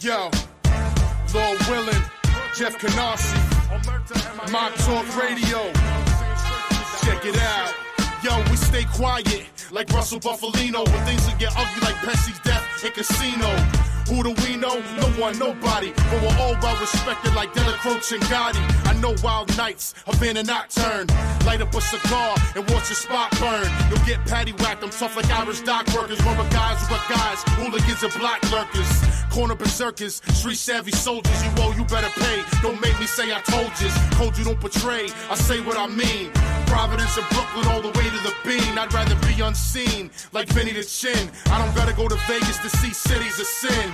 Yo, Lord Willin, Jeff Canarsie, Mob Talk Radio. Check it out. Yo, we stay quiet like Russell Buffalino when things will get ugly like Pepsi's death in Casino. Who do we know? No one, nobody. But we're all well respected like Dellacroce and Gotti. I know wild nights, Havana nocturne. Light up a cigar and watch your spot burn. You'll get patty whacked, I'm tough like Irish dock workers. Run with guys, hooligans and block lurkers. Corner berserkers, street savvy soldiers. You owe, you better pay. Don't make me say I told you. Code you don't betray, I say what I mean. Providence and Brooklyn all the way to the Bean. I'd rather be unseen, like Vinny the Chin. I don't gotta go to Vegas to see cities of sin.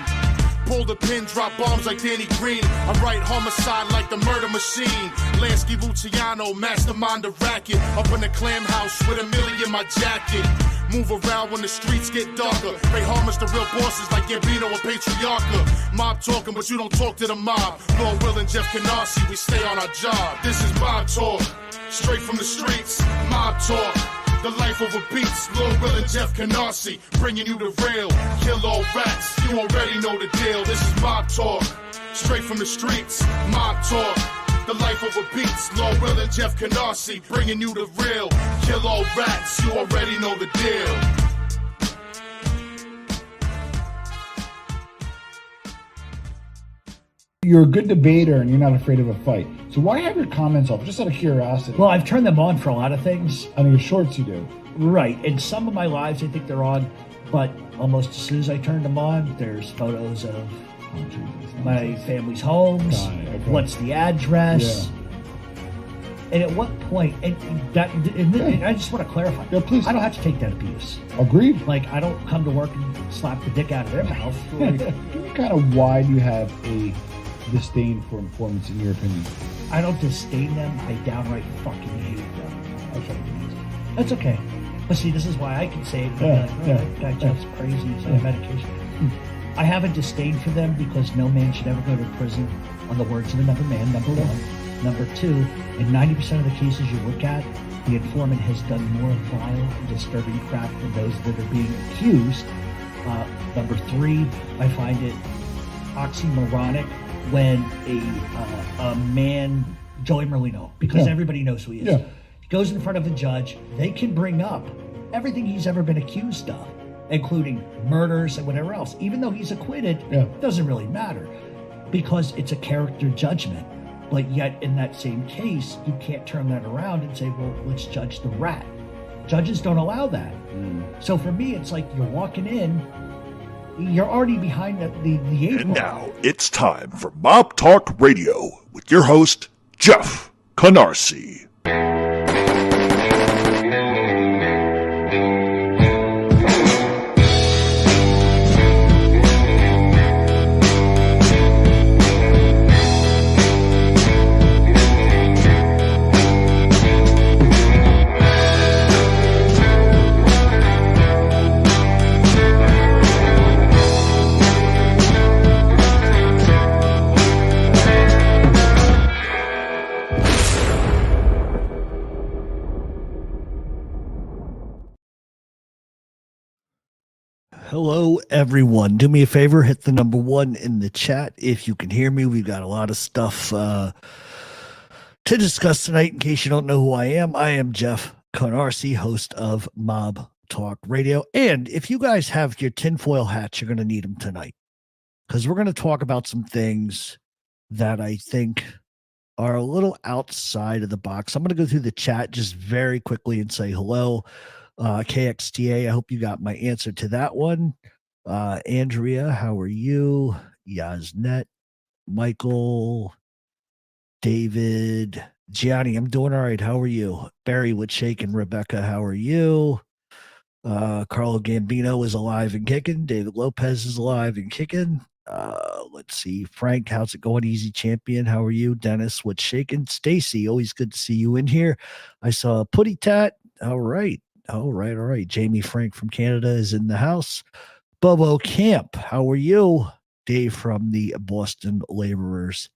Pull the pin, drop bombs like Danny Green. I write homicide like the murder machine. Lansky Luciano, mastermind the racket. Up in the clam house with $1 million in my jacket. Move around when the streets get darker. Pay homage to real bosses like Gambino and Patriarcha. Mob talking, but you don't talk to the mob. Lord Will and Jeff Canarsie, we stay on our job. This is Mob Talk, straight from the streets. Mob Talk, the life of a beast. Lord Will and Jeff Canarsie, bringing you the real. Kill all rats, you already know the deal. This is Mob Talk, straight from the streets. Mob Talk, the life of a beast. Lord Will and Jeff Canarsie, bringing you the real. Kill all rats, you already know the deal. You're a good debater and you're not afraid of a fight. So why have your comments off? Just out of curiosity. Well, I've turned them on for a lot of things. On your shorts you do. Right. In some of my lives, I think they're on. But almost as soon as I turn them on, there's photos of my family's homes. Okay. What's the address? Yeah. And at what point, and I just want to clarify. Yeah, please. I don't have to take that abuse. Agreed. Like, I don't come to work and slap the dick out of their mouth. Like, kind of why do you have a disdain for informants in your opinion? I don't disdain them. I downright fucking hate them. Okay. That's okay. But see, this is why I can say it. That guy Jeff's crazy. He's on medication. I have a disdain for them because no man should ever go to prison on the words of another man, number one. Number two, in 90% of the cases you look at, the informant has done more vile and disturbing crap than those that are being accused. Number three, I find it oxymoronic when a man, Joey Merlino, because everybody knows who he is, he goes in front of a judge, they can bring up everything he's ever been accused of, including murders and whatever else. Even though he's acquitted, it doesn't really matter because it's a character judgment. But yet in that same case, you can't turn that around and say, well, let's judge the rat. Judges don't allow that. So for me, it's like you're walking in, you're already behind the eight. And now it's time for Mob Talk Radio with your host, Jeff Canarsie. Hello, everyone. Do me a favor, hit the number 1 in the chat if you can hear me. We've got a lot of stuff to discuss tonight. In case you don't know who I am Jeff Canarsie, host of Mob Talk Radio. And if you guys have your tinfoil hats, you're going to need them tonight because we're going to talk about some things that I think are a little outside of the box. I'm going to go through the chat just very quickly and say hello. KXTA, I hope you got my answer to that one. Andrea, how are you? Yaznet, Michael, David, Gianni, I'm doing all right. How are you? Barry Woodshake and Rebecca, how are you? Carlo Gambino is alive and kicking. David Lopez is alive and kicking. Let's see. Frank, how's it going? Easy Champion, how are you? Dennis, what's shaking? Stacy, always good to see you in here. I saw a Putty Tat. All right. All right. Jamie Frank from Canada is in the house. Bobo Camp, how are you? Dave from the Boston Laborers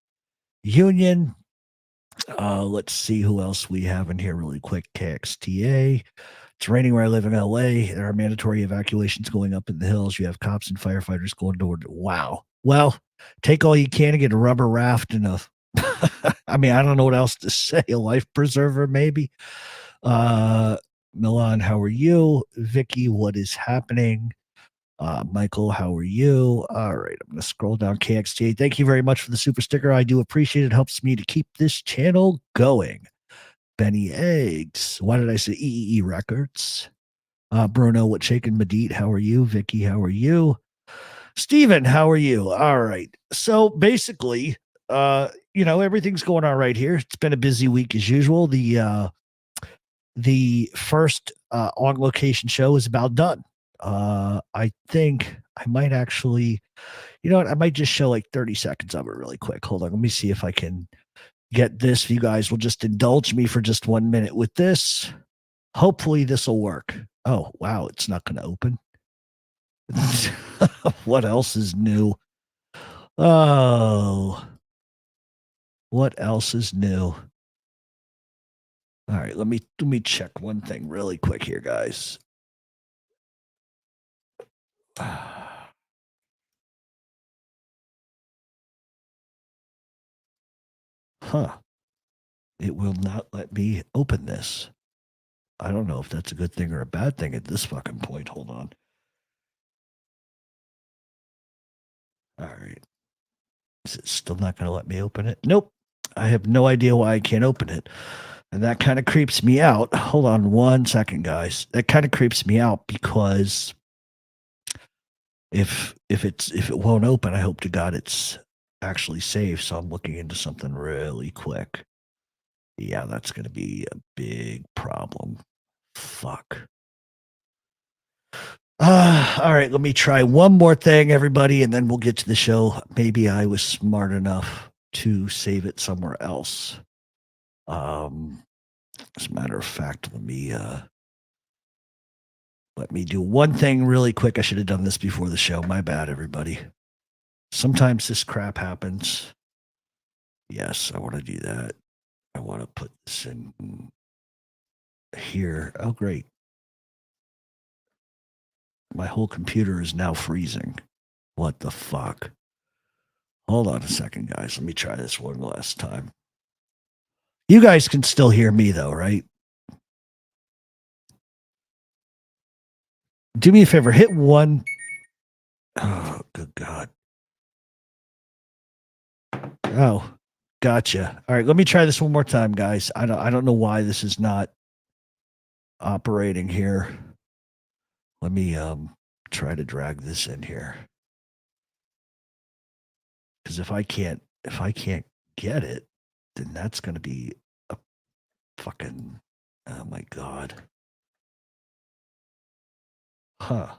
Union. Let's see who else we have in here really quick. KXTA. It's raining where I live in LA. There are mandatory evacuations going up in the hills. You have cops and firefighters going door to wow. Well, take all you can to get a rubber raft and a I mean, I don't know what else to say. A life preserver, maybe. Milan, how are you? Vicky, what is happening? Michael, how are you? All right, I'm going to scroll down. KXT, thank you very much for the super sticker. I do appreciate it. It helps me to keep this channel going. Benny Eggs, why did I say EEE Records? Bruno, what shaking Medit, how are you? Vicky, how are you? Steven, how are you? All right. So basically, everything's going all right here. It's been a busy week as usual. The first on location show is about done. I think I might actually, I might just show like 30 seconds of it really quick. Hold on. Let me see if I can get this. You guys will just indulge me for just 1 minute with this. Hopefully this will work. Oh, wow. It's not going to open. What else is new? Oh, what else is new? All right, let me check one thing really quick here, guys. Huh. It will not let me open this. I don't know if that's a good thing or a bad thing at this fucking point. Hold on. All right. Is it still not going to let me open it? Nope. I have no idea why I can't open it. And that kind of creeps me out. Hold on 1 second, guys. That kind of creeps me out because if it won't open, I hope to God it's actually saved. So I'm looking into something really quick. Yeah, that's going to be a big problem. Fuck. All right, let me try one more thing, everybody, and then we'll get to the show. Maybe I was smart enough to save it somewhere else. As a matter of fact, let me do one thing really quick. I should have done this before the show. My bad, everybody. Sometimes this crap happens. Yes, I want to do that. I want to put this in here. Oh, great. My whole computer is now freezing. What the fuck? Hold on a second, guys. Let me try this one last time. You guys can still hear me, though, right? Do me a favor. Hit one. Oh, good God. Oh, gotcha. All right, let me try this one more time, guys. I don't know why this is not operating here. Let me try to drag this in here. Because if I can't get it, then that's going to be a fucking, oh my God. Huh.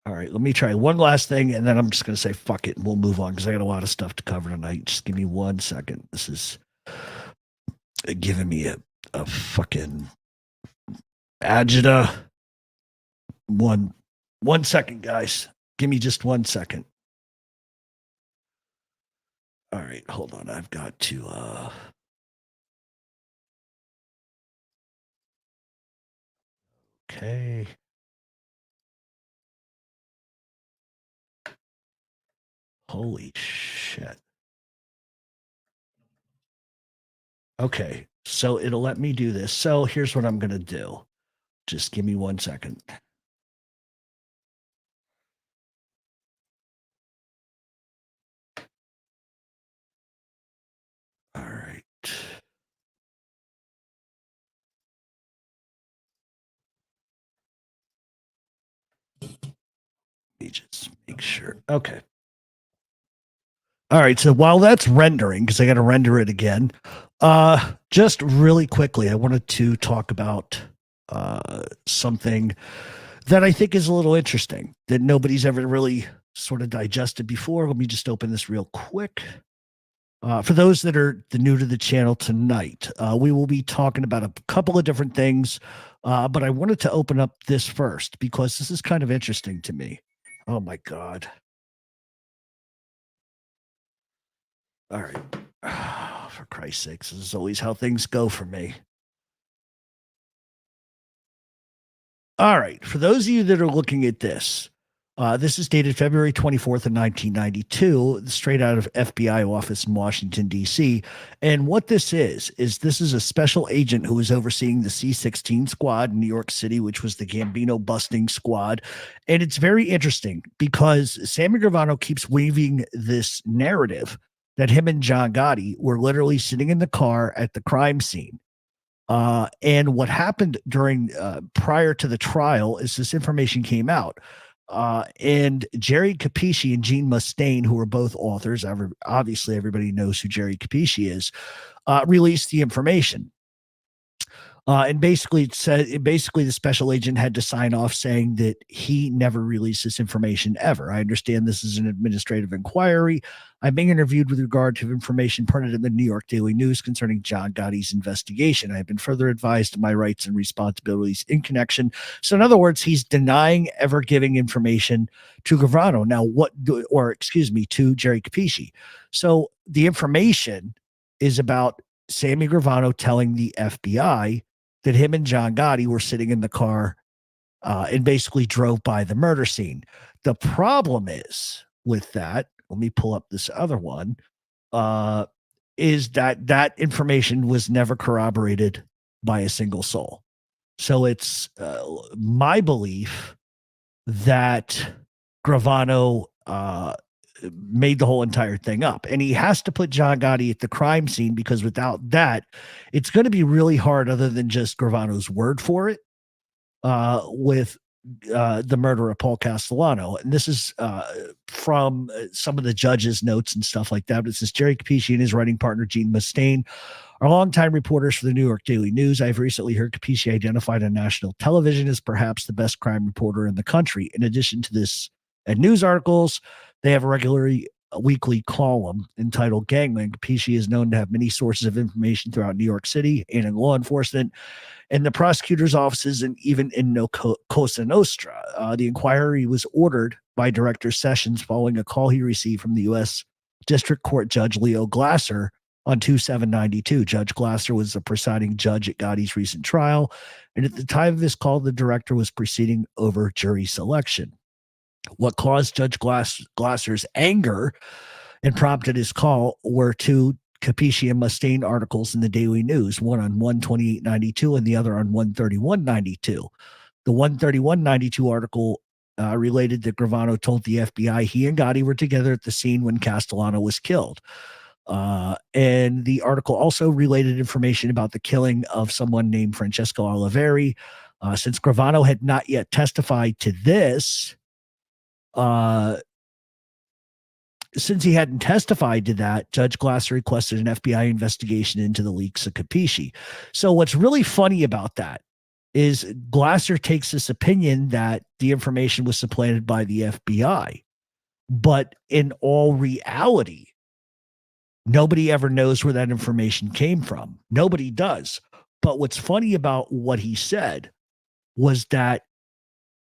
All right, let me try one last thing, and then I'm just going to say fuck it, and we'll move on because I got a lot of stuff to cover tonight. Just give me 1 second. This is giving me a fucking agita. One second, guys. Give me just 1 second. All right, hold on. I've got to okay. Holy shit. Okay, so it'll let me do this. So here's what I'm going to do. Just give me 1 second. All right. Let me just make sure. Okay. All right, so while that's rendering, because I got to render it again, just really quickly, I wanted to talk about something that I think is a little interesting that nobody's ever really sort of digested before. Let me just open this real quick. For those that are new to the channel tonight, we will be talking about a couple of different things, but I wanted to open up this first because this is kind of interesting to me. Oh, my God. All right. Oh, for Christ's sakes, this is always how things go for me. All right. For those of you that are looking at this, This is dated February 24th of 1992, straight out of FBI office in Washington, D.C. And what this is this is a special agent who was overseeing the C-16 squad in New York City, which was the Gambino busting squad. And it's very interesting because Sammy Gravano keeps weaving this narrative that him and John Gotti were literally sitting in the car at the crime scene. And what happened during prior to the trial is this information came out. And Jerry Capisci and Gene Mustaine, who are both authors, obviously everybody knows who Jerry Capisci is, released the information. And basically it said, the special agent had to sign off saying that he never released this information ever. I understand this is an administrative inquiry. I'm being interviewed with regard to information printed in the New York Daily News concerning John Gotti's investigation. I have been further advised of my rights and responsibilities in connection. So in other words, he's denying ever giving information to Gravano. Now, to Jerry Capisci. So the information is about Sammy Gravano telling the FBI that him and John Gotti were sitting in the car and basically drove by the murder scene. The problem is with that, let me pull up this other one, is that information was never corroborated by a single soul. So it's my belief that Gravano made the whole entire thing up. And he has to put John Gotti at the crime scene because without that, it's going to be really hard other than just Gravano's word for it with the murder of Paul Castellano. And this is from some of the judge's notes and stuff like that. But it says Jerry Capisci and his writing partner, Gene Mustaine, are longtime reporters for the New York Daily News. I've recently heard Capisci identified on national television as perhaps the best crime reporter in the country. In addition to this and news articles, they have a weekly column entitled Gangland. Capisci is known to have many sources of information throughout New York City and in law enforcement and the prosecutor's offices and even in Cosa Nostra. The inquiry was ordered by Director Sessions following a call he received from the U.S. District Court Judge Leo Glasser on 2/7/92. Judge Glasser was the presiding judge at Gotti's recent trial, and at the time of this call, the director was proceeding over jury selection. What caused Judge Glasser's anger and prompted his call were two Capisci and Mustaine articles in the Daily News, one on 1/28/92 and the other on 1/31/92. The 1/31/92 article related that Gravano told the FBI he and Gotti were together at the scene when Castellano was killed. And the article also related information about the killing of someone named Francesco Oliveri. Since Gravano had not yet testified to this, since he hadn't testified to that, Judge Glasser requested an FBI investigation into the leaks of Capisci. So what's really funny about that is Glasser takes this opinion that the information was supplanted by the FBI. But in all reality, nobody ever knows where that information came from. Nobody does. But what's funny about what he said was that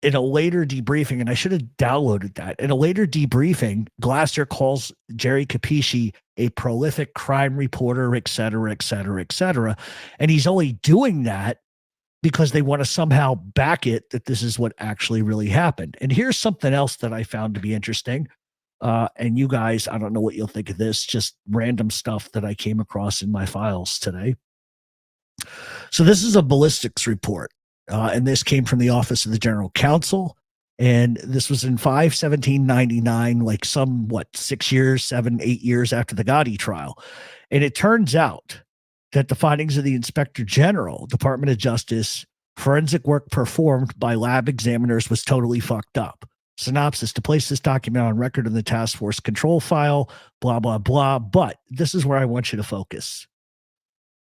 in a later debriefing, and I should have downloaded that, in a later debriefing, Glasser calls Jerry Capisci a prolific crime reporter, et cetera, et cetera, et cetera. And he's only doing that because they want to somehow back it that this is what actually really happened. And here's something else that I found to be interesting. And you guys, I don't know what you'll think of this, just random stuff that I came across in my files today. So this is a ballistics report. And this came from the Office of the General Counsel. And this was in 5/17/99, like 7, 8 years after the Gotti trial. And it turns out that the findings of the Inspector General, Department of Justice, forensic work performed by lab examiners was totally fucked up. Synopsis: to place this document on record in the task force control file, blah, blah, blah. But this is where I want you to focus.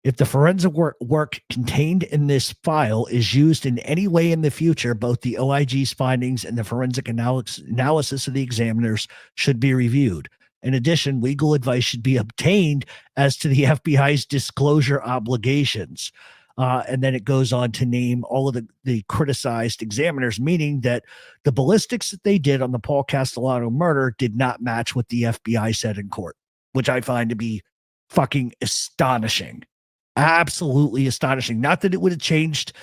If the forensic work contained in this file is used in any way in the future, both the OIG's findings and the forensic analysis of the examiners should be reviewed. In addition, legal advice should be obtained as to the FBI's disclosure obligations. And then it goes on to name all of the criticized examiners, meaning that the ballistics that they did on the Paul Castellano murder did not match what the FBI said in court, which I find to be fucking astonishing. Absolutely astonishing. Not that it would have changed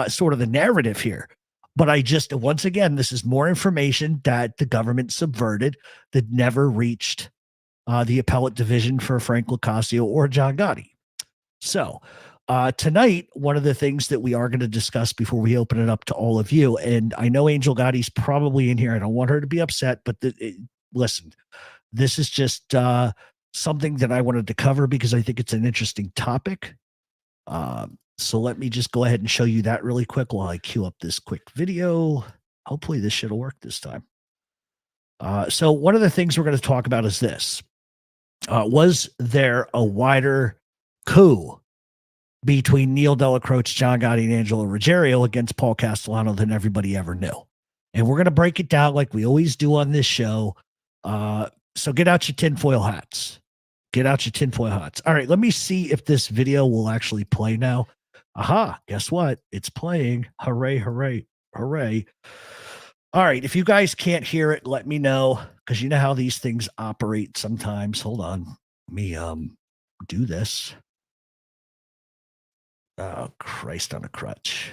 sort of the narrative here, But once again, this is more information that the government subverted that never reached the appellate division for Frank Locascio or John Gotti. So tonight, one of the things that we are going to discuss before we open it up to all of you, and I know Angel Gotti's probably in here. I don't want her to be upset, but listen, this is just something that I wanted to cover because I think it's an interesting topic. So let me just go ahead and show you that really quick while I queue up this quick video. Hopefully this should work this time. So one of the things we're going to talk about is this. Was there a wider coup between Neil Dellacroce, John Gotti, and Angelo Ruggiero against Paul Castellano than everybody ever knew? And we're going to break it down like we always do on this show. So get out your tinfoil hats. Get out your tinfoil hats. All right, let me see if this video will actually play now. Aha, guess what? It's playing. Hooray, hooray, hooray. All right, if you guys can't hear it, let me know, because you know how these things operate sometimes. Hold on. Let me do this. Oh, Christ on a crutch.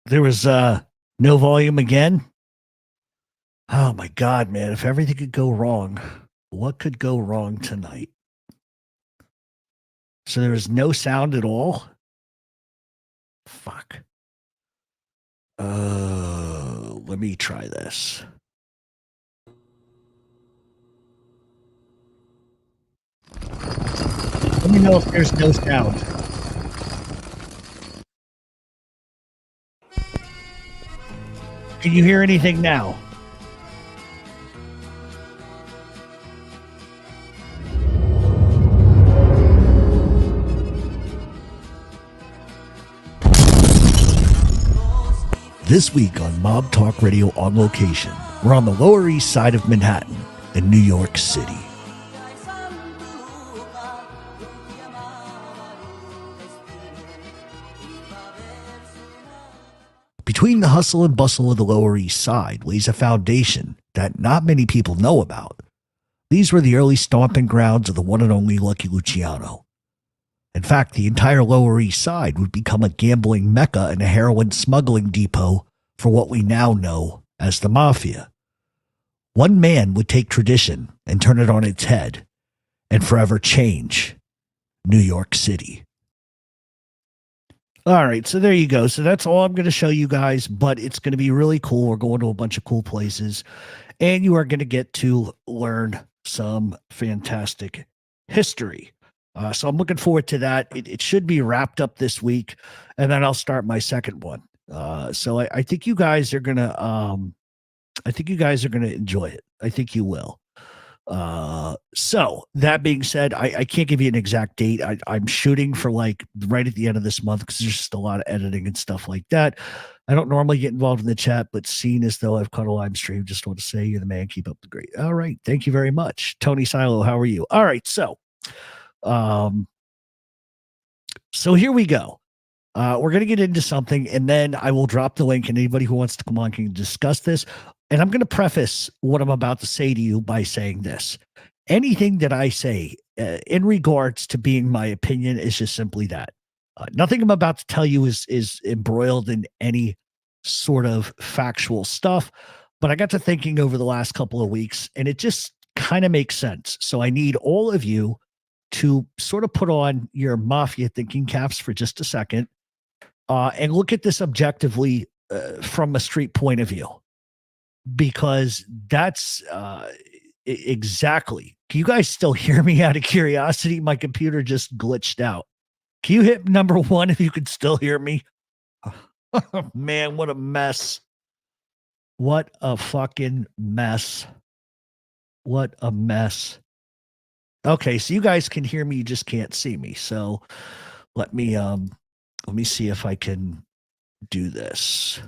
There was no volume again. Oh my God, man. If everything could go wrong, what could go wrong tonight? So there was no sound at all? Fuck. Let me try this. Let me know if there's no sound. Can you hear anything now? This week on Mob Talk Radio on Location, we're on the Lower East Side of Manhattan in New York City. Between the hustle and bustle of the Lower East Side lays a foundation that not many people know about. These were the early stomping grounds of the one and only Lucky Luciano. In fact, the entire Lower East Side would become a gambling mecca and a heroin smuggling depot for what we now know as the mafia. One man would take tradition and turn it on its head and forever change New York City. All right, so there you go. So that's all I'm going to show you guys, but it's going to be really cool. We're going to a bunch of cool places, and you are going to get to learn some fantastic history. So I'm looking forward to that. It should be wrapped up this week, and then I'll start my second one. So I think you guys are gonna enjoy it. I think you will. So that being said, I can't give you an exact date. I'm shooting for like right at the end of this month because there's just a lot of editing and stuff like that. I don't normally get involved in the chat, but seeing as though I've caught a live stream, just want to say you're the man. Keep up the great. All right, thank you very much, Tony Silo. How are you? All right, so here we go. We're going to get into something, and then I will drop the link, and anybody who wants to come on can discuss this. And I'm going to preface what I'm about to say to you by saying this. Anything that I say in regards to being my opinion is just simply that. Nothing I'm about to tell you is embroiled in any sort of factual stuff. But I got to thinking over the last couple of weeks, and it just kind of makes sense. So I need all of you to sort of put on your mafia thinking caps for just a second and look at this objectively from a street point of view, because that's exactly. Can you guys still hear me out of curiosity? My computer just glitched out. Can you hit number 1 if you can still hear me? Man, what a mess. What a fucking mess. What a mess. Okay, so you guys can hear me, you just can't see me. So let me see if I can do this.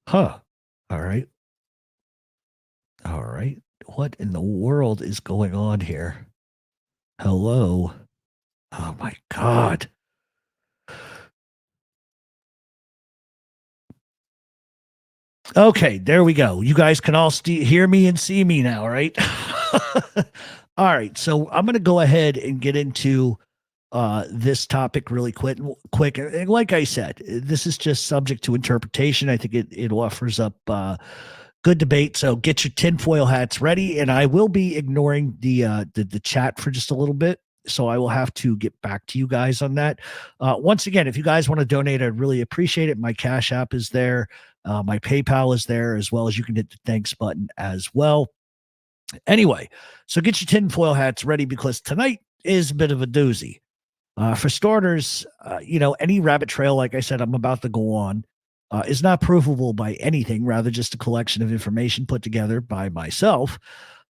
Huh. All right. All right. What in the world is going on here? Hello. Oh my God. Okay, there we go. You guys can all hear me and see me now, right? All right, so I'm going to go ahead and get into this topic really quick. And like I said, this is just subject to interpretation. I think it offers up good debate. So get your tinfoil hats ready, and I will be ignoring the chat for just a little bit. So I will have to get back to you guys on that. Once again, if you guys want to donate, I'd really appreciate it. My Cash App is there. My PayPal is there, as well as you can hit the thanks button as well. Anyway, so get your tinfoil hats ready, because tonight is a bit of a doozy. For starters, any rabbit trail, like I said, I'm about to go on, is not provable by anything, rather just a collection of information put together by myself,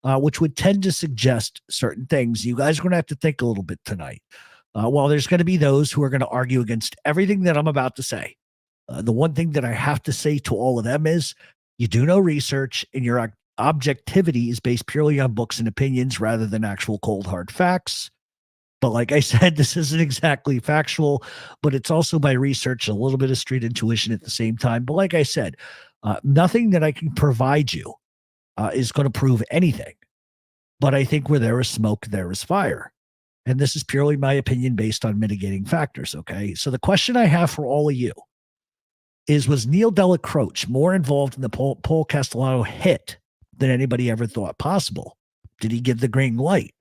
which would tend to suggest certain things. You guys are going to have to think a little bit tonight. While there's going to be those who are going to argue against everything that I'm about to say, the one thing that I have to say to all of them is you do no research, and your objectivity is based purely on books and opinions rather than actual cold hard facts. But like I said, this isn't exactly factual, but it's also by research, a little bit of street intuition at the same time. But like I said, nothing that I can provide you is going to prove anything. But I think where there is smoke, there is fire. And this is purely my opinion based on mitigating factors, okay? So the question I have for all of you is, was Neil Dellacroce more involved in the Paul Castellano hit than anybody ever thought possible? Did he give the green light?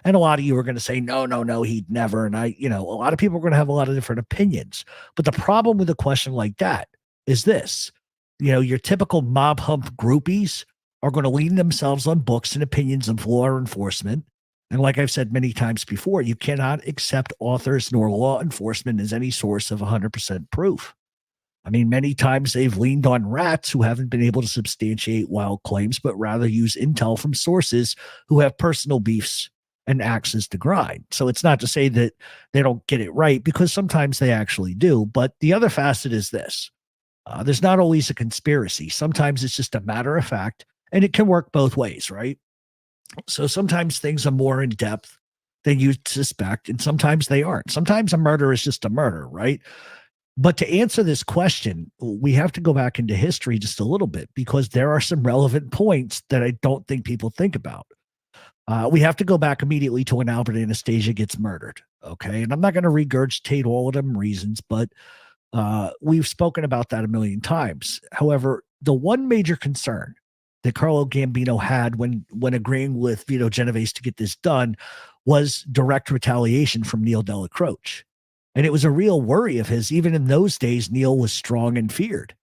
And a lot of you are going to say, no, he'd never. And a lot of people are going to have a lot of different opinions. But the problem with a question like that is this: your typical mob hump groupies are going to lean themselves on books and opinions of law enforcement. And like I've said many times before, you cannot accept authors nor law enforcement as any source of 100% proof. I mean, many times they've leaned on rats who haven't been able to substantiate wild claims, but rather use intel from sources who have personal beefs and axes to grind. So it's not to say that they don't get it right, because sometimes they actually do. But the other facet is this. There's not always a conspiracy. Sometimes it's just a matter of fact, and it can work both ways, right? So sometimes things are more in depth than you suspect, and sometimes they aren't. Sometimes a murder is just a murder, right? But to answer this question, we have to go back into history just a little bit, because there are some relevant points that I don't think people think about. We have to go back immediately to when Albert Anastasia gets murdered, okay? And I'm not going to regurgitate all of them reasons, but we've spoken about that a million times. However, the one major concern that Carlo Gambino had when agreeing with Vito Genovese to get this done was direct retaliation from Neil Dellacroce. And it was a real worry of his. Even in those days, Neil was strong and feared.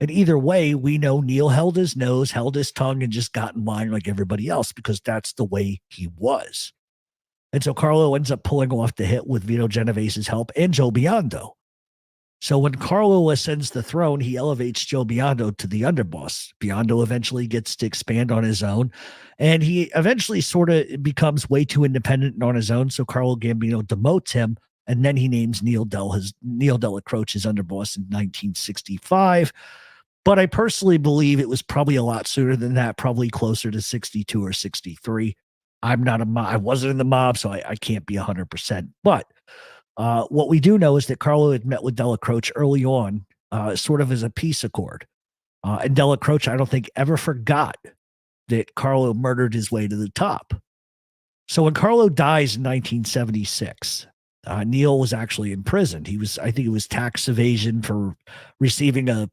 And either way, we know Neil held his nose, held his tongue, and just got in line like everybody else, because that's the way he was. And so Carlo ends up pulling off the hit with Vito Genovese's help and Joe Biondo. So when Carlo ascends the throne, he elevates Joe Biondo to the underboss. Biondo eventually gets to expand on his own, and he eventually sort of becomes way too independent and on his own. So Carlo Gambino demotes him, and then he names Neil Dellacroce his underboss in 1965. But I personally believe it was probably a lot sooner than that, probably closer to 62 or 63. I wasn't in the mob, so I can't be 100%. But what we do know is that Carlo had met with Dellacroce early on, sort of as a peace accord. And Dellacroce, I don't think, ever forgot that Carlo murdered his way to the top. So when Carlo dies in 1976, Neil was actually imprisoned. I think it was tax evasion for receiving a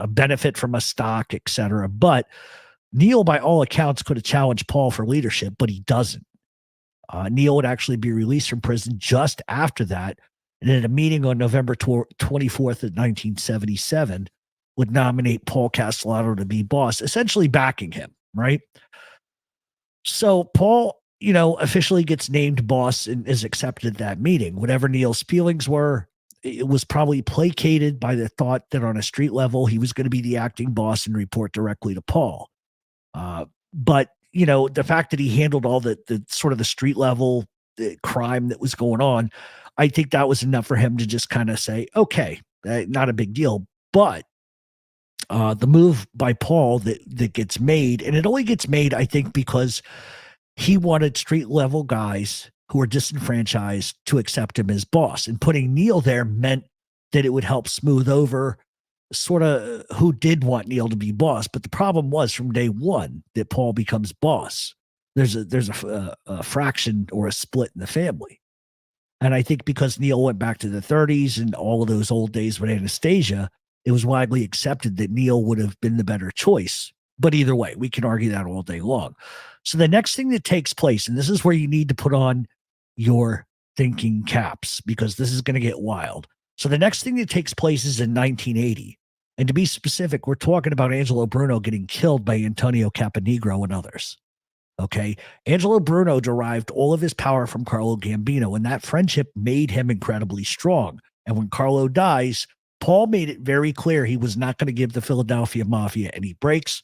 benefit from a stock, etc. But Neil, by all accounts, could have challenged Paul for leadership, but he doesn't. Neil would actually be released from prison just after that, and at a meeting on November 24th of 1977, would nominate Paul Castellano to be boss, essentially backing him, right? So Paul, officially gets named boss and is accepted at that meeting. Whatever Neil's feelings were, it was probably placated by the thought that on a street level, he was going to be the acting boss and report directly to Paul. But the fact that he handled all the sort of the street level crime that was going on, I think that was enough for him to just kind of say, okay, not a big deal. But the move by Paul that gets made, and it only gets made, I think, because he wanted street level guys who were disenfranchised to accept him as boss. And putting Neil there meant that it would help smooth over sort of who did want Neil to be boss. But the problem was from day one that Paul becomes boss. There's a fraction or a split in the family. And I think because Neil went back to the 30s and all of those old days with Anastasia, it was widely accepted that Neil would have been the better choice. But either way, we can argue that all day long. So the next thing that takes place, and this is where you need to put on your thinking caps, because this is going to get wild. So the next thing that takes place is in 1980. And to be specific, we're talking about Angelo Bruno getting killed by Antonio Caponegro and others. Okay. Angelo Bruno derived all of his power from Carlo Gambino, and that friendship made him incredibly strong. And when Carlo dies, Paul made it very clear he was not going to give the Philadelphia Mafia any breaks.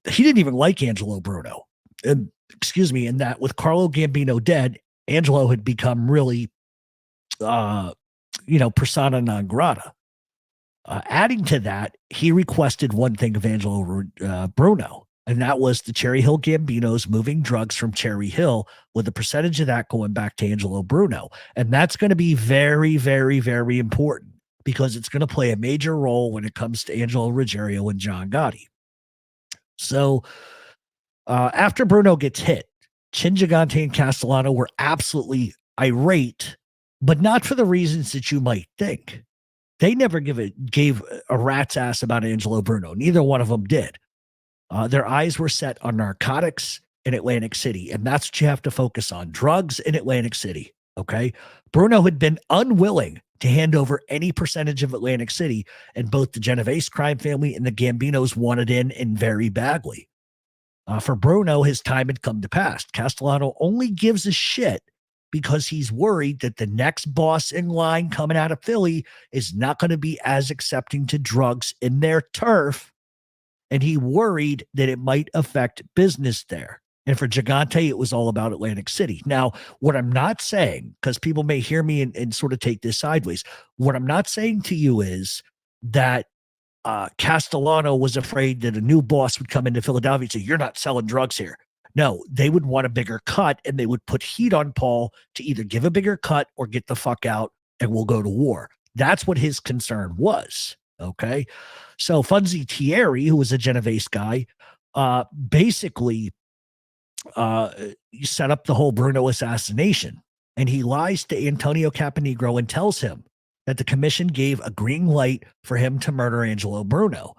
He didn't even like Angelo Bruno. And that with Carlo Gambino dead, Angelo had become really, persona non grata. Adding to that, he requested one thing of Angelo Bruno, and that was the Cherry Hill Gambinos moving drugs from Cherry Hill, with a percentage of that going back to Angelo Bruno. And that's going to be very, very, very important, because it's going to play a major role when it comes to Angelo Ruggiero and John Gotti. So after Bruno gets hit, Gigante and Castellano were absolutely irate, but not for the reasons that you might think. They never gave a rat's ass about Angelo Bruno. Neither one of them did. Their eyes were set on narcotics in Atlantic City, and that's what you have to focus on, drugs in Atlantic City, okay? Bruno had been unwilling to hand over any percentage of Atlantic City, and both the Genovese crime family and the Gambinos wanted in very badly. For Bruno, his time had come to pass. Castellano only gives a shit because he's worried that the next boss in line coming out of Philly is not going to be as accepting to drugs in their turf, and he worried that it might affect business there. And for Gigante, it was all about Atlantic City. Now, what I'm not saying, because people may hear me and sort of take this sideways, what I'm not saying to you is that Castellano was afraid that a new boss would come into Philadelphia and say, you're not selling drugs here. No, they would want a bigger cut, and they would put heat on Paul to either give a bigger cut or get the fuck out and we'll go to war. That's what his concern was. Okay. So Funzi Thierry, who was a Genovese guy, basically set up the whole Bruno assassination, and he lies to Antonio Caponegro and tells him that the commission gave a green light for him to murder Angelo Bruno.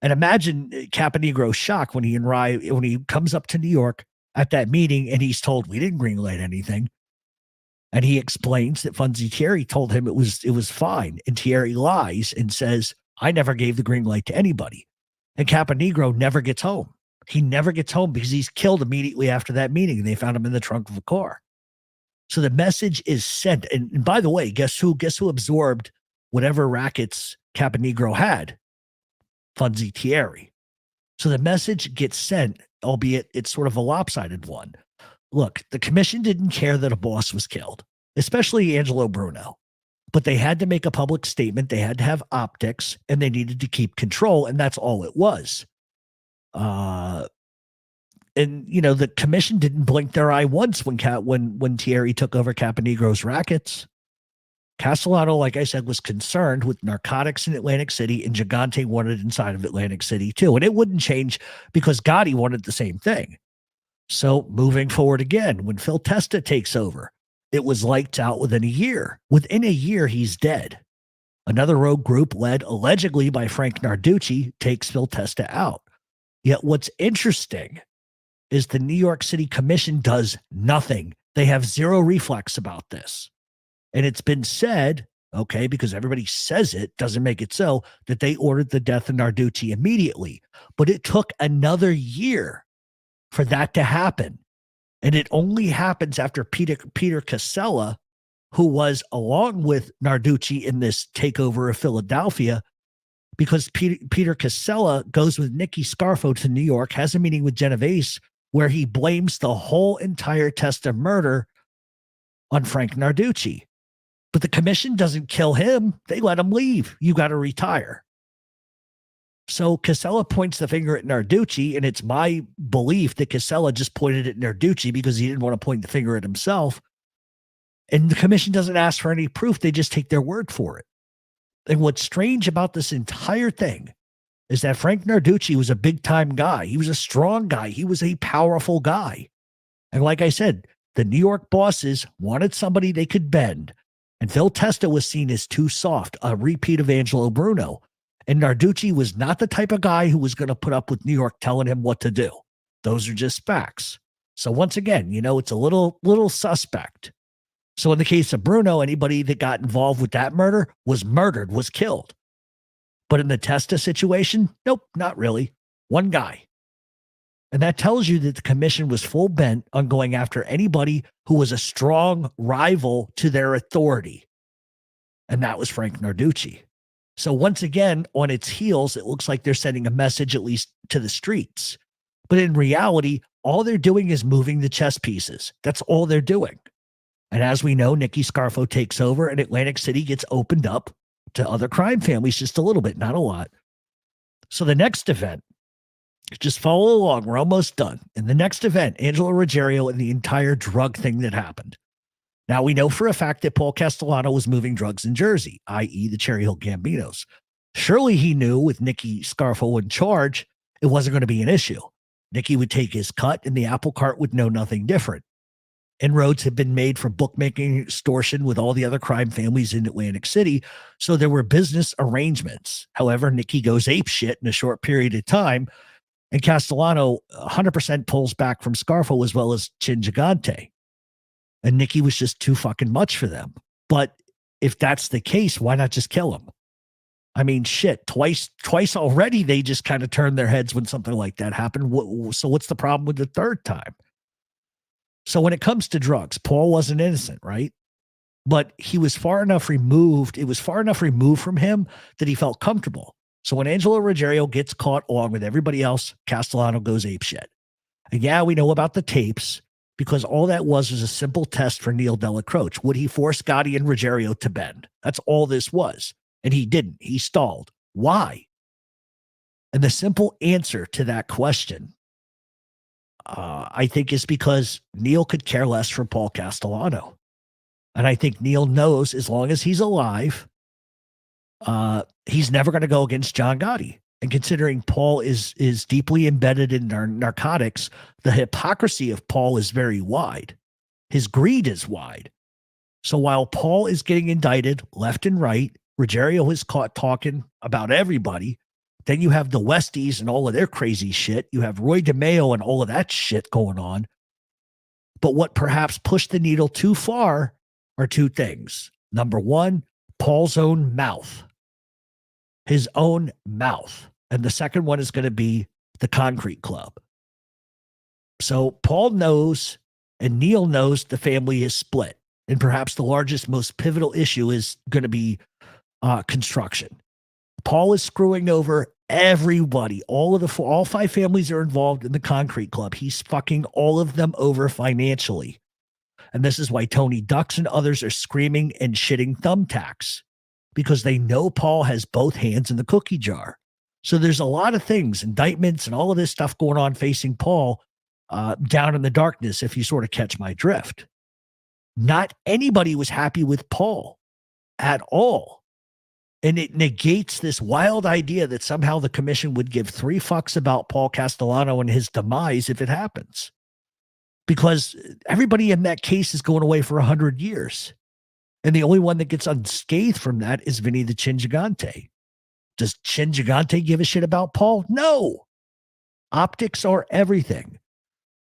And imagine Caponegro's shock when he comes up to New York at that meeting and he's told, we didn't green light anything. And he explains that Funzi Thierry told him it was fine. And Thierry lies and says, I never gave the green light to anybody. And Caponegro never gets home. He never gets home because he's killed immediately after that meeting, and they found him in the trunk of a car. So the message is sent. And by the way, guess who absorbed whatever rackets Caponegro had? Funzi Thierry. So the message gets sent, albeit it's sort of a lopsided one. Look, the commission didn't care that a boss was killed, especially Angelo Bruno. But they had to make a public statement. They had to have optics, and they needed to keep control, and that's all it was. And the commission didn't blink their eye once when Thierry took over Caponegro's rackets. Castellano, like I said, was concerned with narcotics in Atlantic City, and Gigante wanted inside of Atlantic City too. And it wouldn't change because Gotti wanted the same thing. So moving forward again, when Phil Testa takes over, it was lights out within a year. Within a year, he's dead. Another rogue group led allegedly by Frank Narducci takes Phil Testa out. Yet what's interesting is the New York City Commission does nothing. They have zero reflex about this. And it's been said, okay, because everybody says it, doesn't make it so, that they ordered the death of Narducci immediately. But it took another year for that to happen. And it only happens after Peter Casella, who was along with Narducci in this takeover of Philadelphia, because Peter Casella goes with Nicky Scarfo to New York, has a meeting with Genovese where he blames the whole entire Testa murder on Frank Narducci. But the commission doesn't kill him. They let him leave. You got to retire. So Casella points the finger at Narducci, and it's my belief that Casella just pointed at Narducci because he didn't want to point the finger at himself. And the commission doesn't ask for any proof. They just take their word for it. And what's strange about this entire thing is that Frank Narducci was a big-time guy. He was a strong guy. He was a powerful guy. And like I said, the New York bosses wanted somebody they could bend. And Phil Testa was seen as too soft, a repeat of Angelo Bruno. And Narducci was not the type of guy who was going to put up with New York telling him what to do. Those are just facts. So once again, it's a little suspect. So in the case of Bruno, anybody that got involved with that murder was murdered, was killed. But in the Testa situation, nope, not really. One guy. And that tells you that the commission was full bent on going after anybody who was a strong rival to their authority. And that was Frank Narducci. So once again, on its heels, it looks like they're sending a message, at least to the streets. But in reality, all they're doing is moving the chess pieces. That's all they're doing. And as we know, Nicky Scarfo takes over and Atlantic City gets opened up to other crime families just a little bit, not a lot. So the next event, just follow along. We're almost done. In the next event, Angelo Ruggiero and the entire drug thing that happened. Now, we know for a fact that Paul Castellano was moving drugs in Jersey, i.e. the Cherry Hill Gambinos. Surely he knew with Nicky Scarfo in charge, it wasn't going to be an issue. Nicky would take his cut and the apple cart would know nothing different. Inroads had been made for bookmaking extortion with all the other crime families in Atlantic City, so there were business arrangements. However, Nicky goes apeshit in a short period of time, and Castellano 100% pulls back from Scarfo as well as Chin Gigante. And Nicky was just too fucking much for them. But if that's the case, why not just kill him? I mean, shit, twice already they just kind of turned their heads when something like that happened. So what's the problem with the third time? So when it comes to drugs, Paul wasn't innocent, right? But he was far enough removed. It was far enough removed from him that he felt comfortable. So when Angelo Ruggiero gets caught along with everybody else, Castellano goes apeshit. And yeah, we know about the tapes because all that was a simple test for Neil Dellacroce. Would he force Gotti and Ruggiero to bend? That's all this was. And he didn't. He stalled. Why? And the simple answer to that question, I think, is because Neil could care less for Paul Castellano. And I think Neil knows as long as he's alive, he's never going to go against John Gotti. And considering Paul is deeply embedded in narcotics, the hypocrisy of Paul is very wide. His greed is wide. So while Paul is getting indicted left and right, Ruggiero is caught talking about everybody. Then you have the Westies and all of their crazy shit. You have Roy DeMeo and all of that shit going on. But what perhaps pushed the needle too far are two things. Number one, Paul's own mouth. His own mouth. And the second one is going to be the Concrete Club. So Paul knows and Neil knows the family is split. And perhaps the largest, most pivotal issue is going to be construction. Paul is screwing over everybody. All five families are involved in the Concrete Club. He's fucking all of them over financially. And this is why Tony Ducks and others are screaming and shitting thumbtacks, because they know Paul has both hands in the cookie jar. So there's a lot of things, indictments and all of this stuff going on facing Paul down in the darkness, if you sort of catch my drift. Not anybody was happy with Paul at all. And it negates this wild idea that somehow the commission would give 3 fucks about Paul Castellano and his demise if it happens. because everybody in that case is going away for 100 years. And the only one that gets unscathed from that is Vinny the Chin Gigante. Does Chin Gigante give a shit about Paul? No. Optics are everything.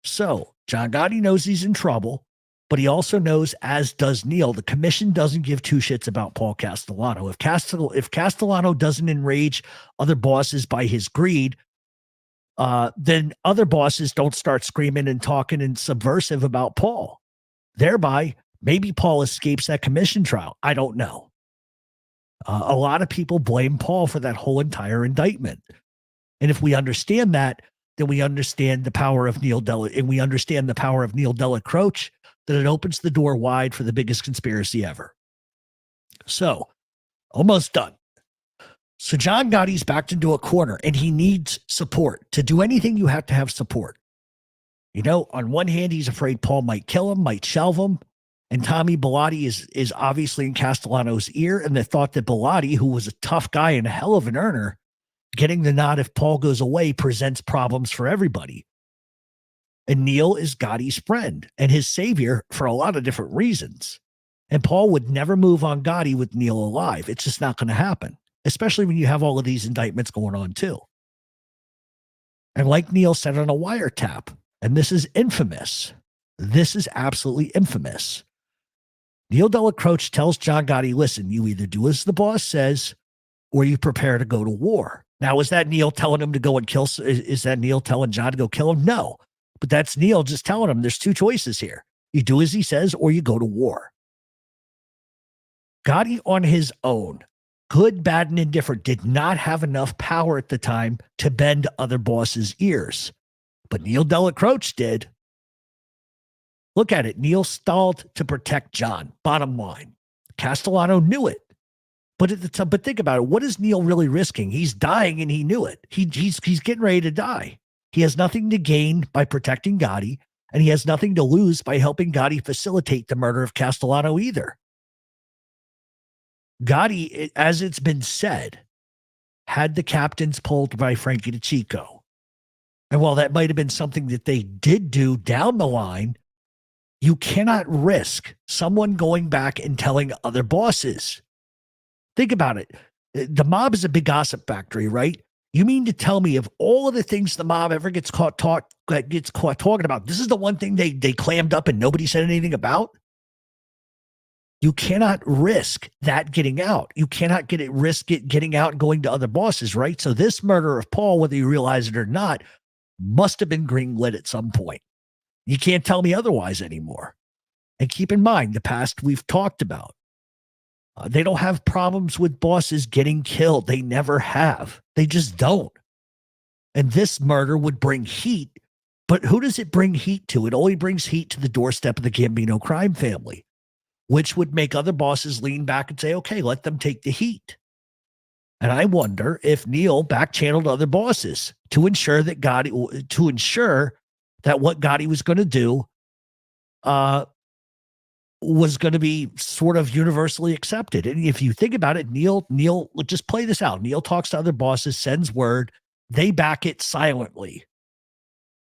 So John Gotti knows he's in trouble, but he also knows, as does Neil, the commission doesn't give two shits about Paul Castellano. If Castellano doesn't enrage other bosses by his greed, then other bosses don't start screaming and talking and subversive about Paul. Thereby, maybe Paul escapes that commission trial. I don't know. A lot of people blame Paul for that whole entire indictment. And if we understand that, then we understand the power of Neil Dellacroce, that it opens the door wide for the biggest conspiracy ever. So, almost done. So John Gotti's backed into a corner, and he needs support. To do anything, you have to have support. You know, on one hand, he's afraid Paul might kill him, might shelve him. And Tommy Bellotti is obviously in Castellano's ear, and the thought that Bellotti, who was a tough guy and a hell of an earner, getting the nod if Paul goes away presents problems for everybody. And Neil is Gotti's friend and his savior for a lot of different reasons. And Paul would never move on Gotti with Neil alive. It's just not going to happen, especially when you have all of these indictments going on too. And like Neil said on a wiretap, and this is infamous. This is absolutely infamous. Neil Dellacroce tells John Gotti, listen, you either do as the boss says or you prepare to go to war. Now, is that Neil telling him to go and kill? Is that Neil telling John to go kill him? No. But that's Neil just telling him there's two choices here. You do as he says or you go to war. Gotti on his own, good, bad, and indifferent, did not have enough power at the time to bend other bosses' ears. But Neil Dellacroce did. Look at it. Neil stalled to protect John. Bottom line. Castellano knew it. But at the time, but think about it. What is Neil really risking? He's dying and he knew it. He's getting ready to die. He has nothing to gain by protecting Gotti, and he has nothing to lose by helping Gotti facilitate the murder of Castellano either. Gotti, as it's been said, had the captains pulled by Frankie DeCicco. And while that might have been something that they did do down the line, you cannot risk someone going back and telling other bosses. Think about it. The mob is a big gossip factory, right? You mean to tell me of all of the things the mob ever gets caught talking about, this is the one thing they clammed up and nobody said anything about? You cannot risk that getting out. You cannot risk it getting out and going to other bosses, right? So this murder of Paul, whether you realize it or not, must have been greenlit at some point. You can't tell me otherwise anymore. And keep in mind, the past we've talked about. They don't have problems with bosses getting killed. They never have. They just don't. And this murder would bring heat. But who does it bring heat to? It only brings heat to the doorstep of the Gambino crime family, which would make other bosses lean back and say, okay, let them take the heat. And I wonder if Neil back-channeled other bosses to ensure that what Gotti was going to do was going to be sort of universally accepted. And if you think about it, Neil, just play this out. Neil talks to other bosses, sends word, they back it silently.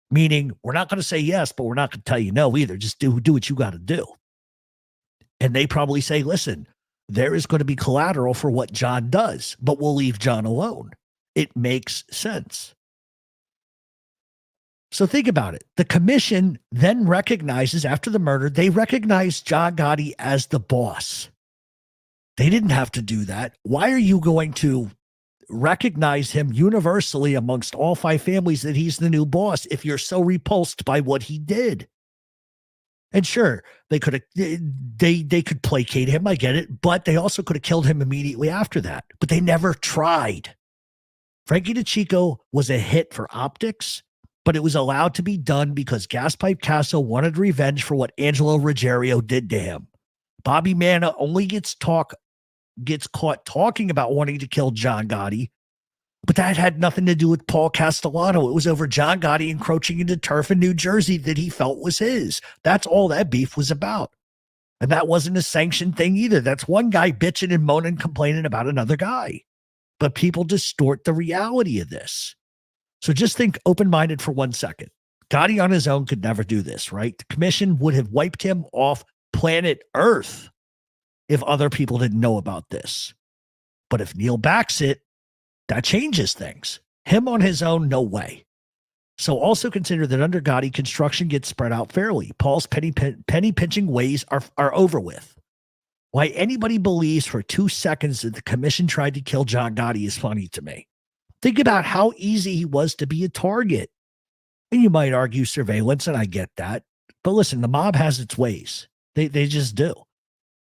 Meaning, we're not going to say yes, but we're not going to tell you no either. Just do what you got to do. And they probably say, listen, there is going to be collateral for what John does, but we'll leave John alone. It makes sense. So think about it. The commission then recognizes, after the murder, they recognize John Gotti as the boss. They didn't have to do that. Why are you going to recognize him universally amongst all five families that he's the new boss if you're so repulsed by what he did? And sure, they could placate him, I get it, but they also could have killed him immediately after that. But they never tried. Frankie DeCicco was a hit for optics, but it was allowed to be done because Gaspipe Casso wanted revenge for what Angelo Ruggiero did to him. Bobby Manna only gets caught talking about wanting to kill John Gotti, but that had nothing to do with Paul Castellano. It was over John Gotti encroaching into turf in New Jersey that he felt was his. That's all that beef was about. And that wasn't a sanctioned thing either. That's one guy bitching and moaning, complaining about another guy. But people distort the reality of this. So just think open-minded for 1 second. Gotti on his own could never do this, right? The commission would have wiped him off planet Earth if other people didn't know about this. But if Neil backs it, that changes things. Him on his own, no way. So also consider that under Gotti, construction gets spread out fairly. Paul's penny pinching ways are over with. Why anybody believes for 2 seconds that the commission tried to kill John Gotti is funny to me. Think about how easy he was to be a target. And you might argue surveillance, and I get that. But listen, the mob has its ways. They just do.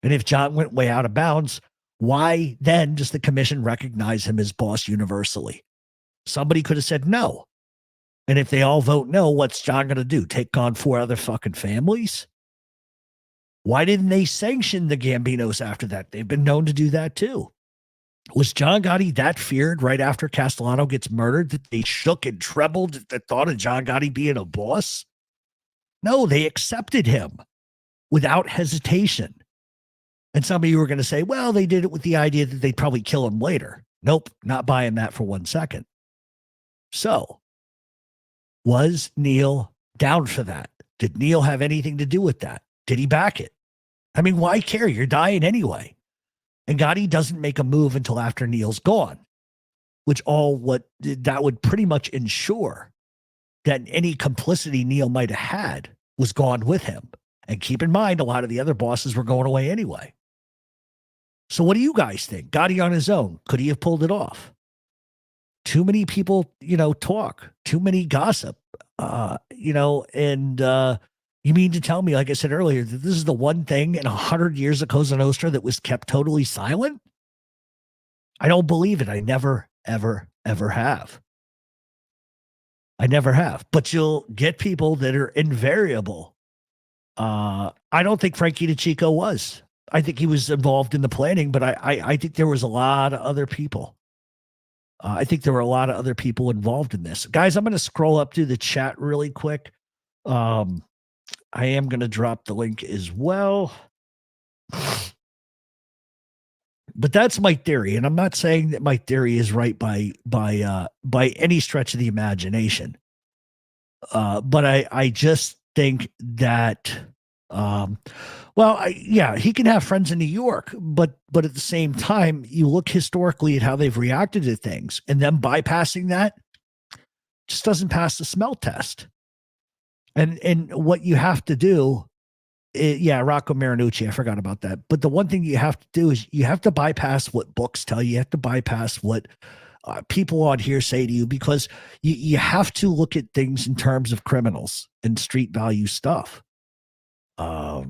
And if John went way out of bounds, why then does the commission recognize him as boss universally? Somebody could have said no. And if they all vote no, what's John going to do? Take on 4 other fucking families? Why didn't they sanction the Gambinos after that? They've been known to do that too. Was John Gotti that feared right after Castellano gets murdered that they shook and trembled at the thought of John Gotti being a boss? No, they accepted him without hesitation. And some of you were going to say, well, they did it with the idea that they'd probably kill him later. Nope, not buying that for 1 second. So, was Neil down for that? Did Neil have anything to do with that? Did he back it? I mean, why care? You're dying anyway. And Gotti doesn't make a move until after Neil's gone, that would pretty much ensure that any complicity Neil might have had was gone with him. And keep in mind, a lot of the other bosses were going away anyway. So what do you guys think? Gotti on his own, could he have pulled it off? Too many people, talk, too many gossip, you mean to tell me, like I said earlier, that this is the one thing in 100 years of Cosa Nostra that was kept totally silent? I don't believe it. I never, ever, ever have. I never have. But you'll get people that are invariable. I don't think Frankie DeChico was. I think he was involved in the planning, but I think there was a lot of other people. I think there were a lot of other people involved in this. Guys, I'm going to scroll up to the chat really quick. I am going to drop the link as well. But that's my theory, and I'm not saying that my theory is right by any stretch of the imagination. But I just think that he can have friends in New York, but at the same time, you look historically at how they've reacted to things, and them bypassing that just doesn't pass the smell test. And what you have to do, Rocco Marinucci, I forgot about that. But the one thing you have to do is you have to bypass what books tell you. You have to bypass what people on here say to you, because you have to look at things in terms of criminals and street value stuff. But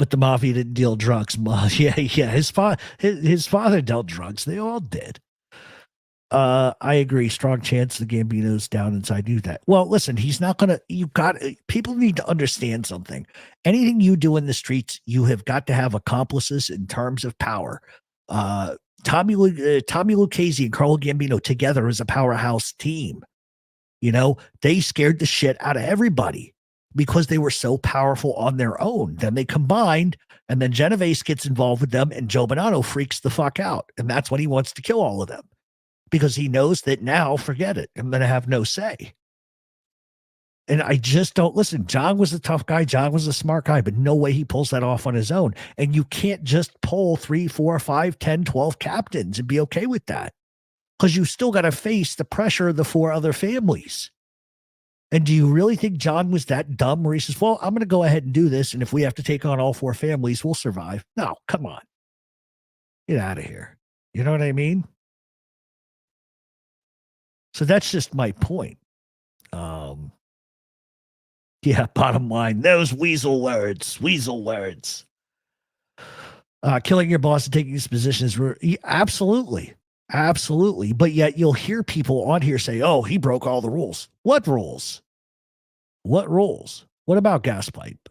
the mafia didn't deal drugs. His father dealt drugs. They all did. I agree. Strong chance the Gambino's down inside knew that. Well, listen, he's not going to, people need to understand something. Anything you do in the streets, you have got to have accomplices in terms of power. Tommy Lucchese and Carlo Gambino together as a powerhouse team. They scared the shit out of everybody because they were so powerful on their own. Then they combined, and then Genovese gets involved with them, and Joe Bonanno freaks the fuck out. And that's when he wants to kill all of them, because he knows that now, forget it, I'm going to have no say. And I just don't listen. John was a tough guy. John was a smart guy, but no way he pulls that off on his own. And you can't just pull 3, 4, 5, 10, 12 captains and be okay with that, because you still got to face the pressure of the 4 other families. And do you really think John was that dumb where he says, well, I'm going to go ahead and do this, and if we have to take on all 4 families, we'll survive? No, come on. Get out of here. You know what I mean? So that's just my point. Bottom line, those weasel words. Killing your boss and taking his position is absolutely. But yet you'll hear people on here say, oh, he broke all the rules. What rules? What about gas pipe?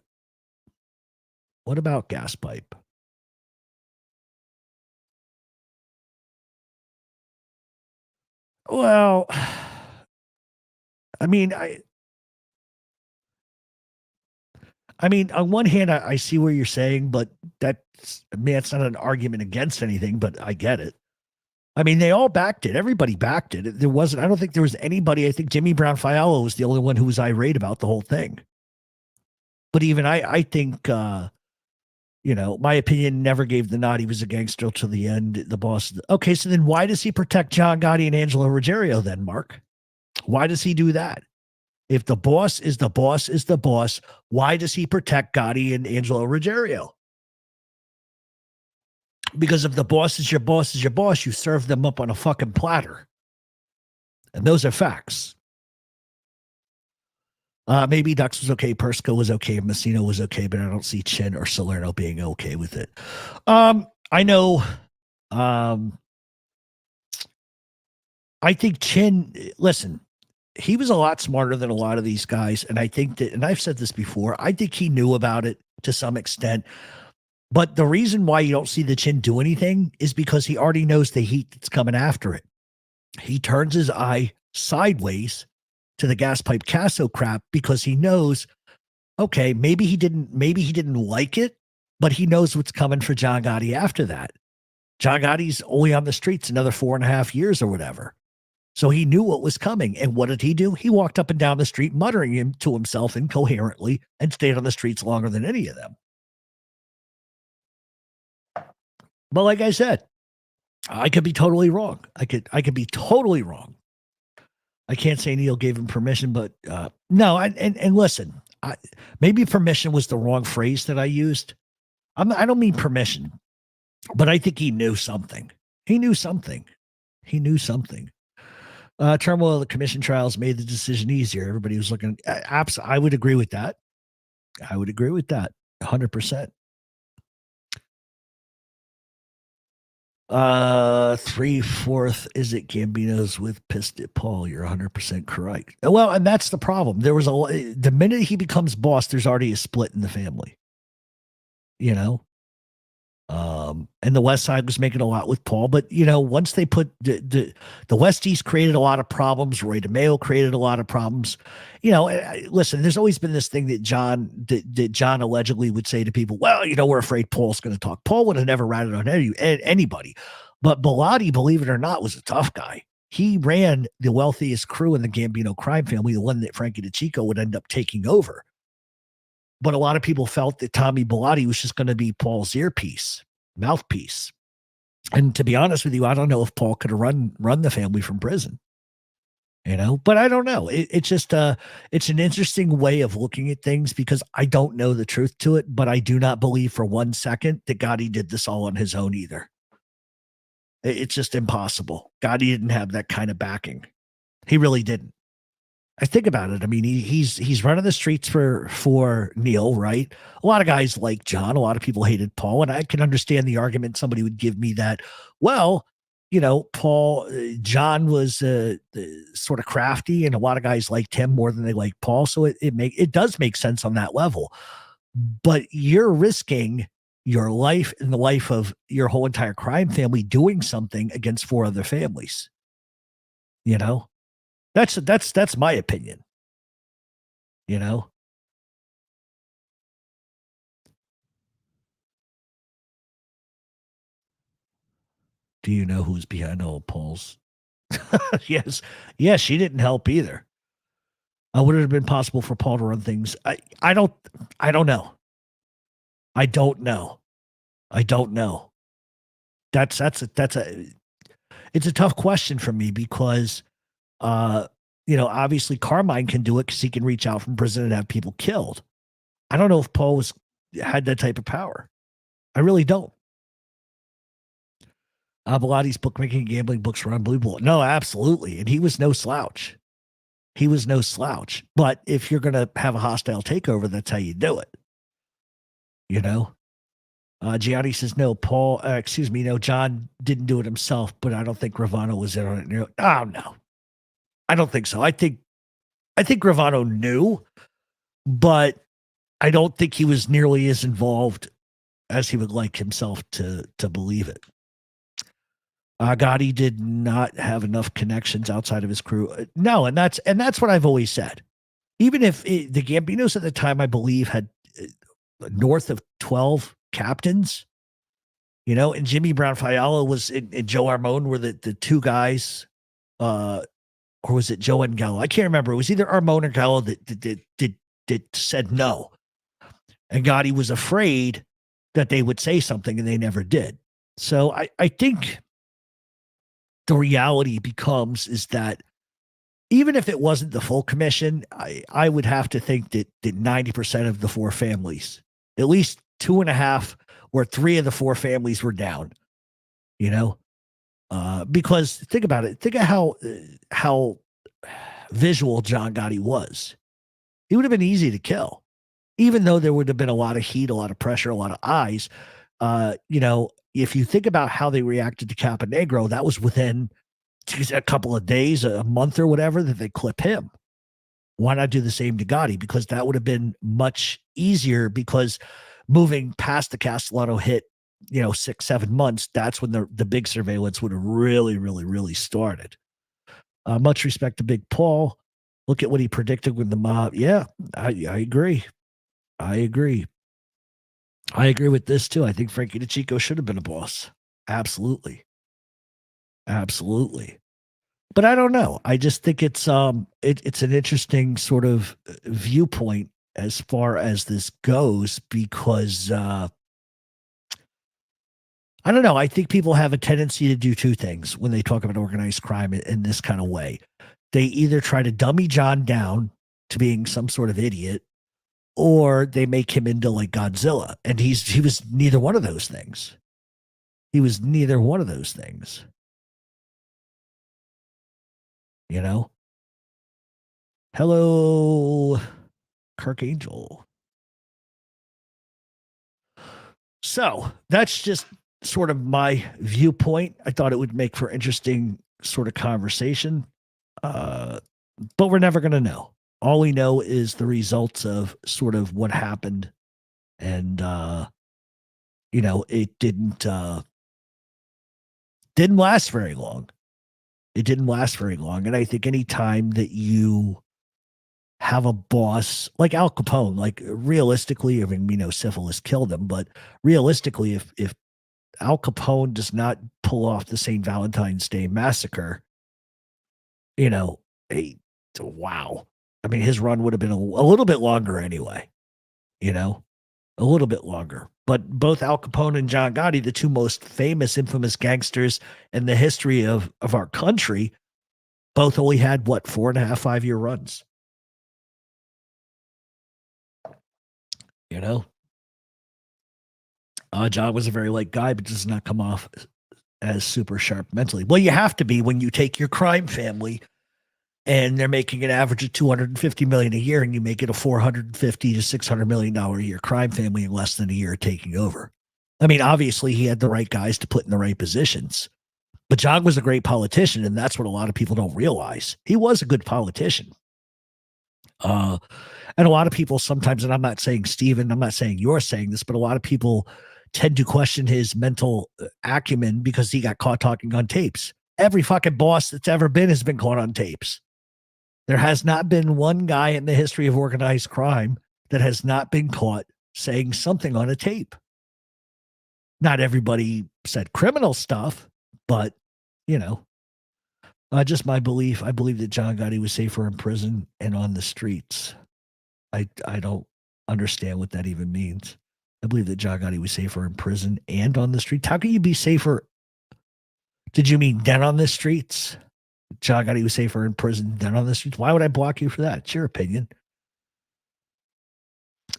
Well, I mean, on one hand, I see what you're saying, but it's not an argument against anything, but I get it. I mean, they all backed it. Everybody backed it. There wasn't, I don't think there was anybody. I think Jimmy Brown Fiala was the only one who was irate about the whole thing. But even I think, my opinion never gave the nod. He was a gangster till the end. The boss. Okay, so then why does he protect John Gotti and Angelo Ruggiero then, Mark? Why does he do that? If the boss is the boss is the boss, why does he protect Gotti and Angelo Ruggiero? Because if the boss is your boss is your boss, you serve them up on a fucking platter. And those are facts. Maybe Dux was okay, Persco was okay, Messina was okay, but I don't see Chin or Salerno being okay with it. I know. I think Chin, listen, he was a lot smarter than a lot of these guys. And I think that, and I've said this before, I think he knew about it to some extent. But the reason why you don't see the Chin do anything is because he already knows the heat that's coming after it. He turns his eye sideways to the gas pipe Casso crap because he knows, okay, maybe he didn't like it, but he knows what's coming for John Gotti after that. John Gotti's only on the streets another 4.5 years or whatever. So he knew what was coming. And what did he do? He walked up and down the street muttering him to himself incoherently and stayed on the streets longer than any of them. But like I said, I could be totally wrong. I could be totally wrong. I can't say Neil gave him permission, but no. And listen, maybe permission was the wrong phrase that I used. I don't mean permission, but I think he knew something. He knew something. Turmoil of the commission trials made the decision easier. Everybody was looking. I would agree with that. 100%. 3/4 is it Gambino's with pissed at Paul. You're 100% correct. Well, and that's the problem. There was the minute he becomes boss, there's already a split in the family. And the West Side was making a lot with Paul, but once they put the Westies created a lot of problems. Roy DeMeo created a lot of problems. Listen, there's always been this thing that John allegedly would say to people, well, we're afraid Paul's going to talk. Paul would have never ratted on anybody, but Bilotti, believe it or not, was a tough guy. He ran the wealthiest crew in the Gambino crime family, the one that Frankie DeChico would end up taking over. But a lot of people felt that Tommy Bilotti was just going to be Paul's mouthpiece. And to be honest with you, I don't know if Paul could have run the family from prison. But I don't know. It's just it's an interesting way of looking at things because I don't know the truth to it, but I do not believe for 1 second that Gotti did this all on his own either. It's just impossible. Gotti didn't have that kind of backing. He really didn't. I think about it. I mean, he's running the streets for Neil, right? A lot of guys like John. A lot of people hated Paul, and I can understand the argument. Somebody would give me that. Well, John was sort of crafty, and a lot of guys liked him more than they liked Paul. So it does make sense on that level. But you're risking your life and the life of your whole entire crime family doing something against 4 other families. That's my opinion. Do you know who's behind all Paul's? Yes, she didn't help either. Would it have been possible for Paul to run things? I don't know. I don't know. It's a tough question for me because obviously Carmine can do it because he can reach out from prison and have people killed. I don't know if Paul had that type of power. I really don't. Bilotti's bookmaking and gambling books were unbelievable. No, absolutely. And he was no slouch. But if you're going to have a hostile takeover, that's how you do it. Gianni says, no, John didn't do it himself, but I don't think Gravano was in on it. Oh, no. I don't think so. I think Gravano knew, but I don't think he was nearly as involved as he would like himself to believe it. Gotti did not have enough connections outside of his crew. No, and that's what I've always said. Even if the Gambinos at the time, I believe, had north of 12 captains, And Jimmy Brown Fiala was and Joe Armone were the two guys, or was it Joe and Gallo? I can't remember. It was either Armone or Gallo that said no. And Gotti was afraid that they would say something, and they never did. So I think the reality is that even if it wasn't the full commission, I would have to think that 90% of the four families, at least 2.5 or 3 of the 4 families were down, because think about it. Think of how visual John Gotti was. He would have been easy to kill, even though there would have been a lot of heat, a lot of pressure, a lot of eyes. If you think about how they reacted to Caponegro, that was within a couple of days, a month or whatever, that they clip him. Why not do the same to Gotti? Because that would have been much easier, because moving past the Castellano hit, 6-7 months, that's when the big surveillance would have really, really, really started. Much respect to Big Paul. Look at what he predicted with the mob. Yeah, I agree. I agree with this too. I think Frankie DeChico should have been a boss. Absolutely. But I don't know. I just think it's an interesting sort of viewpoint as far as this goes, because I don't know. I think people have a tendency to do two things when they talk about organized crime in this kind of way. They either try to dummy John down to being some sort of idiot, or they make him into like Godzilla. And he was neither one of those things. Hello, Kirk Angel. So that's just sort of my viewpoint. I thought it would make for interesting sort of conversation. But we're never going to know. All we know is the results of sort of what happened. And, it didn't last very long. And I think any time that you have a boss like Al Capone, like realistically, I mean, we know syphilis killed him, but realistically, if Al Capone does not pull off the St. Valentine's Day massacre, wow. I mean, his run would have been a little bit longer anyway, a little bit longer. But both Al Capone and John Gotti, the two most famous, infamous gangsters in the history of our country, both only had, 4.5, 5-year runs. John was a very light guy, but does not come off as super sharp mentally. Well, you have to be when you take your crime family and they're making an average of $250 million a year, and you make it a $450 to $600 million a year crime family in less than a year taking over. I mean, obviously he had the right guys to put in the right positions, but John was a great politician, and that's what a lot of people don't realize. He was a good politician. And a lot of people sometimes, and I'm not saying Steven, I'm not saying you're saying this, but a lot of people tend to question his mental acumen because he got caught talking on tapes. Every fucking boss that's ever been has been caught on tapes. There has not been one guy in the history of organized crime that has not been caught saying something on a tape. Not everybody said criminal stuff, but, just my belief. I believe that John Gotti was safer in prison and on the streets. I don't understand what that even means. I believe that John Gotti was safer in prison and on the streets. How can you be safer? Did you mean then on the streets? John Gotti was safer in prison than on the streets. Why would I block you for that? It's your opinion.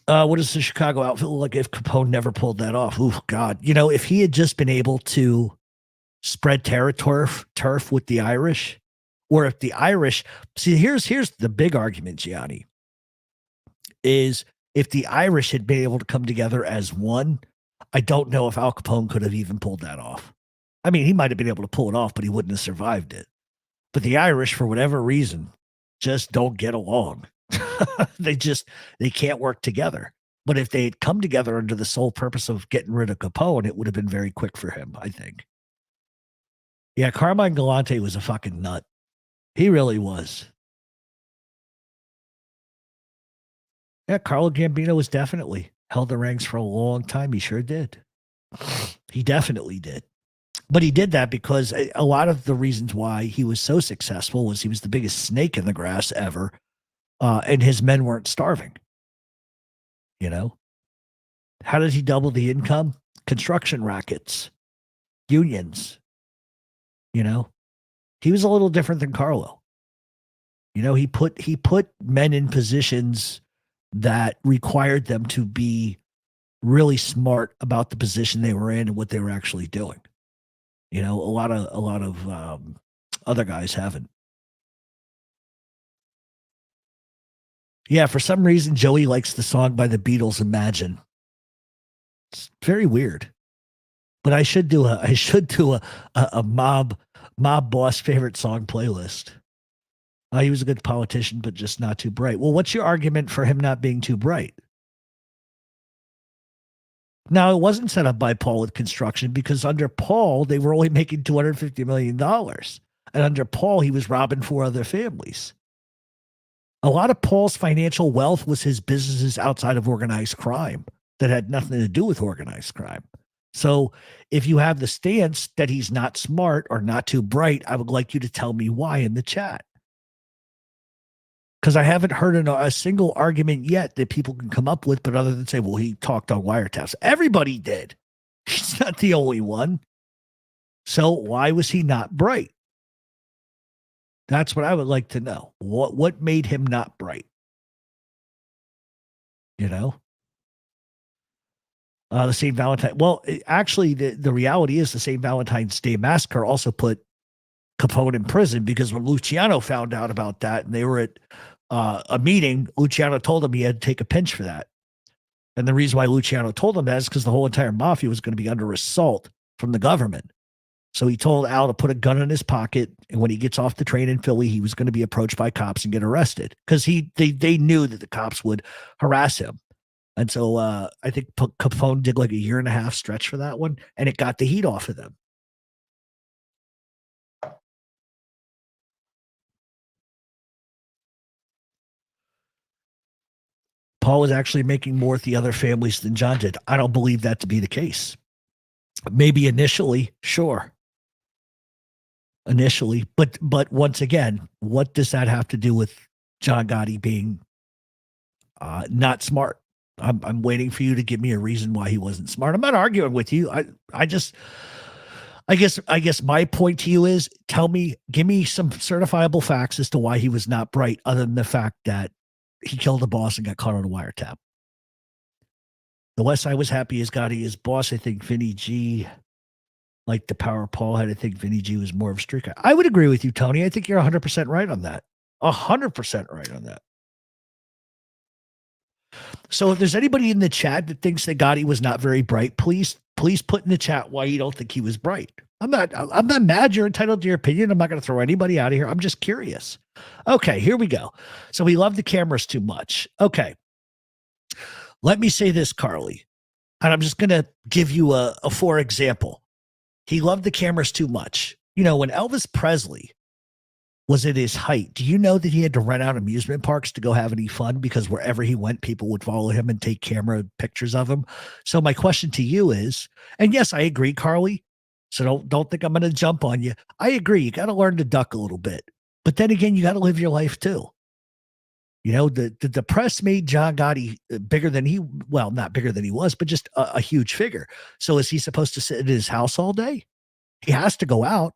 What does the Chicago outfit look like if Capone never pulled that off? Oh, God. If he had just been able to spread turf with the Irish, or if the Irish, see, here's the big argument, Gianni, is if the Irish had been able to come together as one, I don't know if Al Capone could have even pulled that off. I mean, he might have been able to pull it off, but he wouldn't have survived it. But the Irish, for whatever reason, just don't get along. They can't work together. But if they had come together under the sole purpose of getting rid of Capone, it would have been very quick for him, I think. Yeah, Carmine Galante was a fucking nut. He really was. Yeah, Carlo Gambino was definitely held the ranks for a long time. He sure did. He definitely did. But he did that because a lot of the reasons why he was so successful was he was the biggest snake in the grass ever, and his men weren't starving. You know? How did he double the income? Construction rackets, unions. You know? He was a little different than Carlo. You know, he put men in positions that required them to be really smart about the position they were in and what they were actually doing. You know, a lot of other guys haven't. Yeah, for some reason, Joey likes the song by the Beatles, "Imagine." It's very weird, but I should do a mob boss favorite song playlist. He was a good politician, but just not too bright. Well, what's your argument for him not being too bright? Now, it wasn't set up by Paul with construction because under Paul, they were only making $250 million. And under Paul, he was robbing 4 other families. A lot of Paul's financial wealth was his businesses outside of organized crime that had nothing to do with organized crime. So if you have the stance that he's not smart or not too bright, I would like you to tell me why in the chat. Because I haven't heard a single argument yet that people can come up with, but other than say, well, he talked on wiretaps. Everybody did. He's not the only one. So why was he not bright? That's what I would like to know. What made him not bright? You know? The St. Valentine. Well, actually, the reality is the St. Valentine's Day Massacre also put Capone in prison because when Luciano found out about that and they were at a meeting, Luciano told him he had to take a pinch for that. And the reason why Luciano told him that is because the whole entire mafia was going to be under assault from the government. So he told Al to put a gun in his pocket, and when he gets off the train in Philly, he was going to be approached by cops and get arrested because they knew that the cops would harass him. And so I think Capone did like a 1.5 year stretch for that one, and it got the heat off of them. Paul was actually making more with the other families than John did. I don't believe that to be the case. Maybe initially, sure. Initially, but once again, what does that have to do with John Gotti being not smart? I'm waiting for you to give me a reason why he wasn't smart. I'm not arguing with you. I guess my point to you is give me some certifiable facts as to why he was not bright, other than the fact that he killed a boss and got caught on a wiretap. The West Side was happy as Gotti is boss. I think Vinny G liked the power Paul had. I think Vinny G was more of a streaker. I would agree with you, Tony. I think you're 100% right on that. 100% right on that. So if there's anybody in the chat that thinks that Gotti was not very bright, please put in the chat why you don't think he was bright. I'm not mad. You're entitled to your opinion. I'm not going to throw anybody out of here. I'm just curious. Okay, here we go. So he loved the cameras too much. Okay. Let me say this, Carly, and I'm just going to give you a for example. He loved the cameras too much. You know, when Elvis Presley was at his height, do you know that he had to rent out amusement parks to go have any fun because wherever he went, people would follow him and take camera pictures of him? So my question to you is, and yes, I agree, Carly. So don't think I'm going to jump on you. I agree. You got to learn to duck a little bit, but then again, you got to live your life too. You know, the press made John Gotti bigger than not bigger than he was, but just a huge figure. So is he supposed to sit in his house all day? He has to go out.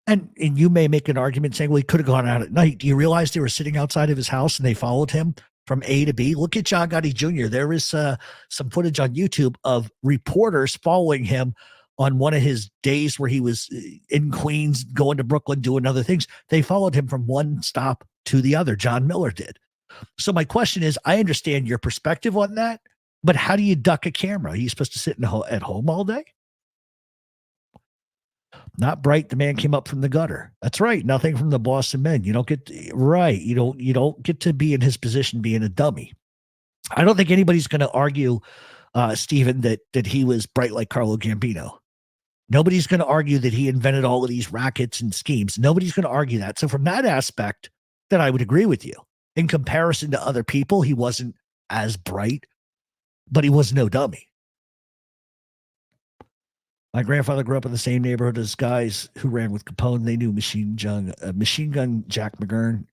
And you may make an argument saying, well, he could have gone out at night. Do you realize they were sitting outside of his house and they followed him from A to B? Look at John Gotti Jr. There is some footage on YouTube of reporters following him on one of his days where he was in Queens, going to Brooklyn, doing other things. They followed him from one stop to the other. John Miller did. So my question is, I understand your perspective on that, but how do you duck a camera? Are you supposed to sit at home all day? Not bright. The man came up from the gutter. That's right. Nothing from the Boston men. You don't get right. You don't get to be in his position being a dummy. I don't think anybody's going to argue, Stephen, that he was bright like Carlo Gambino. Nobody's going to argue that he invented all of these rackets and schemes. Nobody's going to argue that. So from that aspect, then I would agree with you. In comparison to other people, he wasn't as bright, but he was no dummy. My grandfather grew up in the same neighborhood as guys who ran with Capone. They knew Machine Gun Jack McGurn,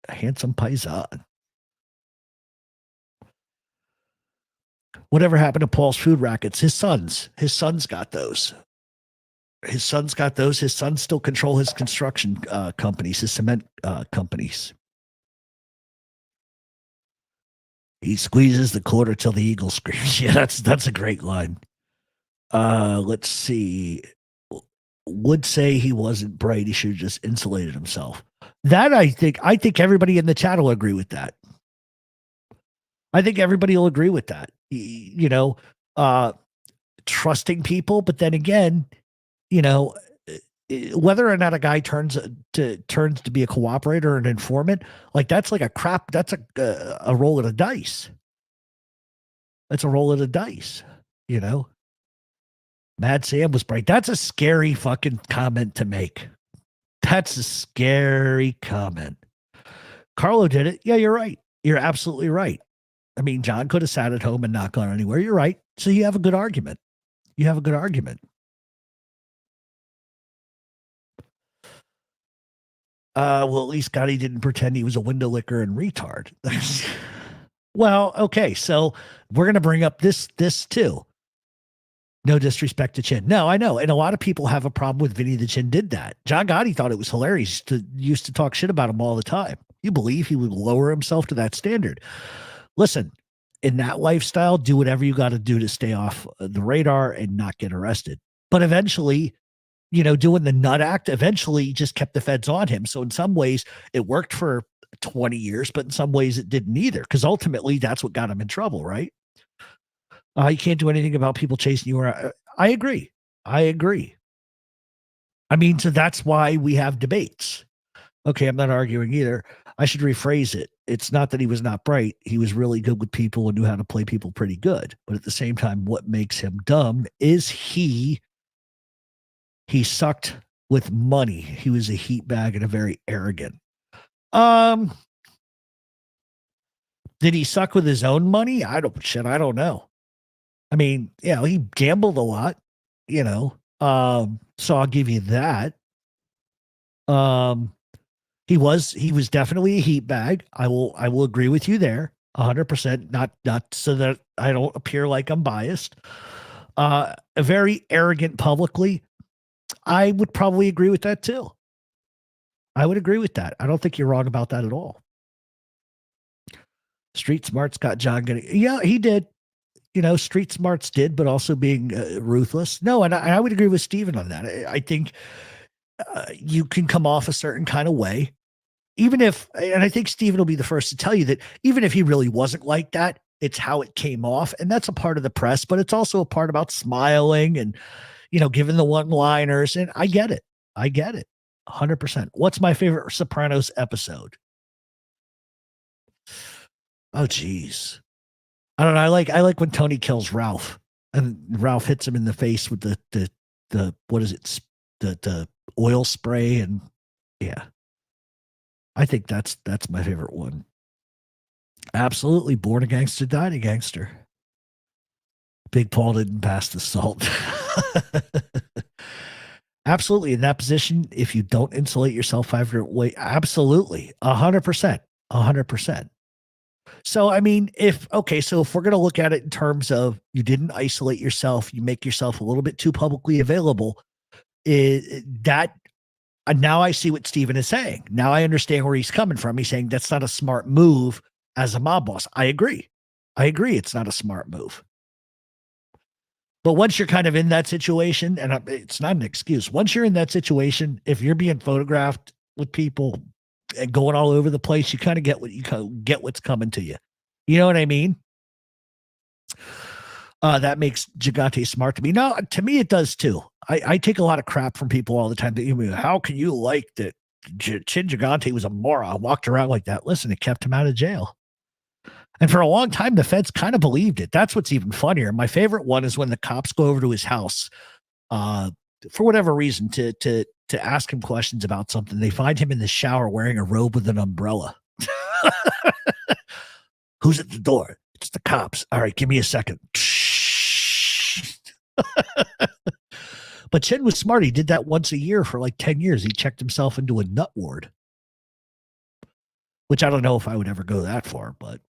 a handsome paisan. Whatever happened to Paul's food rackets? His sons got those. His sons still control his construction companies, his cement companies. He squeezes the quarter till the eagle screams. Yeah, that's a great line. Let's see. Would say he wasn't bright. He should have just insulated himself. That I think everybody in the chat will agree with that. I think everybody will agree with that. You know, trusting people, but then again, you know, whether or not a guy turns to be a cooperator or an informant, like that's like that's a roll of the dice. That's a roll of the dice, you know. Mad Sam was bright. That's a scary fucking comment to make. That's a scary comment. Carlo did it. Yeah, you're right. You're absolutely right. I mean, John could have sat at home and not gone anywhere. You're right. So you have a good argument. You have a good argument. Well, at least Gotti didn't pretend he was a window licker and retard. Well, okay. So we're going to bring up this too. No disrespect to Chin. No, I know. And a lot of people have a problem with Vinny the Chin did that. John Gotti thought it was hilarious. Used to talk shit about him all the time. You believe he would lower himself to that standard? Listen, in that lifestyle, do whatever you got to do to stay off the radar and not get arrested. But eventually, you know, doing the nut act eventually just kept the feds on him. So in some ways it worked for 20 years, but in some ways it didn't either. Because ultimately that's what got him in trouble, right? You can't do anything about people chasing you around. I agree. I mean, so that's why we have debates. Okay, I'm not arguing either. I should rephrase it. It's not that he was not bright. He was really good with people and knew how to play people pretty good. But at the same time, what makes him dumb is he sucked with money. He was a heat bag and a very arrogant. Did he suck with his own money? I don't know. I mean, yeah, he gambled a lot, you know. So I'll give you that. He was definitely a heat bag. I will agree with you there 100%. Not so that I don't appear like I'm biased. A very arrogant publicly. I would probably agree with that too. I would agree with that. I don't think you're wrong about that at all. Street smarts got John getting. Yeah, he did. You know, street smarts did, but also being ruthless. No, and I would agree with Steven on that. I think you can come off a certain kind of way, even if, and I think Steven will be the first to tell you that even if he really wasn't like that, it's how it came off. And that's a part of the press, but it's also a part about smiling and, you know, giving the one-liners. And I get it. 100%. What's my favorite Sopranos episode? Oh, geez. I don't know. I like when Tony kills Ralph and Ralph hits him in the face with the what is it? The oil spray. And yeah, I think that's my favorite one. Absolutely. Born a gangster, died a gangster. Big Paul didn't pass the salt. Absolutely. In that position, if you don't insulate yourself 5 years away, absolutely. 100%. So, I mean, if we're going to look at it in terms of you didn't isolate yourself, you make yourself a little bit too publicly available, now I see what Steven is saying. Now I understand where he's coming from. He's saying that's not a smart move as a mob boss. I agree. It's not a smart move. But once you're kind of in that situation, and it's not an excuse, once you're in that situation, if you're being photographed with people and going all over the place, you kind of get what's coming to you. You know what I mean? That makes Johngotti smart to me. No, to me, it does too. I take a lot of crap from people all the time. How can you like that Chin Johngotti was a moron, walked around like that? Listen, it kept him out of jail. And for a long time, the feds kind of believed it. That's what's even funnier. My favorite one is when the cops go over to his house for whatever reason to ask him questions about something. They find him in the shower wearing a robe with an umbrella. Who's at the door? It's the cops. All right, give me a second. But Chin was smart. He did that once a year for like 10 years. He checked himself into a nut ward, which I don't know if I would ever go that far, but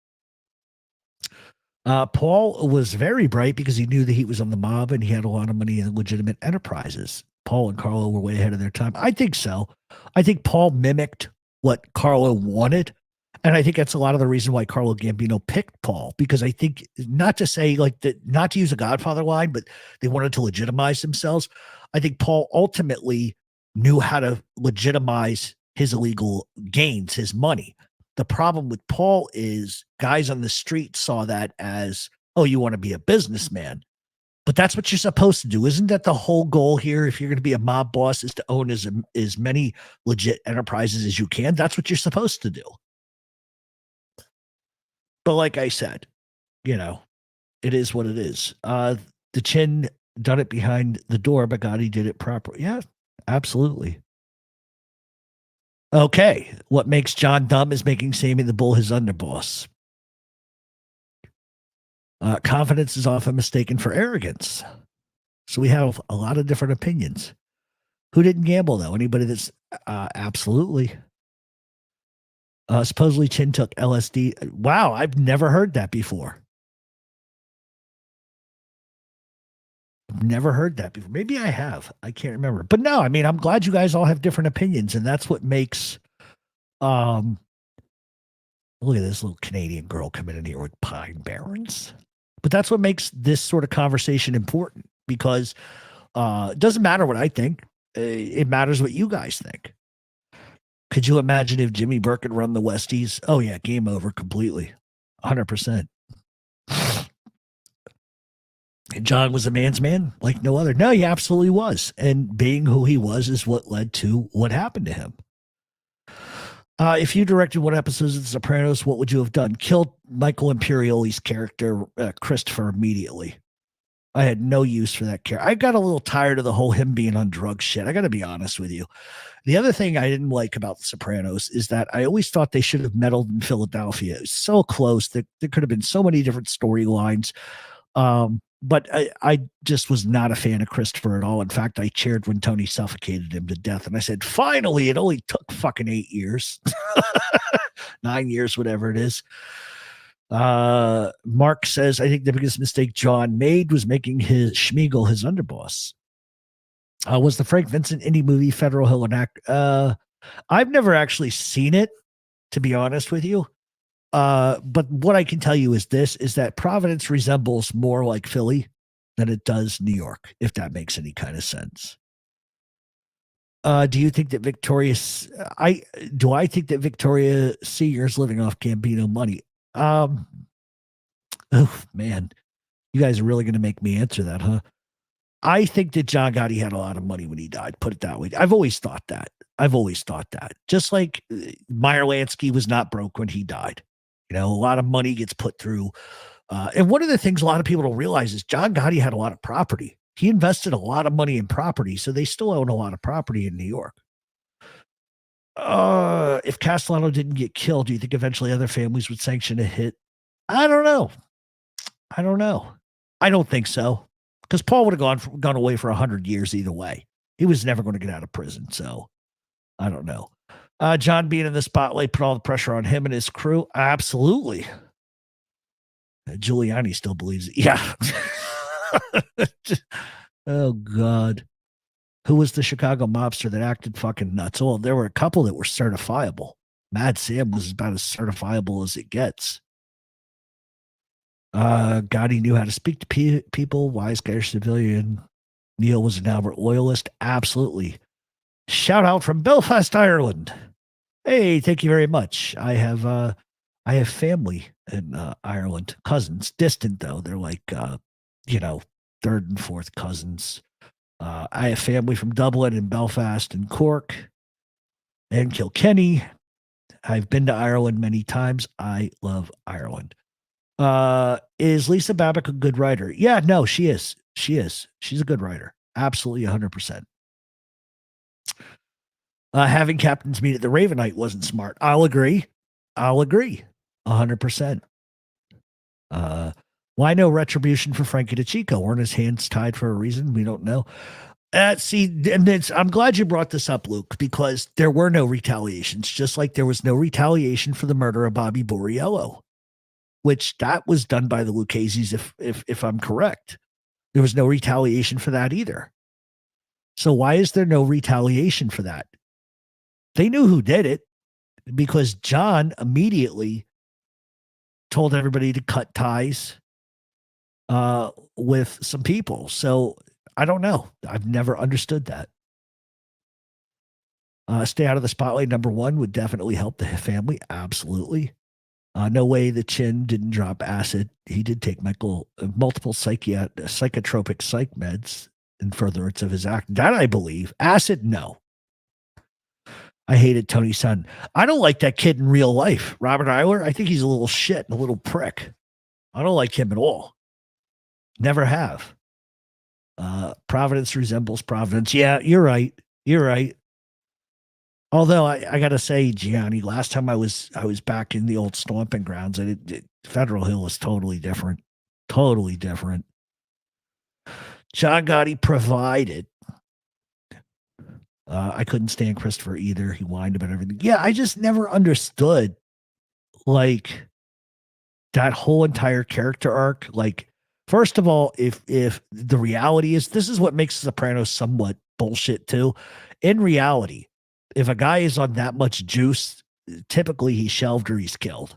Paul was very bright because he knew that he was on the mob and he had a lot of money in legitimate enterprises. Paul and Carlo were way ahead of their time. I think so. I think Paul mimicked what Carlo wanted. And I think that's a lot of the reason why Carlo Gambino picked Paul, because I think not to say like that, not to use a Godfather line, but they wanted to legitimize themselves. I think Paul ultimately knew how to legitimize his illegal gains, his money. The problem with Paul is guys on the street saw that as, oh, you want to be a businessman. But that's what you're supposed to do. Isn't that the whole goal here? If you're going to be a mob boss, is to own as many legit enterprises as you can. That's what you're supposed to do. But like I said, you know, it is what it is. The Chin done it behind the door, but Gotti did it properly. Yeah, absolutely. Okay, what makes John dumb is making Sammy the Bull his underboss. Confidence is often mistaken for arrogance. So we have a lot of different opinions. Who didn't gamble, though? Anybody that's absolutely. Supposedly Chin took LSD. Wow, I've never heard that before. Never heard that before. Maybe I have. I can't remember. But no, I mean, I'm glad you guys all have different opinions, and that's what makes look at this little Canadian girl coming in here with Pine Barrens. But that's what makes this sort of conversation important, because it doesn't matter what I think. It matters what you guys think. Could you imagine if Jimmy Burke had run the Westies? Oh, yeah, game over completely. 100%. And John was a man's man like no other. No, he absolutely was. And being who he was is what led to what happened to him. If you directed one episodes of The Sopranos, what would you have done? Killed Michael Imperioli's character, Christopher, immediately. I had no use for that character. I got a little tired of the whole him being on drugs shit. I got to be honest with you. The other thing I didn't like about The Sopranos is that I always thought they should have meddled in Philadelphia. It was so close that there could have been so many different storylines. But I just was not a fan of Christopher at all. In fact, I cheered when Tony suffocated him to death. And I said, finally, it only took fucking 8 years. 9 years, whatever it is. Mark says, I think the biggest mistake John made was making his Schmiegel his underboss. Was the Frank Vincent indie movie Federal Hill an act? I've never actually seen it, to be honest with you. But what I can tell you is that Providence resembles more like Philly than it does New York, if that makes any kind of sense. Do you think that I think that Victoria Senior is living off Gambino money? Oh man, you guys are really going to make me answer that, huh? I think that John Gotti had a lot of money when he died. Put it that way. I've always thought that. Just like Meyer Lansky was not broke when he died. You know, a lot of money gets put through. And one of the things a lot of people don't realize is John Gotti had a lot of property. He invested a lot of money in property, so they still own a lot of property in New York. If Castellano didn't get killed, do you think eventually other families would sanction a hit? I don't know. I don't think so. Because Paul would have gone away for 100 years either way. He was never going to get out of prison, so I don't know. John being in the spotlight put all the pressure on him and his crew. Absolutely. Giuliani still believes it. Yeah. Oh, God. Who was the Chicago mobster that acted fucking nuts? Oh, there were a couple that were certifiable. Mad Sam was about as certifiable as it gets. Gotti knew how to speak to people. Wise guy or civilian. Neil was an Albert loyalist. Absolutely. Shout out from Belfast, Ireland. Hey, thank you very much. I have family in Ireland, cousins, distant though. They're like, third and fourth cousins. I have family from Dublin and Belfast and Cork and Kilkenny. I've been to Ireland many times. I love Ireland. Is Lisa Babbitt a good writer? Yeah, no, she is. She's a good writer. Absolutely 100%. Having captains meet at the Ravenite wasn't smart. I'll agree. 100%. Why no retribution for Frankie DeChico? Weren't his hands tied for a reason? We don't know. See, and I'm glad you brought this up, Luke, because there were no retaliations, just like there was no retaliation for the murder of Bobby Borriello, which that was done by the Lucchese's, if I'm correct. There was no retaliation for that either. So why is there no retaliation for that? They knew who did it because John immediately told everybody to cut ties with some people. So I don't know. I've never understood that. Stay out of the spotlight, number one, would definitely help the family. Absolutely. No way the Chin didn't drop acid. He did take multiple psychotropic psych meds in furtherance of his act. That I believe. Acid, no. I hated Tony's son. I don't like that kid in real life. Robert Eiler, I think he's a little shit and a little prick. I don't like him at all. Never have. Providence resembles Providence. Yeah, you're right. You're right. Although I got to say, Gianni, last time I was back in the old stomping grounds, Federal Hill is totally different. Totally different. John Gotti provided. I couldn't stand Christopher either. He whined about everything. Yeah, I just never understood, like, that whole entire character arc. Like, first of all, if the reality is, this is what makes Sopranos somewhat bullshit too. In reality, if a guy is on that much juice, typically he's shelved or he's killed.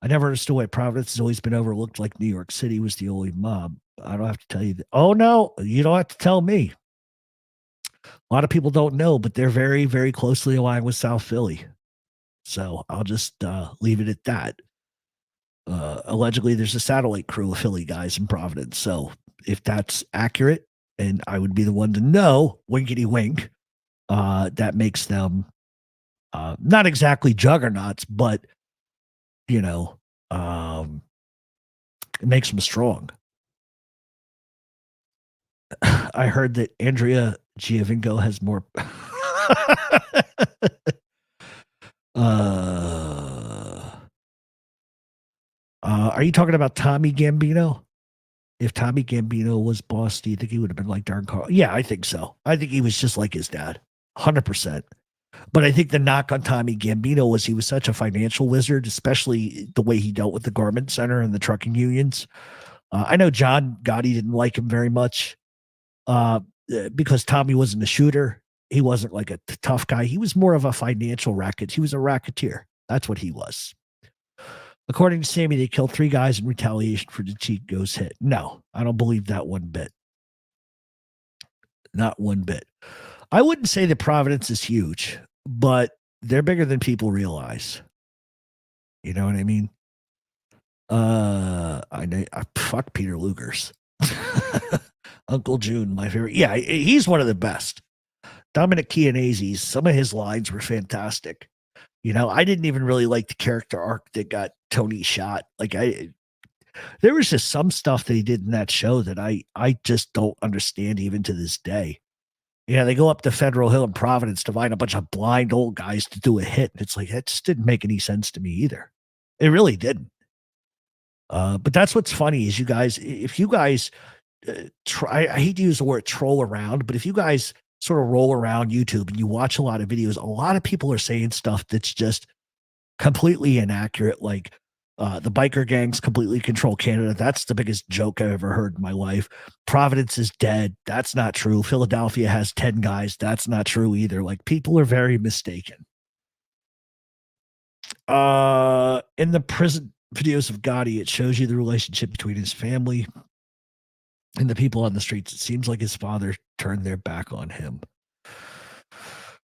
I never understood why Providence has always been overlooked like New York City was the only mob. I don't have to tell you that. Oh, no, you don't have to tell me. A lot of people don't know, but they're very, very closely aligned with South Philly. So I'll just leave it at that. Allegedly, there's a satellite crew of Philly guys in Providence. So if that's accurate, and I would be the one to know, winkety wink, that makes them not exactly juggernauts, but, you know, it makes them strong. I heard that Andrea Giovinco has more. Are you talking about Tommy Gambino? If Tommy Gambino was boss, do you think he would have been like Darn Carl? Yeah, I think so. I think he was just like his dad, 100%. But I think the knock on Tommy Gambino was he was such a financial wizard, especially the way he dealt with the garment center and the trucking unions. I know John Gotti didn't like him very much because Tommy wasn't a shooter. He wasn't like a tough guy. He was more of a financial racket. He was a racketeer. That's what he was. According to Sammy, they killed 3 guys in retaliation for the Chico's hit. No, I don't believe that one bit. Not one bit. I wouldn't say that Providence is huge, but they're bigger than people realize. You know what I mean? Fuck Peter Lugers. Uncle June, my favorite. Yeah, he's one of the best. Dominic Chianese, some of his lines were fantastic. You know, I didn't even really like the character arc that got Tony shot. Like there was just some stuff that he did in that show that I just don't understand even to this day. Yeah, they go up to Federal Hill in Providence to find a bunch of blind old guys to do a hit. And it's like, that just didn't make any sense to me either. It really didn't. But that's what's funny is you guys, if you guys try, I hate to use the word troll around, but if you guys sort of roll around YouTube and you watch a lot of videos, a lot of people are saying stuff that's just completely inaccurate. Like the biker gangs completely control Canada. That's the biggest joke I've ever heard in my life. Providence is dead. That's not true. Philadelphia has 10 guys. That's not true either. Like people are very mistaken. In the prison videos of Gotti, it shows you the relationship between his family and the people on the streets. It seems like his father turned their back on him.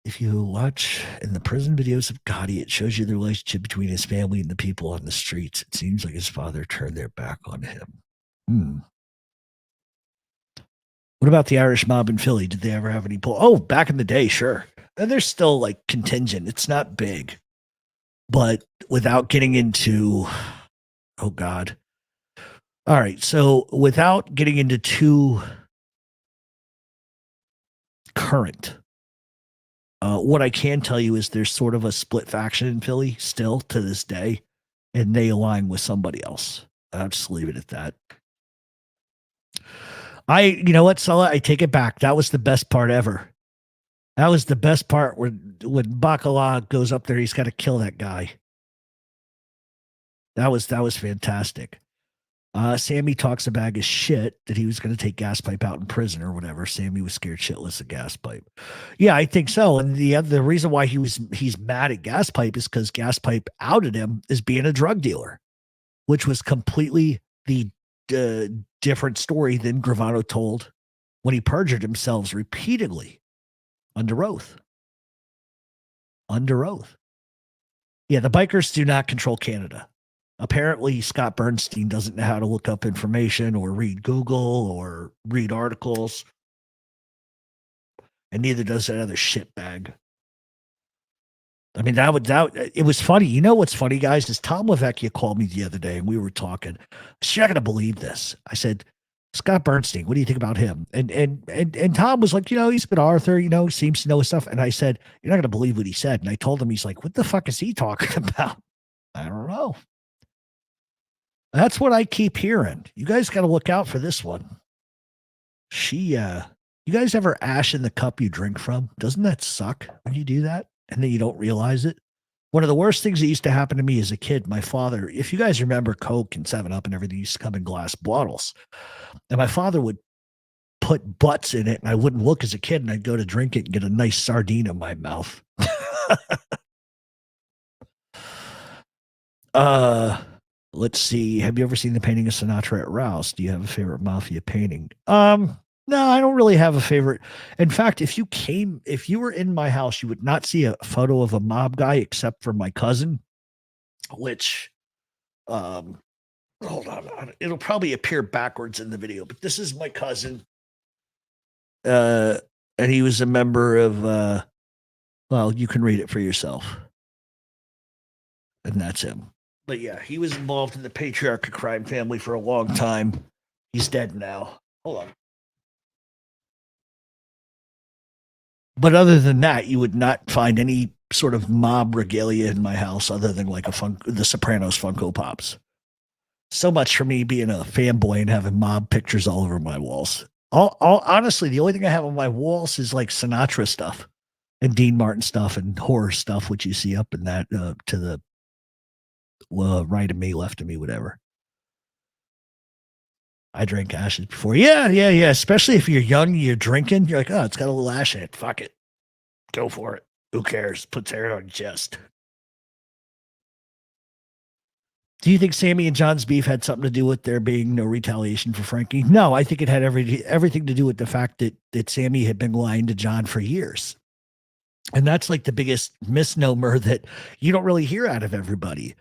If you watch in the prison videos of Gotti, it shows you the relationship between his family and the people on the streets. It seems like his father turned their back on him. What about the Irish mob in Philly? Did they ever have any pull? Oh, back in the day, sure. And they're still like contingent. It's not big. But without getting into, oh God. All right. So without getting into too current, what I can tell you is there's sort of a split faction in Philly still to this day, and they align with somebody else. I'll just leave it at that. You know what, Sulla? I take it back. That was the best part ever. That was the best part when Bacala goes up there. He's got to kill that guy. That was fantastic. Sammy talks a bag of shit that he was going to take gas pipe out in prison or whatever. Sammy was scared shitless of gas pipe. Yeah, I think so. And the reason why he's mad at gas pipe is because gas pipe outed him as being a drug dealer, which was completely the different story than Gravano told when he perjured himself repeatedly under oath. Under oath. Yeah, the bikers do not control Canada. Apparently, Scott Bernstein doesn't know how to look up information or read Google or read articles. And neither does that other shitbag. I mean, it was funny. You know what's funny, guys, is Tom LaVecchia called me the other day and we were talking. You're not going to believe this. I said, Scott Bernstein, what do you think about him? And Tom was like, he's a good author, he seems to know his stuff. And I said, you're not going to believe what he said. And I told him, he's like, what the fuck is he talking about? I don't know. That's what I keep hearing. You guys got to look out for this one. You guys ever ash in the cup you drink from? Doesn't that suck when you do that and then you don't realize it? One of the worst things that used to happen to me as a kid, my father, if you guys remember Coke and 7-Up and everything used to come in glass bottles. And my father would put butts in it and I wouldn't look as a kid and I'd go to drink it and get a nice sardine in my mouth. Let's see. Have you ever seen the painting of Sinatra at Rouse? Do you have a favorite mafia painting? No, I don't really have a favorite. In fact, if you were in my house, you would not see a photo of a mob guy except for my cousin, which, hold on. It'll probably appear backwards in the video, but this is my cousin. And he was a member of, well, you can read it for yourself. And that's him. But yeah, he was involved in the patriarchal crime family for a long time. He's dead now. Hold on. But other than that, you would not find any sort of mob regalia in my house other than like the Sopranos Funko Pops. So much for me being a fanboy and having mob pictures all over my walls. Honestly, the only thing I have on my walls is like Sinatra stuff and Dean Martin stuff and horror stuff, which you see up in that to the right of me, left of me, whatever. I drank ashes before. Yeah. Especially if you're young, you're drinking. You're like, oh, it's got a little ash in it. Fuck it. Go for it. Who cares? Puts air on your chest. Do you think Sammy and John's beef had something to do with there being no retaliation for Frankie? No, I think it had everything to do with the fact that Sammy had been lying to John for years. And that's like the biggest misnomer that you don't really hear out of everybody.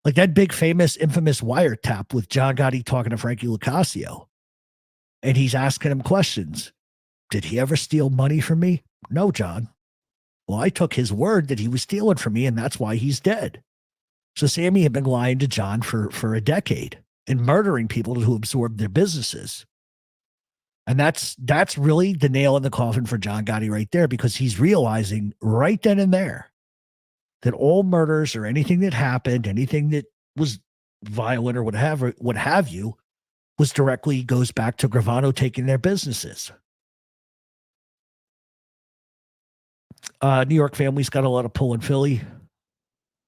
Like that big, famous, infamous wiretap with John Gotti talking to Frankie Lucasio. And he's asking him questions. Did he ever steal money from me? No, John. Well, I took his word that he was stealing from me, and that's why he's dead. So Sammy had been lying to John for a decade and murdering people who absorbed their businesses. And that's really the nail in the coffin for John Gotti right there, because he's realizing right then and there that all murders or anything that happened, anything that was violent or what have you, was directly goes back to Gravano taking their businesses. New York family's got a lot of pull in Philly.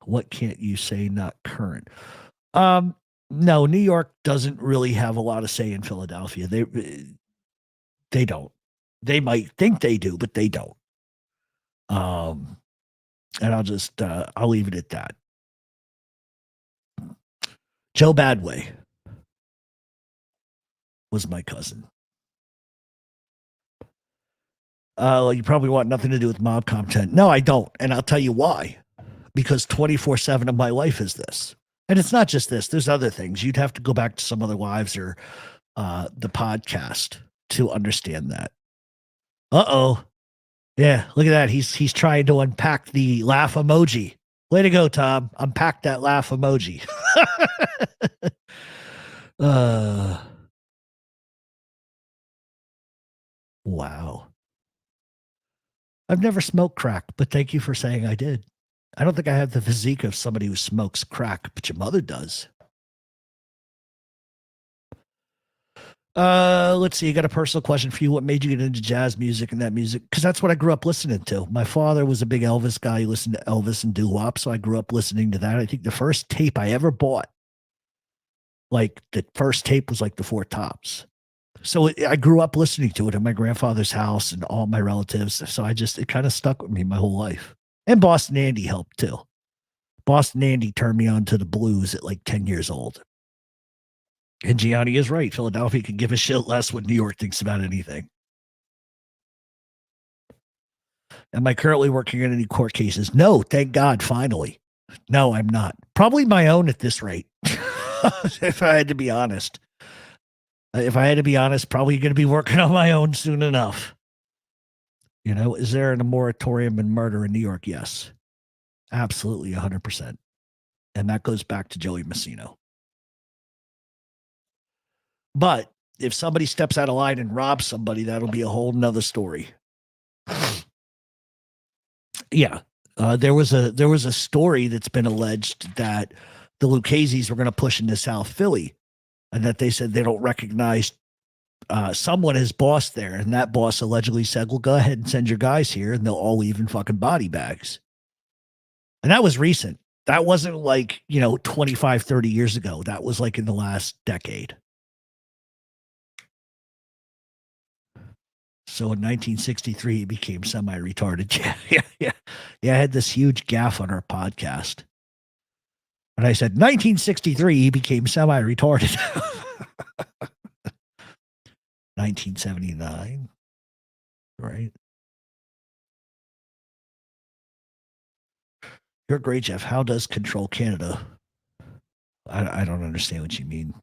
What can't you say? Not current. No, New York doesn't really have a lot of say in Philadelphia. They don't. They might think they do, but they don't. And I'll leave it at that. Joe Badway was my cousin. You probably want nothing to do with mob content. No, I don't. And I'll tell you why. Because 24/7 of my life is this. And it's not just this. There's other things. You'd have to go back to some other lives or the podcast to understand that. Uh-oh. Yeah, look at that. He's trying to unpack the laugh emoji. Way to go, Tom. Unpack that laugh emoji. Wow. I've never smoked crack, but thank you for saying I did. I don't think I have the physique of somebody who smokes crack, but your mother does. Let's see. I got a personal question for you. What made you get into jazz music and that music? Because that's what I grew up listening to. My father was a big Elvis guy. He listened to Elvis and doo-wop, so I grew up listening to that. I think the first tape I ever bought, like the first tape was like the Four Tops. So I grew up listening to it at my grandfather's house and all my relatives. So it kind of stuck with me my whole life. And Boston Andy helped too. Boston Andy turned me on to the blues at like 10 years old. And Gianni is right. Philadelphia can give a shit less what New York thinks about anything. Am I currently working on any court cases? No, thank God, finally. No, I'm not. Probably my own at this rate. If I had to be honest. Probably going to be working on my own soon enough. You know, is there a moratorium in murder in New York? Yes. Absolutely, 100%. And that goes back to Joey Massino. But if somebody steps out of line and robs somebody, that'll be a whole nother story. Yeah. There was a story that's been alleged that the Lucchese's were going to push into South Philly, and that they said they don't recognize someone as boss there. And that boss allegedly said, well, go ahead and send your guys here and they'll all leave in fucking body bags. And that was recent. That wasn't like, 25, 30 years ago. That was like in the last decade. So in 1963, he became semi-retarded. Yeah. I had this huge gaffe on our podcast. And I said, 1963, he became semi-retarded. 1979, right? You're great, Jeff. How does Control Canada? I don't understand what you mean.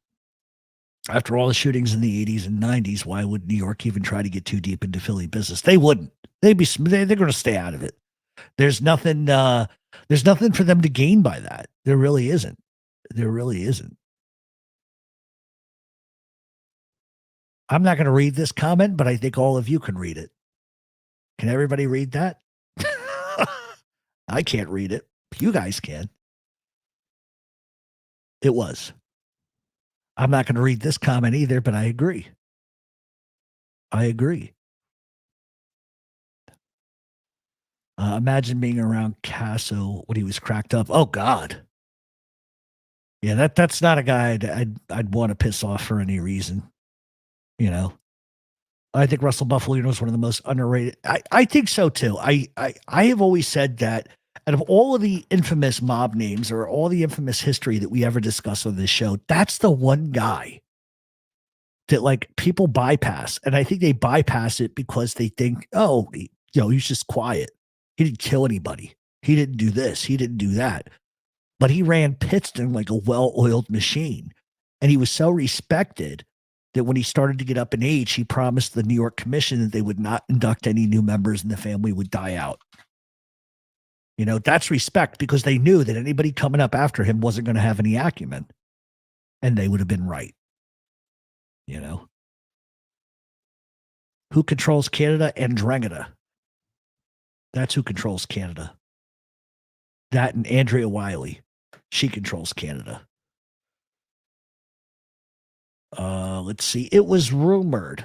After all the shootings in the 80s and 90s, why would New York even try to get too deep into Philly business? They wouldn't. They're going to stay out of it. There's nothing for them to gain by that. There really isn't. I'm not going to read this comment, but I think all of you can read it. Can everybody read that? I can't read it. You guys can. It was. I'm not going to read this comment either, but I agree. Imagine being around Casso when he was cracked up. Oh God. Yeah, that's not a guy I'd want to piss off for any reason. I think Russell Buffalino is one of the most underrated. I think so too. I have always said that out of all of the infamous mob names or all the infamous history that we ever discuss on this show, that's the one guy that like people bypass. And I think they bypass it because they think, oh, he's just quiet. He didn't kill anybody. He didn't do this. He didn't do that. But he ran Pittston like a well-oiled machine. And he was so respected that when he started to get up in age, he promised the New York Commission that they would not induct any new members and the family would die out. That's respect because they knew that anybody coming up after him wasn't going to have any acumen. And they would have been right. Who controls Canada? Andromeda. That's who controls Canada. That and Andrea Wiley. She controls Canada. Let's see. It was rumored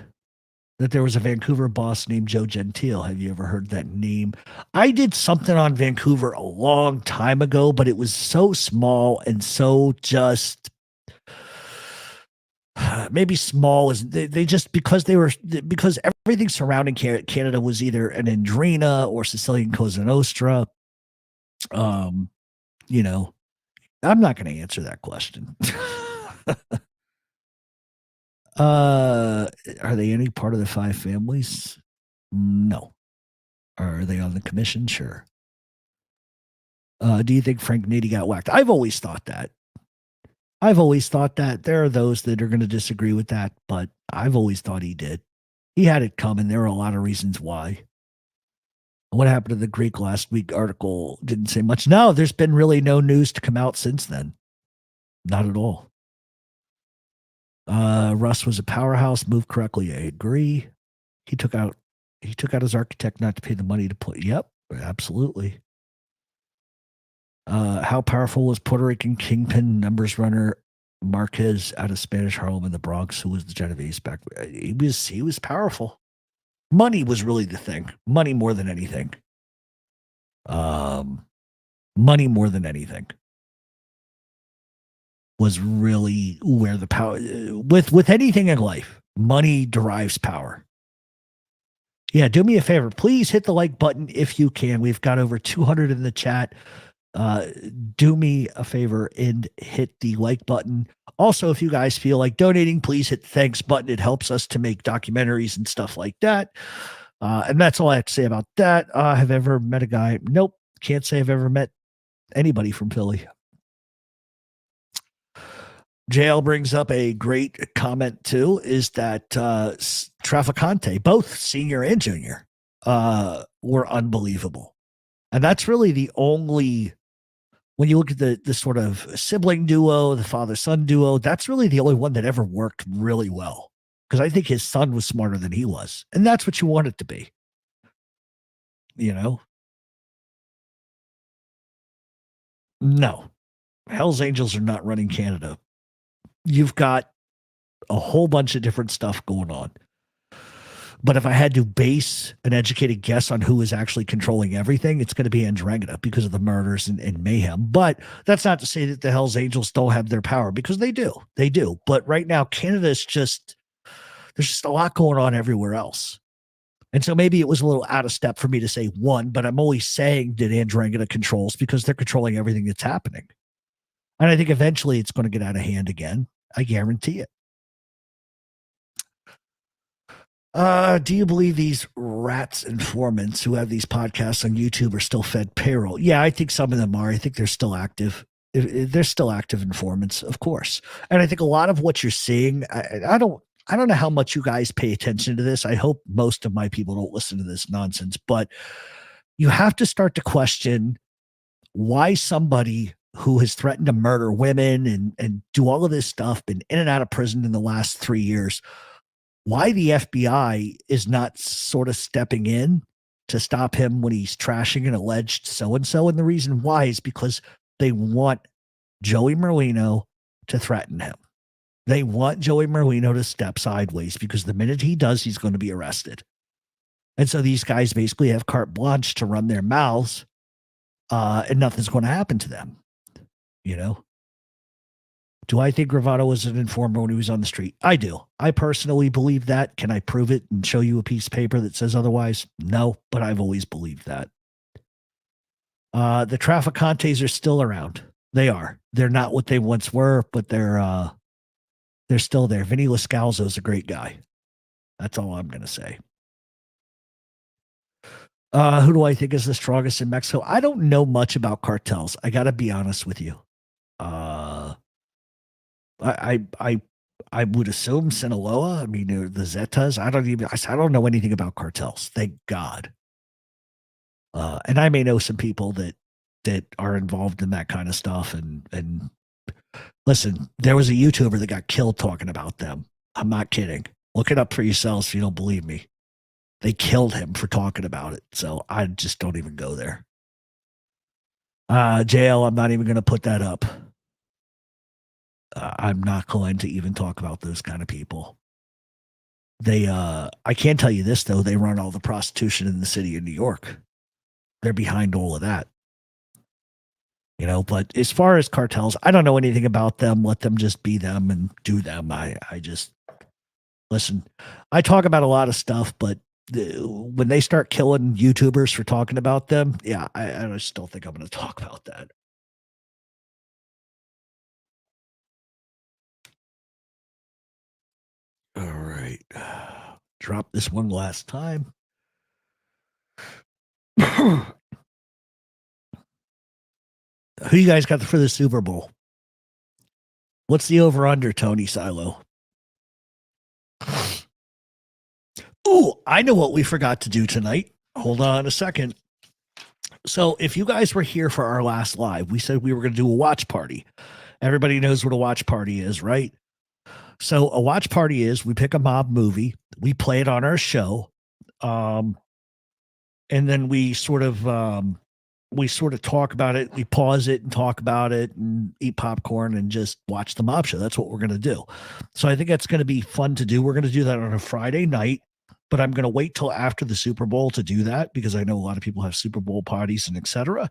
that there was a Vancouver boss named Joe Gentile. Have you ever heard that name? I did something on Vancouver a long time ago, but it was so small and so just maybe small as they just because everything surrounding Canada was either an Andrina or Sicilian Cosa Nostra. I'm not going to answer that question. Are they any part of the five families? No. Are they on the commission? Sure. Do you think Frank Nady got whacked? I've always thought that. There are those that are going to disagree with that, but I've always thought he did. He had it coming. There are a lot of reasons why. What happened to the Greek last week article? Didn't say much. No, there's been really no news to come out since then. Not at all. Russ was a powerhouse, moved correctly. I agree. He took out his architect not to pay the money to put. Yep, absolutely. How powerful was Puerto Rican kingpin numbers runner Marquez out of Spanish Harlem in the Bronx, who was the Genovese back. He was powerful. Money was really the thing. Money more than anything. Money more than anything was really where the power with anything in life. Money derives power. Yeah, do me a favor. Please hit the like button if you can. We've got over 200 in the chat. Do me a favor and hit the like button. Also, if you guys feel like donating, please hit the thanks button. It helps us to make documentaries and stuff like that. And that's all I have to say about that. Have I ever met a guy? Nope. Can't say I've ever met anybody from Philly. JL brings up a great comment too, is that Trafficante, both senior and junior, were unbelievable. And that's really the only, when you look at the sort of sibling duo, the father-son duo, that's really the only one that ever worked really well. Because I think his son was smarter than he was. And that's what you want it to be. You know? No. Hell's Angels are not running Canada. You've got a whole bunch of different stuff going on. But if I had to base an educated guess on who is actually controlling everything, it's going to be Andromeda because of the murders and mayhem. But that's not to say that the Hells Angels don't have their power, because they do. They do. But right now, Canada is just, there's just a lot going on everywhere else. And so maybe it was a little out of step for me to say one, but I'm only saying that Andromeda controls because they're controlling everything that's happening. And I think eventually it's going to get out of hand again. I guarantee it. Do you believe these rats informants who have these podcasts on YouTube are still fed payroll? Yeah, I think some of them are. I think they're still active. They're still active informants, of course. And I think a lot of what you're seeing, I don't know how much you guys pay attention to this. I hope most of my people don't listen to this nonsense, but you have to start to question why somebody who has threatened to murder women and do all of this stuff, been in and out of prison in the last 3 years, why the FBI is not sort of stepping in to stop him when he's trashing an alleged so-and-so. And the reason why is because they want Joey Merlino to threaten him. They want Joey Merlino to step sideways because the minute he does, he's going to be arrested. And so these guys basically have carte blanche to run their mouths, and nothing's going to happen to them. You know? Do I think Gravano was an informer when he was on the street? I do. I personally believe that. Can I prove it and show you a piece of paper that says otherwise? No, but I've always believed that. The Trafficantes are still around. They are. They're not what they once were, but they're still there. Vinny Lascalzo is a great guy. That's all I'm going to say. Who do I think is the strongest in Mexico? I don't know much about cartels. I got to be honest with you. I would assume Sinaloa. I mean, the Zetas. I don't know anything about cartels. Thank God. And I may know some people that are involved in that kind of stuff. And listen, there was a YouTuber that got killed talking about them. I'm not kidding. Look it up for yourselves if you don't believe me. They killed him for talking about it. So I just don't even go there. JL, I'm not even going to put that up. I'm not going to even talk about those kind of people. I can tell you this, though. They run all the prostitution in the city of New York. They're behind all of that. You know, but as far as cartels, I don't know anything about them. Let them just be them and do them. I just, listen, I talk about a lot of stuff, but when they start killing YouTubers for talking about them, yeah, I just don't think I'm going to talk about that. All right. Drop this one last time. Who you guys got for the Super Bowl? What's the over-under, Tony Silo? Oh, I know what we forgot to do tonight. Hold on a second. So if you guys were here for our last live, we said we were going to do a watch party. Everybody knows what a watch party is, right? So a watch party is we pick a mob movie, we play it on our show, and then we sort of we sort of talk about it. We pause it and talk about it and eat popcorn and just watch the mob show. That's what we're going to do. So I think that's going to be fun to do. We're going to do that on a Friday night, but I'm going to wait till after the Super Bowl to do that because I know a lot of people have Super Bowl parties and etc.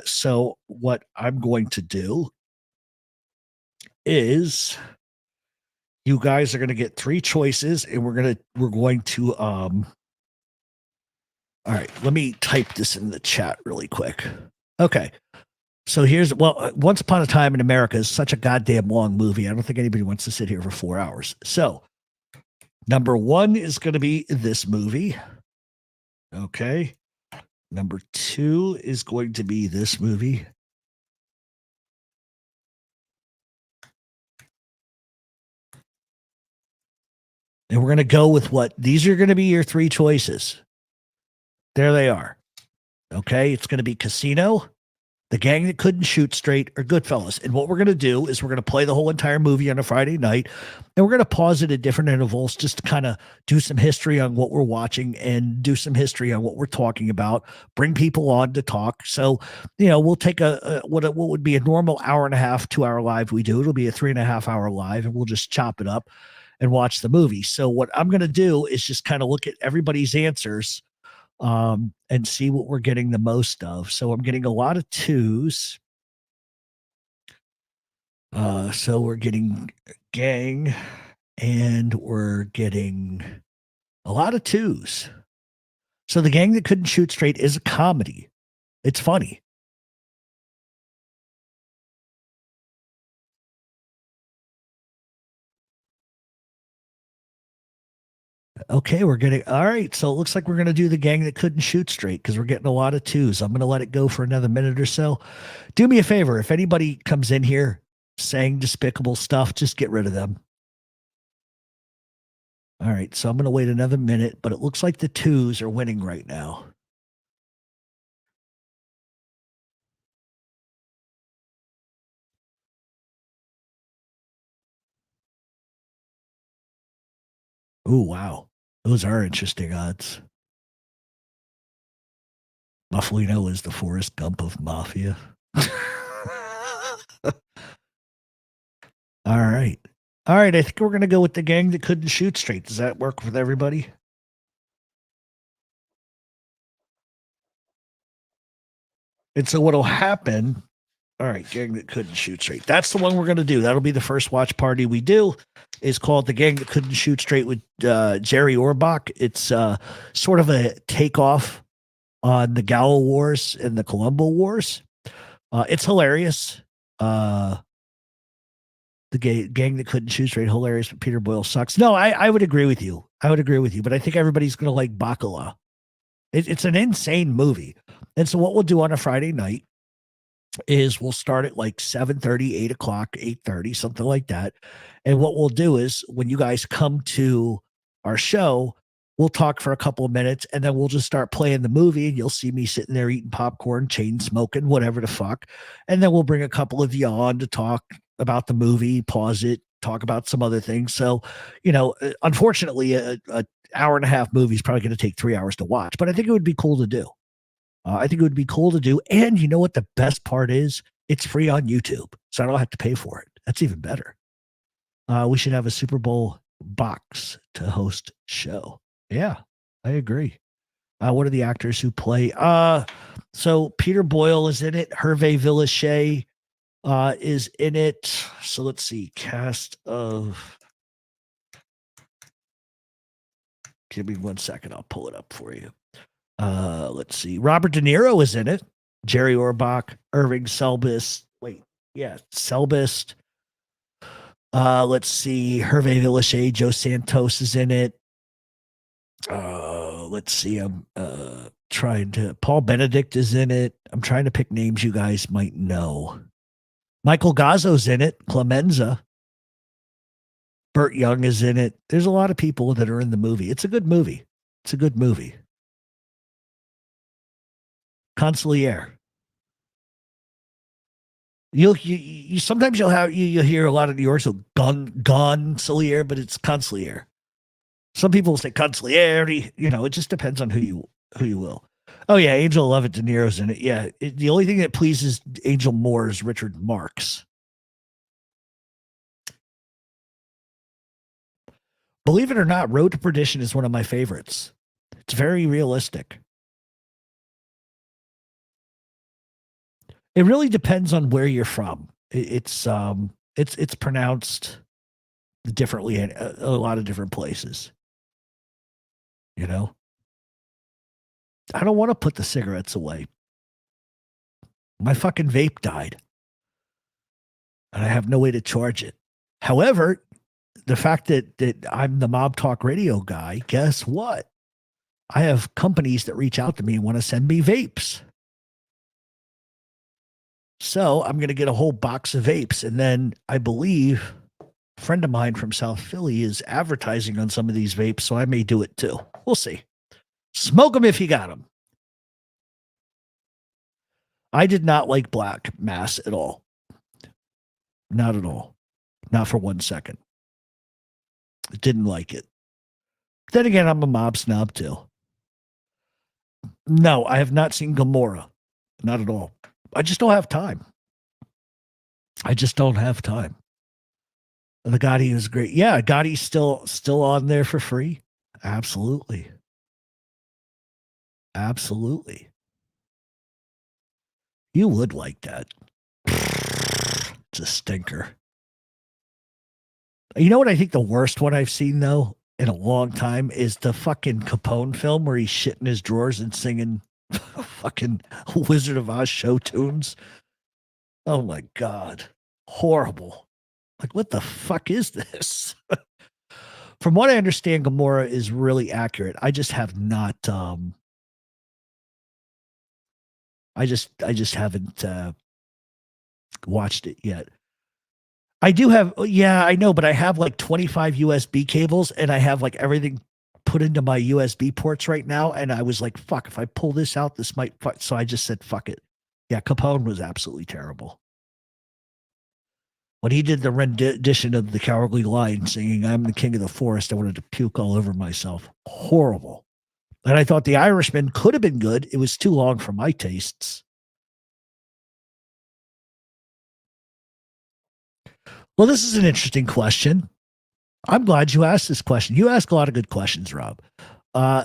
So what I'm going to do is you guys are going to get 3 choices and we're going to all right, let me type this in the chat really quick. Okay. So Once Upon a Time in America is such a goddamn long movie. I don't think anybody wants to sit here for 4 hours. So number 1 is going to be this movie. Okay. Number 2 is going to be this movie. And we're going to go with these are going to be your 3 choices. There they are. Okay. It's going to be Casino, The Gang That Couldn't Shoot Straight, or Goodfellas. And what we're going to do is we're going to play the whole entire movie on a Friday night. And we're going to pause it at different intervals just to kind of do some history on what we're watching and do some history on what we're talking about, bring people on to talk. So, we'll take what would be a normal hour and a half, 2 hour live we do. It'll be a 3.5 hour live and we'll just chop it up and watch the movie. So what I'm going to do is just kind of look at everybody's answers and see what we're getting the most of. So I'm getting a lot of 2s. So we're getting Gang and we're getting a lot of 2s. So The Gang That Couldn't Shoot Straight is a comedy. It's funny. Okay, all right. So it looks like we're going to do The Gang That Couldn't Shoot Straight because we're getting a lot of 2s. I'm going to let it go for another minute or so. Do me a favor. If anybody comes in here saying despicable stuff, just get rid of them. All right. So I'm going to wait another minute, but it looks like the 2s are winning right now. Oh, wow. Those are interesting odds. Buffalino is the Forrest Gump of Mafia. All right. All right. I think we're going to go with The Gang That Couldn't Shoot Straight. Does that work with everybody? And so what'll happen... All right, Gang That Couldn't Shoot Straight. That's the one we're going to do. That'll be the first watch party we do. It's called The Gang That Couldn't Shoot Straight with Jerry Orbach. It's sort of a takeoff on the Gallo Wars and the Colombo Wars. It's hilarious. The Gang That Couldn't Shoot Straight, hilarious, but Peter Boyle sucks. No, I would agree with you. But I think everybody's going to like Bacala. It's an insane movie. And so what we'll do on a Friday night is we'll start at like 7:30, 8 o'clock, 8:30, something like that. And what we'll do is when you guys come to our show, we'll talk for a couple of minutes and then we'll just start playing the movie and you'll see me sitting there eating popcorn, chain smoking, whatever the fuck. And then we'll bring a couple of you on to talk about the movie, pause it, talk about some other things. So, unfortunately, a hour and a half movie is probably going to take 3 hours to watch, but I think it would be cool to do. And you know what the best part is? It's free on YouTube. So I don't have to pay for it. That's even better. We should have a Super Bowl box to host show. Yeah, I agree. What are the actors who play? So Peter Boyle is in it. Hervé Villachet is in it. So let's see. Cast of... Give me 1 second. I'll pull it up for you. Let's see. Robert De Niro is in it. Jerry Orbach, Irving Selbist. Selbist. Let's see. Hervé Villachet, Joe Santos is in it. Let's see. I'm Paul Benedict is in it. I'm trying to pick names you guys might know. Michael Gazzo's in it. Clemenza. Burt Young is in it. There's a lot of people that are in the movie. It's a good movie. Consigliere. You sometimes you'll hear a lot of New York, so Consigliere, but it's Consigliere. Some people say Consigliere. It just depends on who you will. Oh yeah, Angel 11 De Niro's in it. Yeah, the only thing that pleases Angel more is Richard Marx. Believe it or not, Road to Perdition is one of my favorites. It's very realistic. It really depends on where you're from. It's pronounced differently in a lot of different places. You know, I don't want to put the cigarettes away. My fucking vape died, and I have no way to charge it. However, the fact that I'm the Mob Talk Radio guy, guess what? I have companies that reach out to me and want to send me vapes. So I'm going to get a whole box of vapes. And then I believe a friend of mine from South Philly is advertising on some of these vapes. So I may do it too. We'll see. Smoke them if you got them. I did not like Black Mass at all. Not at all. Not for 1 second. Didn't like it. Then again, I'm a mob snob too. No, I have not seen Gomorrah. Not at all. I just don't have time. I just don't have time. The Gotti is great. Yeah, Gotti's still on there for free. Absolutely. Absolutely. You would like that. It's a stinker. You know what I think the worst one I've seen, though, in a long time is the fucking Capone film where he's shitting his drawers and singing fucking Wizard of Oz show tunes. Oh, my God. Horrible. Like, what the fuck is this? From what I understand, Gomorrah is really accurate. I just have not... I just haven't watched it yet. I do have, yeah, I know, but I have like 25 USB cables and I have like everything put into my USB ports right now. And I was like, fuck, if I pull this out, this might fuck. So I just said, fuck it. Yeah, Capone was absolutely terrible. When he did the rendition of the Cowardly Lion singing, I'm the king of the forest, I wanted to puke all over myself. Horrible. And I thought The Irishman could have been good. It was too long for my tastes. Well, this is an interesting question. I'm glad you asked this question. You ask a lot of good questions, Rob.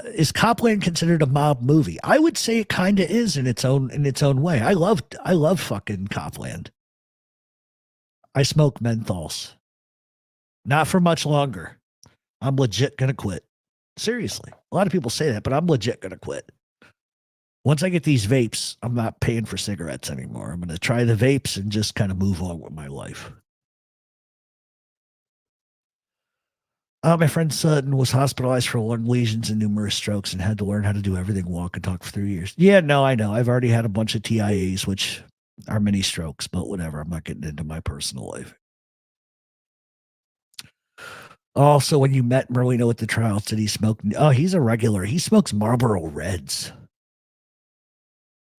Is Copland considered a mob movie? I would say it kind of is in its own way. I love fucking Copland. I smoke menthols. Not for much longer. I'm legit gonna quit. Seriously. A lot of people say that, but I'm legit gonna quit. Once I get these vapes, I'm not paying for cigarettes anymore. I'm gonna try the vapes and just kind of move on with my life. My friend's son was hospitalized for lung lesions and numerous strokes and had to learn how to do everything, walk and talk for 3 years. Yeah, no, I know. I've already had a bunch of TIAs, which are mini strokes, but whatever. I'm not getting into my personal life. Also, when you met Merlino at the trial, did he smoke? Oh, he's a regular. He smokes Marlboro Reds.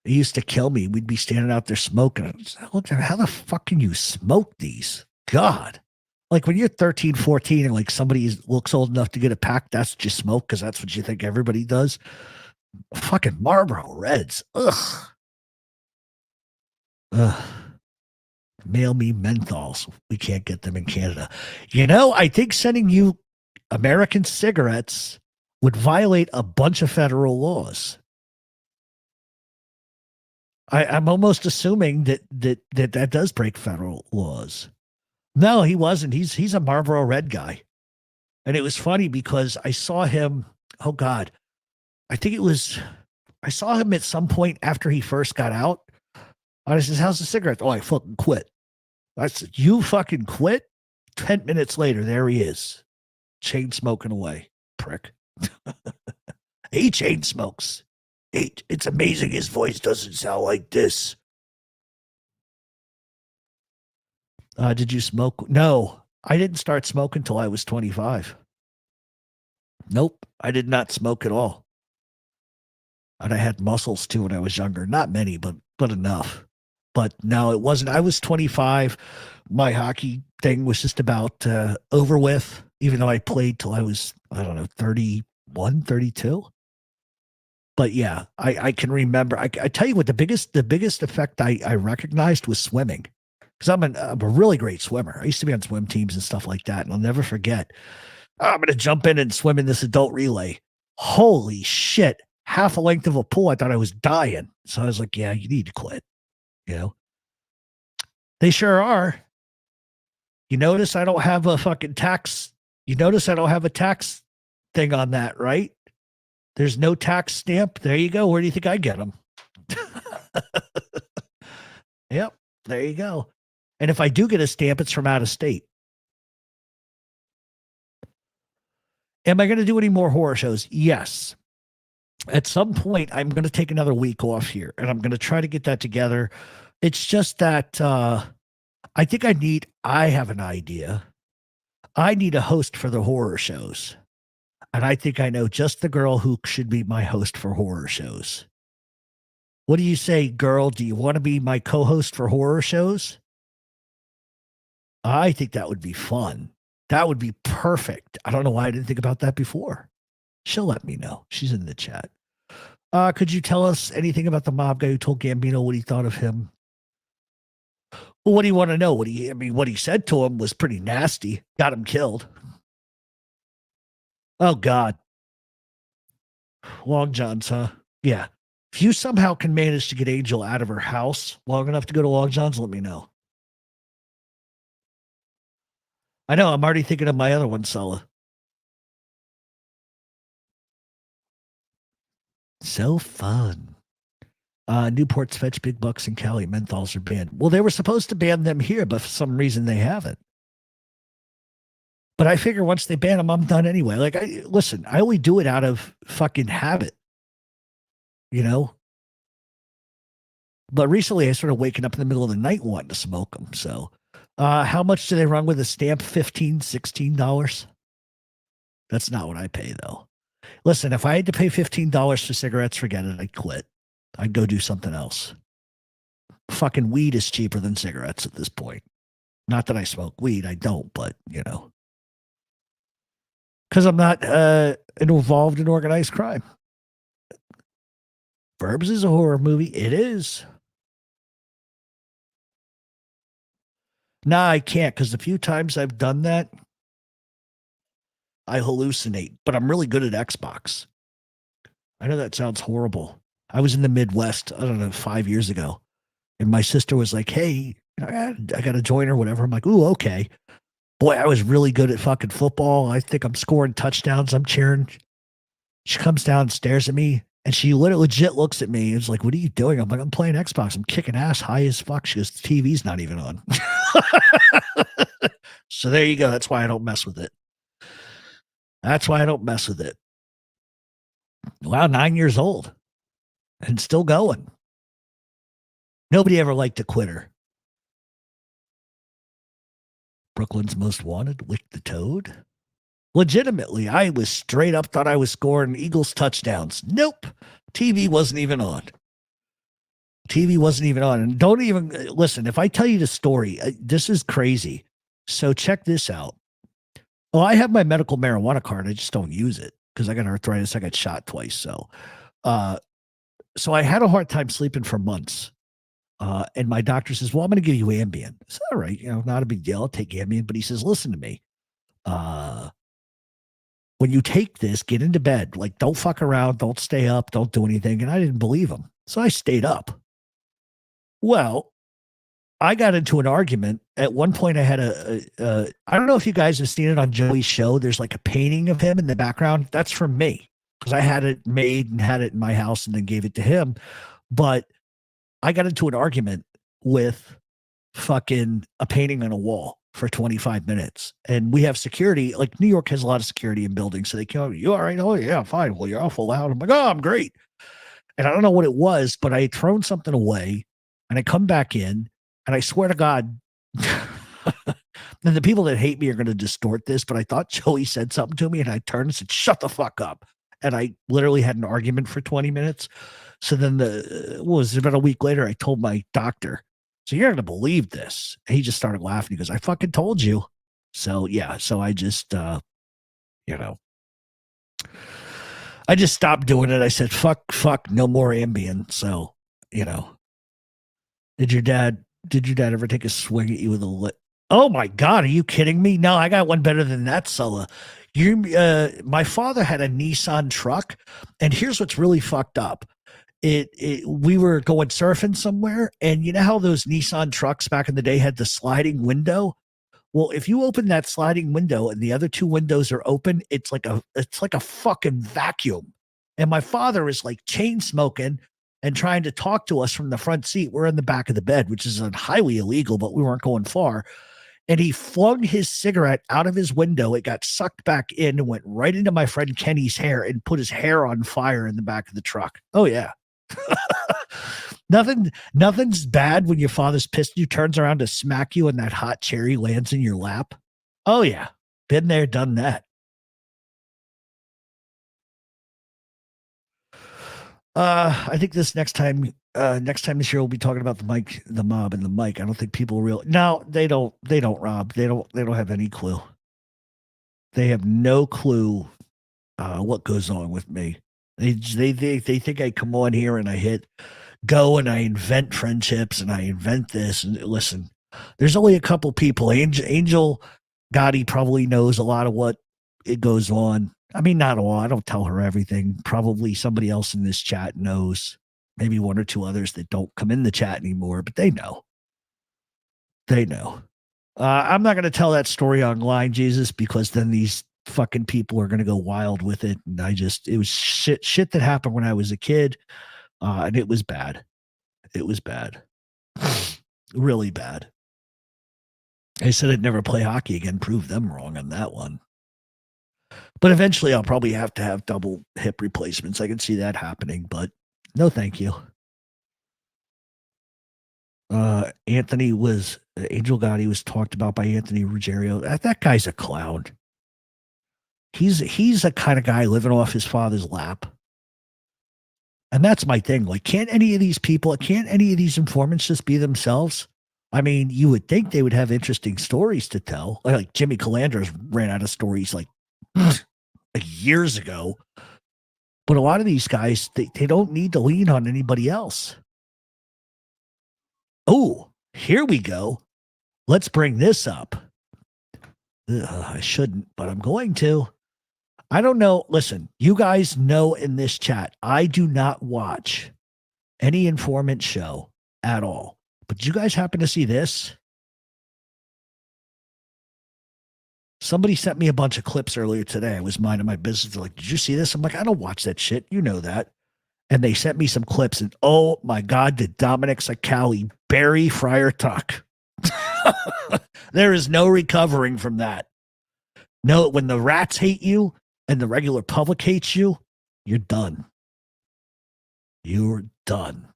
He used to kill me. We'd be standing out there smoking. How the fuck can you smoke these? God. Like when you're 13, 14 and like somebody looks old enough to get a pack, that's what you smoke because that's what you think everybody does. Fucking Marlboro Reds. Ugh. Ugh. Mail me menthols. We can't get them in Canada. You know, I think sending you American cigarettes would violate a bunch of federal laws. I'm almost assuming that does break federal laws. No, he wasn't. He's a Marlboro Red guy. And it was funny because I saw him, oh God, I saw him at some point after he first got out. I said, how's the cigarette? Oh, I fucking quit. I said, you fucking quit? 10 minutes later, there he is. Chain smoking away, prick. He chain smokes. It's amazing his voice doesn't sound like this. Did you smoke? No, I didn't start smoking until I was 25. Nope, I did not smoke at all. And I had muscles too when I was younger. Not many, but enough. But no, it wasn't. I was 25. My hockey thing was just about over with, even though I played till I was, I don't know, 31, 32. But yeah, I can remember. I tell you what, the biggest effect I recognized was swimming, because I'm a really great swimmer. I used to be on swim teams and stuff like that, and I'll never forget. I'm going to jump in and swim in this adult relay. Holy shit! Half a length of a pool. I thought I was dying. So I was like, yeah, you need to quit. You know, they sure are. You notice I don't have a fucking tax. You notice I don't have a tax thing on that, right? There's no tax stamp. There you go. Where do you think I get them? Yep. There you go. And if I do get a stamp, it's from out of state. Am I going to do any more horror shows? Yes. At some point, I'm going to take another week off here, and I'm going to try to get that together. It's just that I think I have an idea. I need a host for the horror shows. And I think I know just the girl who should be my host for horror shows. What do you say, girl? Do you want to be my co-host for horror shows? I think that would be fun. That would be perfect. I don't know why I didn't think about that before. She'll let me know. She's in the chat. Could you tell us anything about the mob guy who told Gambino what he thought of him? Well, what do you want to know? What he said to him was pretty nasty. Got him killed. Oh, God. Long John's, huh? Yeah. If you somehow can manage to get Angel out of her house long enough to go to Long John's, let me know. I know. I'm already thinking of my other one, Sulla. So fun. Newport's Fetch Big Bucks and Cali Menthols are banned. Well, they were supposed to ban them here, but for some reason they haven't. But I figure once they ban them, I'm done anyway. Like, listen, I only do it out of fucking habit, you know? But recently I started waking up in the middle of the night wanting to smoke them. So how much do they run with a stamp? $15, $16? That's not what I pay, though. Listen, if I had to pay $15 for cigarettes, forget it. I'd quit. I'd go do something else. Fucking weed is cheaper than cigarettes at this point. Not that I smoke weed. I don't, but, you know. Because I'm not involved in organized crime. Burbs is a horror movie. It is. Nah, I can't, because the few times I've done that, I hallucinate. But I'm really good at Xbox. I know that sounds horrible. I was in the Midwest, I don't know, 5 years ago. And my sister was like, hey, I got to join or whatever. I'm like, ooh, okay. Boy, I was really good at fucking football. I think I'm scoring touchdowns. I'm cheering. She comes down and stares at me, and she legit looks at me and is like, what are you doing? I'm like, I'm playing Xbox. I'm kicking ass high as fuck. She goes, the TV's not even on. So there you go. That's why I don't mess with it. That's why I don't mess with it. Wow, 9 years old and still going. Nobody ever liked a quitter. Brooklyn's Most Wanted, Wick the Toad. Legitimately, I was straight up thought I was scoring Eagles touchdowns. Nope. TV wasn't even on. TV wasn't even on. And don't even listen. If I tell you the story, this is crazy. So check this out. Well, I have my medical marijuana card. I just don't use it because I got arthritis. I got shot twice. So I had a hard time sleeping for months. And my doctor says, well, I'm going to give you Ambien. I said, all right, not a big deal. I'll take Ambien. But he says, listen to me. When you take this, get into bed. Like, don't fuck around. Don't stay up. Don't do anything. And I didn't believe him. So I stayed up. Well, I got into an argument. At one point, I had I don't know if you guys have seen it on Joey's show. There's like a painting of him in the background. That's from me because I had it made and had it in my house and then gave it to him. But I got into an argument with fucking a painting on a wall for 25 minutes. And we have security. Like New York has a lot of security in buildings. So they come, you all right? Oh, yeah, fine. Well, you're awful loud. I'm like, oh, I'm great. And I don't know what it was, but I had thrown something away and I come back in and I swear to God, and the people that hate me are going to distort this, but I thought Joey said something to me and I turned and said, shut the fuck up. And I literally had an argument for 20 minutes. So then about a week later, I told my doctor, so you're going to believe this. And he just started laughing. He goes, I fucking told you. So yeah. So I just, I just stopped doing it. I said, fuck, no more Ambien. So, did your dad ever take a swing at you with a lit? Oh my God, are you kidding me? No, I got one better than that, Sulla. My father had a Nissan truck, and here's what's really fucked up. We were going surfing somewhere, and you know how those Nissan trucks back in the day had the sliding window? Well, if you open that sliding window and the other two windows are open, it's like a fucking vacuum. And my father is like chain smoking and trying to talk to us from the front seat. We're in the back of the bed, which is highly illegal, but we weren't going far. And he flung his cigarette out of his window. It got sucked back in and went right into my friend Kenny's hair and put his hair on fire in the back of the truck. Oh yeah. Nothing's bad when your father's pissed. You turns around to smack you and that hot cherry lands in your lap. Oh yeah. Been there, done that. I think this next time this year we'll be talking about the mob and the mic. I don't think people no, they don't, Rob. They don't have any clue. They have no clue what goes on with me. They think I come on here and I hit go and I invent friendships and I invent this. And listen, there's only a couple people. Angel Gotti probably knows a lot of what it goes on. I mean, not all. I don't tell her everything. Probably somebody else in this chat knows. Maybe one or two others that don't come in the chat anymore, but they know. They know. I'm not going to tell that story online, Jesus, because then these fucking people are going to go wild with it. And it was shit that happened when I was a kid. And it was bad. It was bad. Really bad. I said I'd never play hockey again. Prove them wrong on that one. But eventually I'll probably have to have double hip replacements. I can see that happening, but no, thank you. Angel Gotti was talked about by Anthony Ruggiero. That guy's a clown. He's a kind of guy living off his father's lap. And that's my thing. Like, can't any of these informants just be themselves? I mean, you would think they would have interesting stories to tell. Like Jimmy Calandras ran out of stories like years ago. But a lot of these guys, they don't need to lean on anybody else. Oh, here we go. Let's bring this up. I shouldn't, but I'm going to. I don't know. Listen, you guys know in this chat, I do not watch any informant show at all. But you guys happen to see this? Somebody sent me a bunch of clips earlier today. I was minding my business. They're like, did you see this? I'm like, I don't watch that shit. You know that. And they sent me some clips. And oh my God, did Dominic Sacali bury Friar Tuck? There is no recovering from that. No, when the rats hate you and the regular public hates you, you're done. You're done.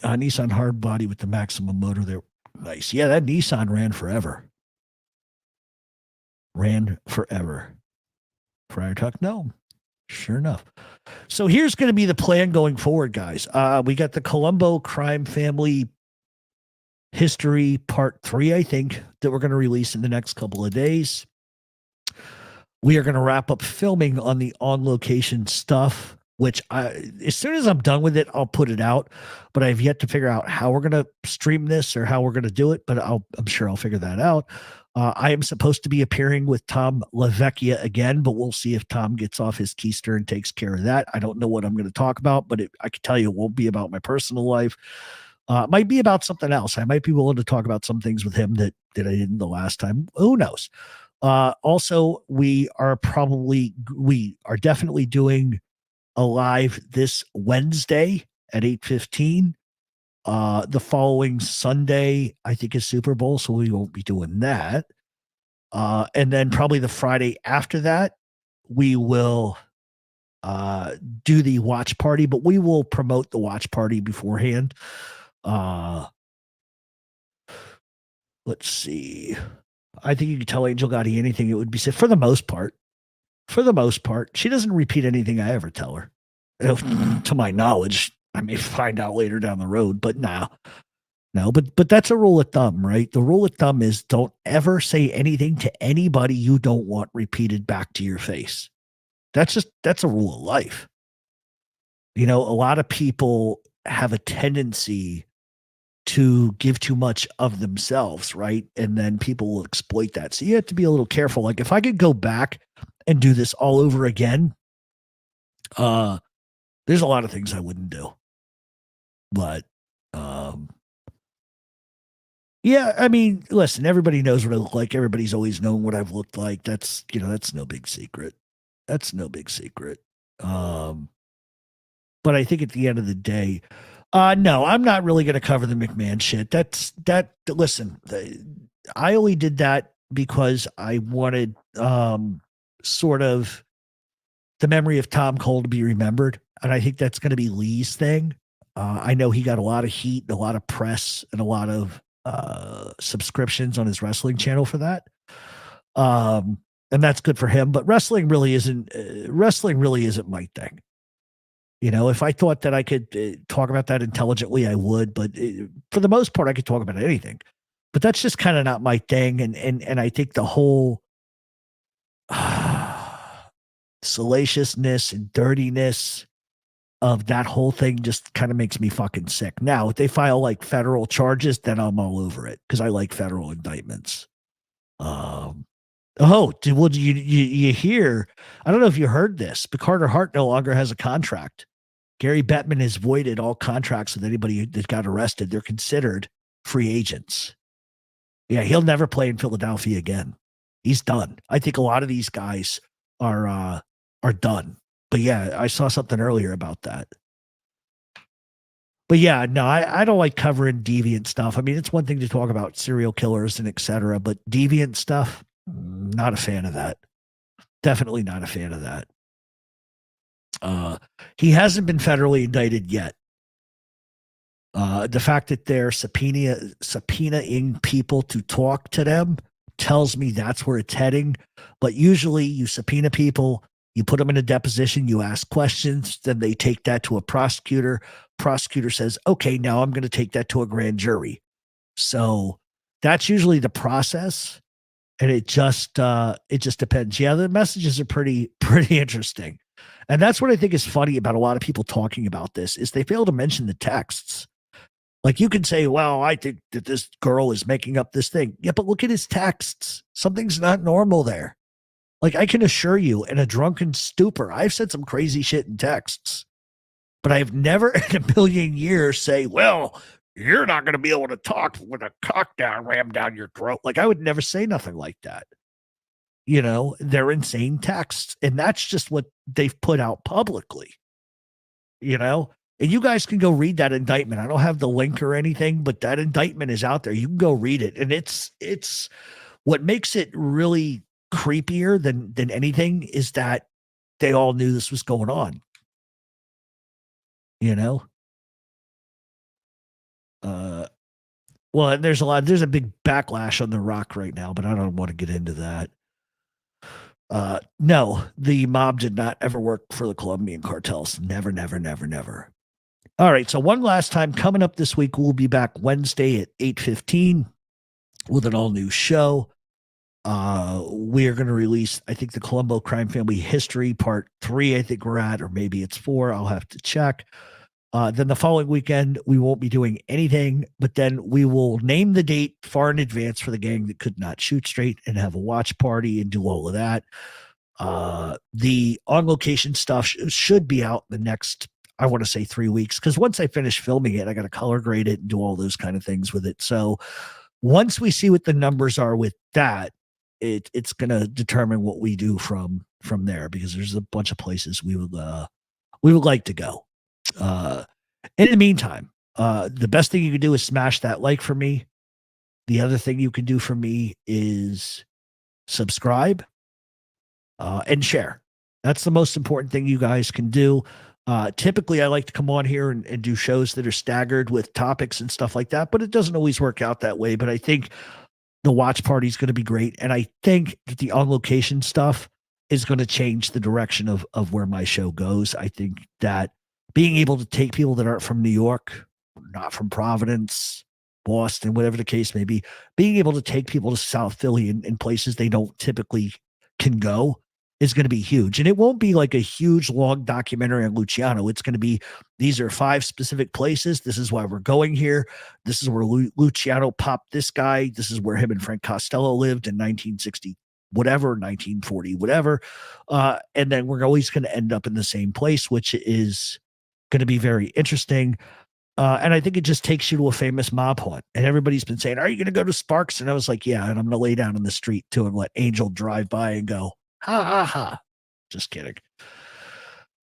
Nissan hard body with the maximum motor there. Nice. Yeah, that Nissan ran forever. Friar Tuck, no. Sure enough. So here's going to be the plan going forward, guys. We got the Colombo crime family history part 3, I think, that we're going to release in the next couple of days. We are going to wrap up filming on the on-location stuff, which as soon as I'm done with it, I'll put it out. But I've yet to figure out how we're going to stream this or how we're going to do it, but I'm sure I'll figure that out. I am supposed to be appearing with Tom LaVecchia again, but we'll see if Tom gets off his keister and takes care of that. I don't know what I'm going to talk about, but I can tell you it won't be about my personal life. It might be about something else. I might be willing to talk about some things with him that I didn't the last time. Who knows? Also, we are definitely doing a live this Wednesday at 8:15. The following Sunday, I think, is Super Bowl, so we won't be doing that. And then probably the Friday after that, we will do the watch party, but we will promote the watch party beforehand. Let's see. I think you could tell Angel Gotti anything, it would be said for the most part. For the most part, she doesn't repeat anything I ever tell her. To my knowledge, I may find out later down the road, but no, but that's a rule of thumb, right? The rule of thumb is don't ever say anything to anybody you don't want repeated back to your face. That's a rule of life. You know, a lot of people have a tendency to give too much of themselves, right? And then people will exploit that. So you have to be a little careful. Like if I could go back and do this all over again, there's a lot of things I wouldn't do. But yeah, I mean, listen, everybody knows what I look like. Everybody's always known what I've looked like. That's, you know, that's no big secret. That's no big secret. But I think at the end of the day, no, I'm not really going to cover the McMahon shit. Listen, I only did that because I wanted sort of the memory of Tom Cole to be remembered. And I think that's going to be Lee's thing. I know he got a lot of heat, a lot of press, and a lot of subscriptions on his wrestling channel for that. And that's good for him. But wrestling really isn't my thing. You know, if I thought that I could talk about that intelligently, I would. But for the most part, I could talk about anything. But that's just kind of not my thing. And I think the whole salaciousness and dirtiness of that whole thing just kind of makes me fucking sick. Now, if they file like federal charges, then I'm all over it because I like federal indictments. You hear? I don't know if you heard this, but Carter Hart no longer has a contract. Gary Bettman has voided all contracts with anybody that got arrested. They're considered free agents. Yeah, he'll never play in Philadelphia again. He's done. I think a lot of these guys are done. But yeah, I saw something earlier about that. But yeah, no, I don't like covering deviant stuff. I mean, it's one thing to talk about serial killers and etc., but deviant stuff, not a fan of that. Definitely not a fan of that. He hasn't been federally indicted yet. The fact that they're subpoenaing people to talk to them tells me that's where it's heading. But usually you subpoena people, you put them in a deposition, you ask questions, then they take that to a prosecutor. Prosecutor says, okay, now I'm going to take that to a grand jury. So that's usually the process. And it just depends. Yeah, the messages are pretty interesting. And that's what I think is funny about a lot of people talking about this is they fail to mention the texts. Like you can say, well, I think that this girl is making up this thing. Yeah, but look at his texts. Something's not normal there. Like I can assure you in a drunken stupor, I've said some crazy shit in texts, but I've never in a million years say, well, you're not going to be able to talk with a cock down, rammed down your throat. Like I would never say nothing like that. You know, they're insane texts. And that's just what they've put out publicly, you know, and you guys can go read that indictment. I don't have the link or anything, but that indictment is out there. You can go read it. And it's what makes it really creepier than anything is that they all knew this was going on, you know? Well, there's a big backlash on The Rock right now, but I don't want to get into that. No, the mob did not ever work for the Colombian cartels. Never, never, never, never. All right. So one last time coming up this week, we'll be back Wednesday at 8:15 with an all new show. We are going to release, I think, the Colombo Crime Family History Part 3, I think we're at, or maybe it's 4. I'll have to check. Then the following weekend, we won't be doing anything, but then we will name the date far in advance for the gang that could not shoot straight and have a watch party and do all of that. The on location stuff should be out in the next, I want to say 3 weeks. Cause once I finish filming it, I got to color grade it and do all those kind of things with it. So once we see what the numbers are with that, it's going to determine what we do from there, because there's a bunch of places we would like to go. In the meantime, the best thing you can do is smash that like for me. The other thing you can do for me is subscribe, and share. That's the most important thing you guys can do. Typically I like to come on here and do shows that are staggered with topics and stuff like that, but it doesn't always work out that way. But I think the watch party is going to be great. And I think that the on location stuff is going to change the direction of where my show goes. I think that being able to take people that aren't from New York, not from Providence, Boston, whatever the case may be, being able to take people to South Philly in places they don't typically can go is going to be huge. And it won't be like a huge, long documentary on Luciano. It's going to be, these are 5 specific places. This is why we're going here. This is where Luciano popped this guy. This is where him and Frank Costello lived in 1960, whatever, 1940, whatever. And then we're always going to end up in the same place, which is going to be very interesting. And I think it just takes you to a famous mob haunt. And everybody's been saying, are you going to go to Sparks? And I was like, yeah. And I'm going to lay down in the street too and let Angel drive by and go, ha, ha, ha. Just kidding.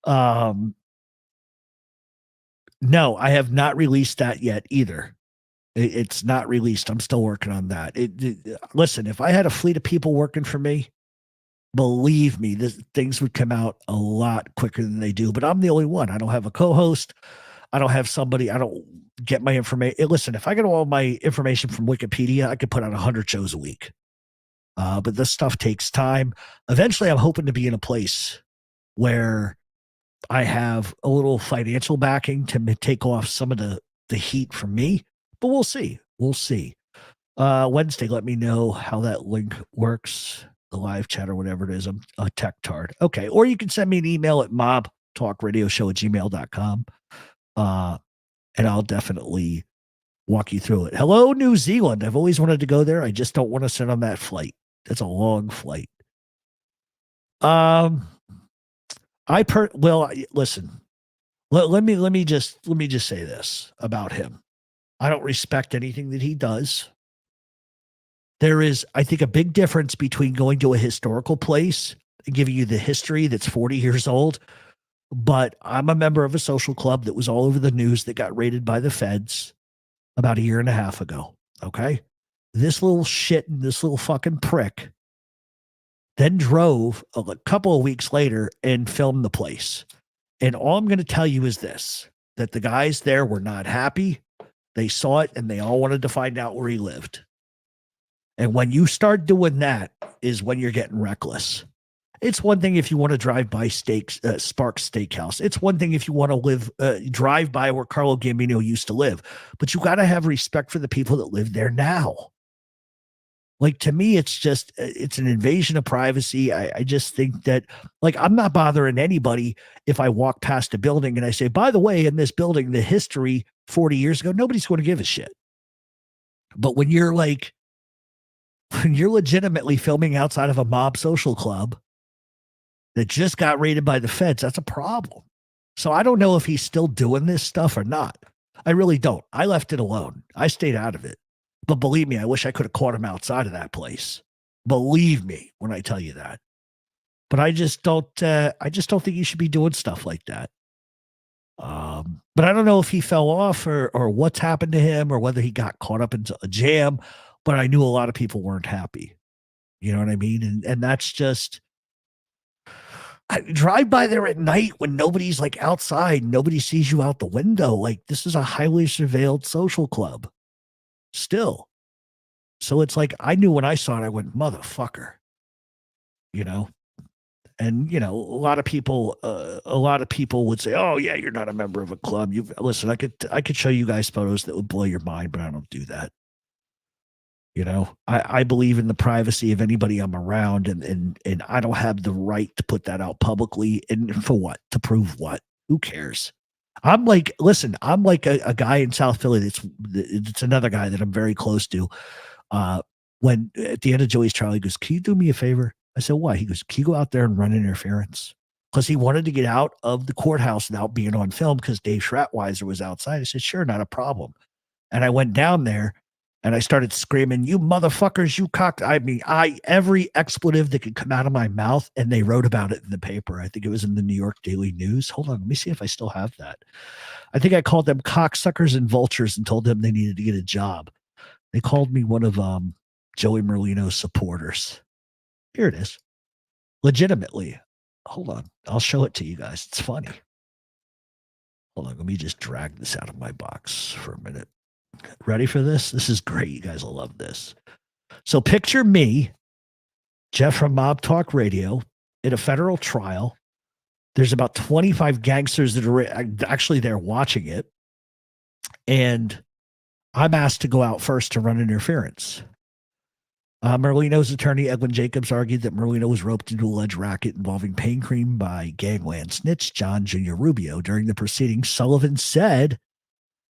No, I have not released that yet either. It's not released. I'm still working on that. Listen, if I had a fleet of people working for me, believe me, things would come out a lot quicker than they do. But I'm the only one. I don't have a co-host. I don't have somebody. I don't get my information. Listen, if I get all my information from Wikipedia, I could put out 100 shows a week. But this stuff takes time. Eventually, I'm hoping to be in a place where I have a little financial backing to take off some of the heat from me. But we'll see. We'll see. Wednesday, let me know how that link works, the live chat or whatever it is. I'm a tech tard. Okay. Or you can send me an email at mobtalkradioshow@gmail.com. And I'll definitely walk you through it. Hello, New Zealand. I've always wanted to go there. I just don't want to sit on that flight. It's a long flight. Listen. Let me just say this about him. I don't respect anything that he does. There is, I think, a big difference between going to a historical place and giving you the history that's 40 years old. But I'm a member of a social club that was all over the news that got raided by the feds about a year and a half ago. Okay. This little shit and this little fucking prick then drove a couple of weeks later and filmed the place. And all I'm going to tell you is this, that the guys there were not happy. They saw it and they all wanted to find out where he lived. And when you start doing that is when you're getting reckless. It's one thing if you want to drive by Sparks Steakhouse. It's one thing if you want to drive by where Carlo Gambino used to live. But you got to have respect for the people that live there now. Like, to me, it's an invasion of privacy. I just think that, like, I'm not bothering anybody if I walk past a building and I say, by the way, in this building, the history 40 years ago, nobody's going to give a shit. But when you're legitimately filming outside of a mob social club that just got raided by the feds, that's a problem. So I don't know if he's still doing this stuff or not. I really don't. I left it alone. I stayed out of it. But believe me, I wish I could have caught him outside of that place. Believe me when I tell you that. But I just don't think you should be doing stuff like that. But I don't know if he fell off or what's happened to him or whether he got caught up into a jam. But I knew a lot of people weren't happy. You know what I mean? And that's just, I drive by there at night when nobody's like outside. Nobody sees you out the window. Like, this is a highly surveilled social club still. So it's like, I knew when I saw it, I went, motherfucker, you know? And, you know, a lot of people would say, oh yeah, you're not a member of a club. Listen, I could show you guys photos that would blow your mind, but I don't do that. You know, I believe in the privacy of anybody I'm around, and I don't have the right to put that out publicly. And for what? To prove what? Who cares? I'm like a guy in South Philly. It's another guy that I'm very close to. When at the end of Joey's trial, he goes, can you do me a favor? I said, why? He goes, can you go out there and run interference? Because he wanted to get out of the courthouse without being on film because Dave Schratweiser was outside. I said, sure, not a problem. And I went down there and I started screaming, you motherfuckers, you cock. I mean, every expletive that could come out of my mouth, and they wrote about it in the paper. I think it was in the New York Daily News. Hold on, let me see if I still have that. I think I called them cocksuckers and vultures and told them they needed to get a job. They called me one of Joey Merlino's supporters. Here it is. Legitimately. Hold on. I'll show it to you guys. It's funny. Hold on. Let me just drag this out of my box for a minute. Ready for this? This is great. You guys will love this. So picture me, Jeff from Mob Talk Radio, in a federal trial. There's about 25 gangsters that are actually there watching it. And I'm asked to go out first to run interference. Merlino's attorney, Edwin Jacobs, argued that Merlino was roped into an alleged racket involving pain cream by gangland snitch John Jr. Rubio. During the proceedings, Sullivan said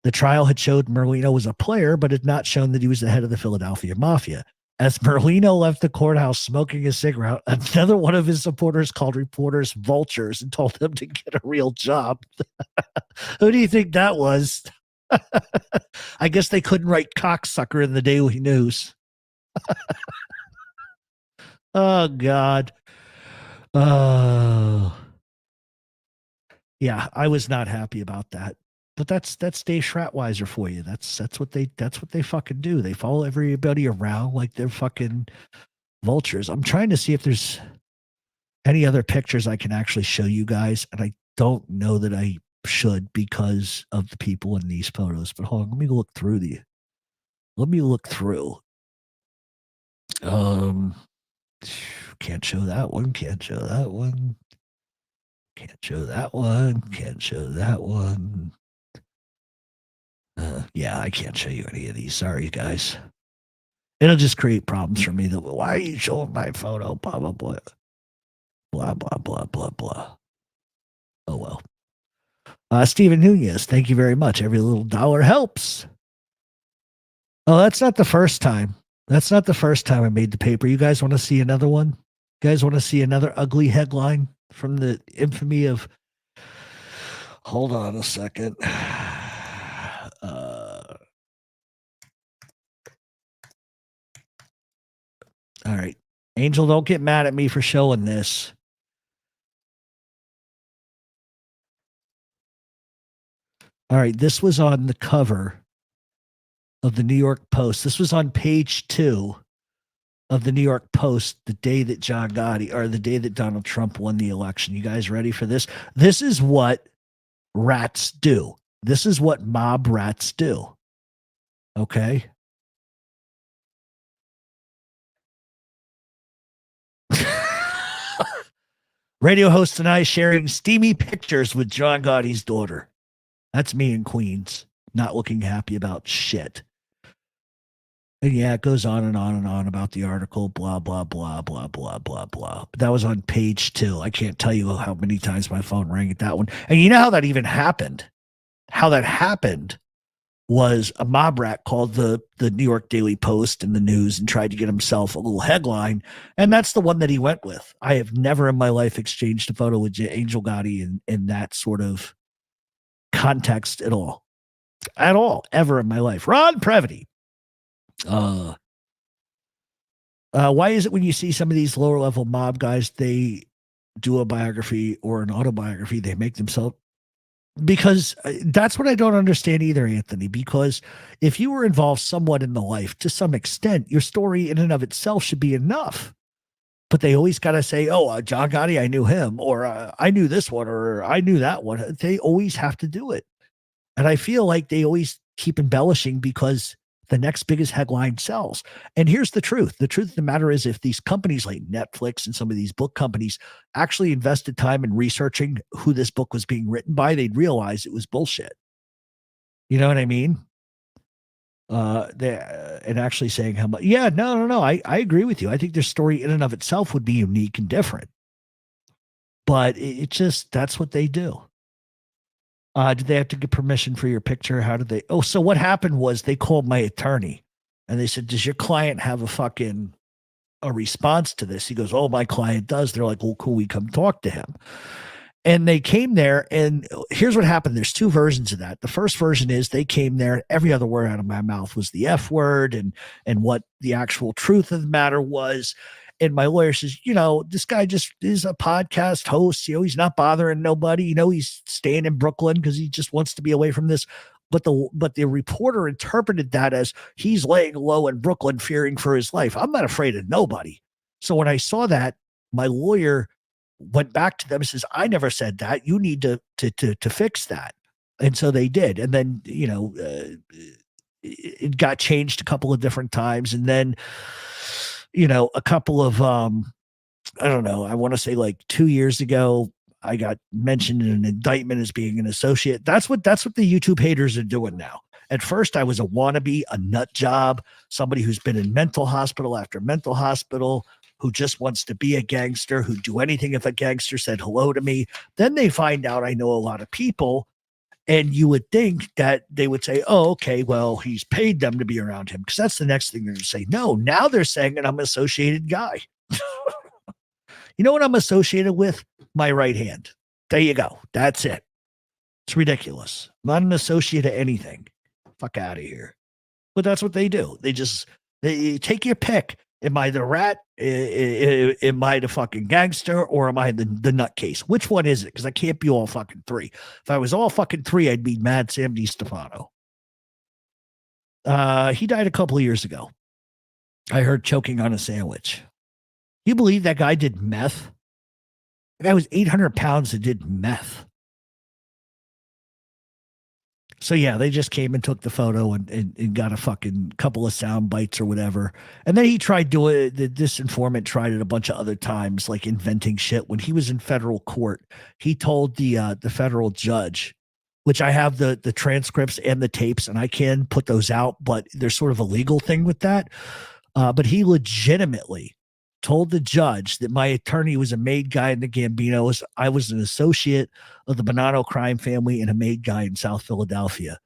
the trial had showed Merlino was a player, but had not shown that he was the head of the Philadelphia Mafia. As Merlino left the courthouse smoking a cigarette, another one of his supporters called reporters vultures and told them to get a real job. Who do you think that was? I guess they couldn't write cocksucker in the Daily News. Oh, God. Oh. Yeah, I was not happy about that. But that's Dave Schratweiser for you. That's what they fucking do. They follow everybody around like they're fucking vultures. I'm trying to see if there's any other pictures I can actually show you guys, and I don't know that I should because of the people in these photos. But hold on, let me look through. Can't show that one. Can't show that one. Can't show that one. Can't show that one. Yeah, I can't show you any of these. Sorry, guys. It'll just create problems for me. Why are you showing my photo? Blah, blah, blah. Blah, blah, blah, blah, blah. Oh, well. Steven Nunez, thank you very much. Every little dollar helps. Oh, that's not the first time. That's not the first time I made the paper. You guys want to see another one? You guys want to see another ugly headline from the infamy of... Hold on a second. All right. Angel, don't get mad at me for showing this. All right. This was on the cover of the New York Post. This was on page 2 of the New York Post the day that John Gotti, or the day that Donald Trump won the election. You guys ready for this? This is what rats do. This is what mob rats do. Okay? Radio host and I sharing steamy pictures with John Gotti's daughter. That's me in Queens, not looking happy about shit. And yeah, it goes on and on and on about the article, blah, blah, blah, blah, blah, blah, blah. But that was on page 2. I can't tell you how many times my phone rang at that one. And you know how that even happened? How that happened was a mob rat called the New York Daily Post and the news and tried to get himself a little headline. And that's the one that he went with. I have never in my life exchanged a photo with Angel Gotti in that sort of context at all, ever in my life. Ron Previty. Why is it when you see some of these lower level mob guys, they do a biography or an autobiography, they make themselves? Because that's what I don't understand either, Anthony, because if you were involved somewhat in the life to some extent, your story in and of itself should be enough. But they always got to say, oh, John Gotti, I knew him, or I knew this one, or I knew that one. They always have to do it. And I feel like they always keep embellishing because the next biggest headline sells. And here's the truth. The truth of the matter is, if these companies like Netflix and some of these book companies actually invested time in researching who this book was being written by, they'd realize it was bullshit. You know what I mean? And actually saying how much, yeah, no. I agree with you. I think their story in and of itself would be unique and different. But it just, that's what they do. Did they have to get permission for your picture? How did they? Oh, so what happened was they called my attorney and they said, does your client have a response to this? He goes, oh, my client does. They're like, well, cool, we come talk to him. And they came there, and here's what happened. There's 2 versions of that. The first version is they came there, every other word out of my mouth was the F word and what the actual truth of the matter was. And my lawyer says, this guy just is a podcast host. He's not bothering nobody. He's staying in Brooklyn because he just wants to be away from this. But the reporter interpreted that as he's laying low in Brooklyn, fearing for his life. I'm not afraid of nobody. So when I saw that, my lawyer went back to them and says, I never said that. You need to fix that. And so they did. And then, it got changed a couple of different times. And then, a couple of, I don't know, I want to say like 2 years ago, I got mentioned in an indictment as being an associate. That's what the YouTube haters are doing now. At first, I was a wannabe, a nut job, somebody who's been in mental hospital after mental hospital, who just wants to be a gangster, who'd do anything if a gangster said hello to me. Then they find out I know a lot of people, and you would think that they would say, oh, okay, well, he's paid them to be around him, because that's the next thing they're going to say. No, now they're saying that I'm an associated guy. You know what I'm associated with? My right hand. There you go. That's it. It's ridiculous. I'm not an associate of anything. Fuck out of here. But that's what they do. They take your pick. Am I the rat? Am I the fucking gangster? Or am I the nutcase? Which one is it? Because I can't be all fucking three. If I was all fucking three, I'd be Mad Sam DiStefano. He died a couple of years ago. I heard choking on a sandwich. You believe that guy did meth? That guy was 800 pounds and did meth. So yeah, they just came and took the photo and got a fucking couple of sound bites or whatever. And then he tried doing it. This informant tried it a bunch of other times, like inventing shit. When he was in federal court, he told the federal judge, which I have the transcripts and the tapes, and I can put those out, but there's sort of a legal thing with that. But he legitimately told the judge that my attorney was a made guy in the Gambinos. I was an associate of the Bonanno crime family and a made guy in South Philadelphia.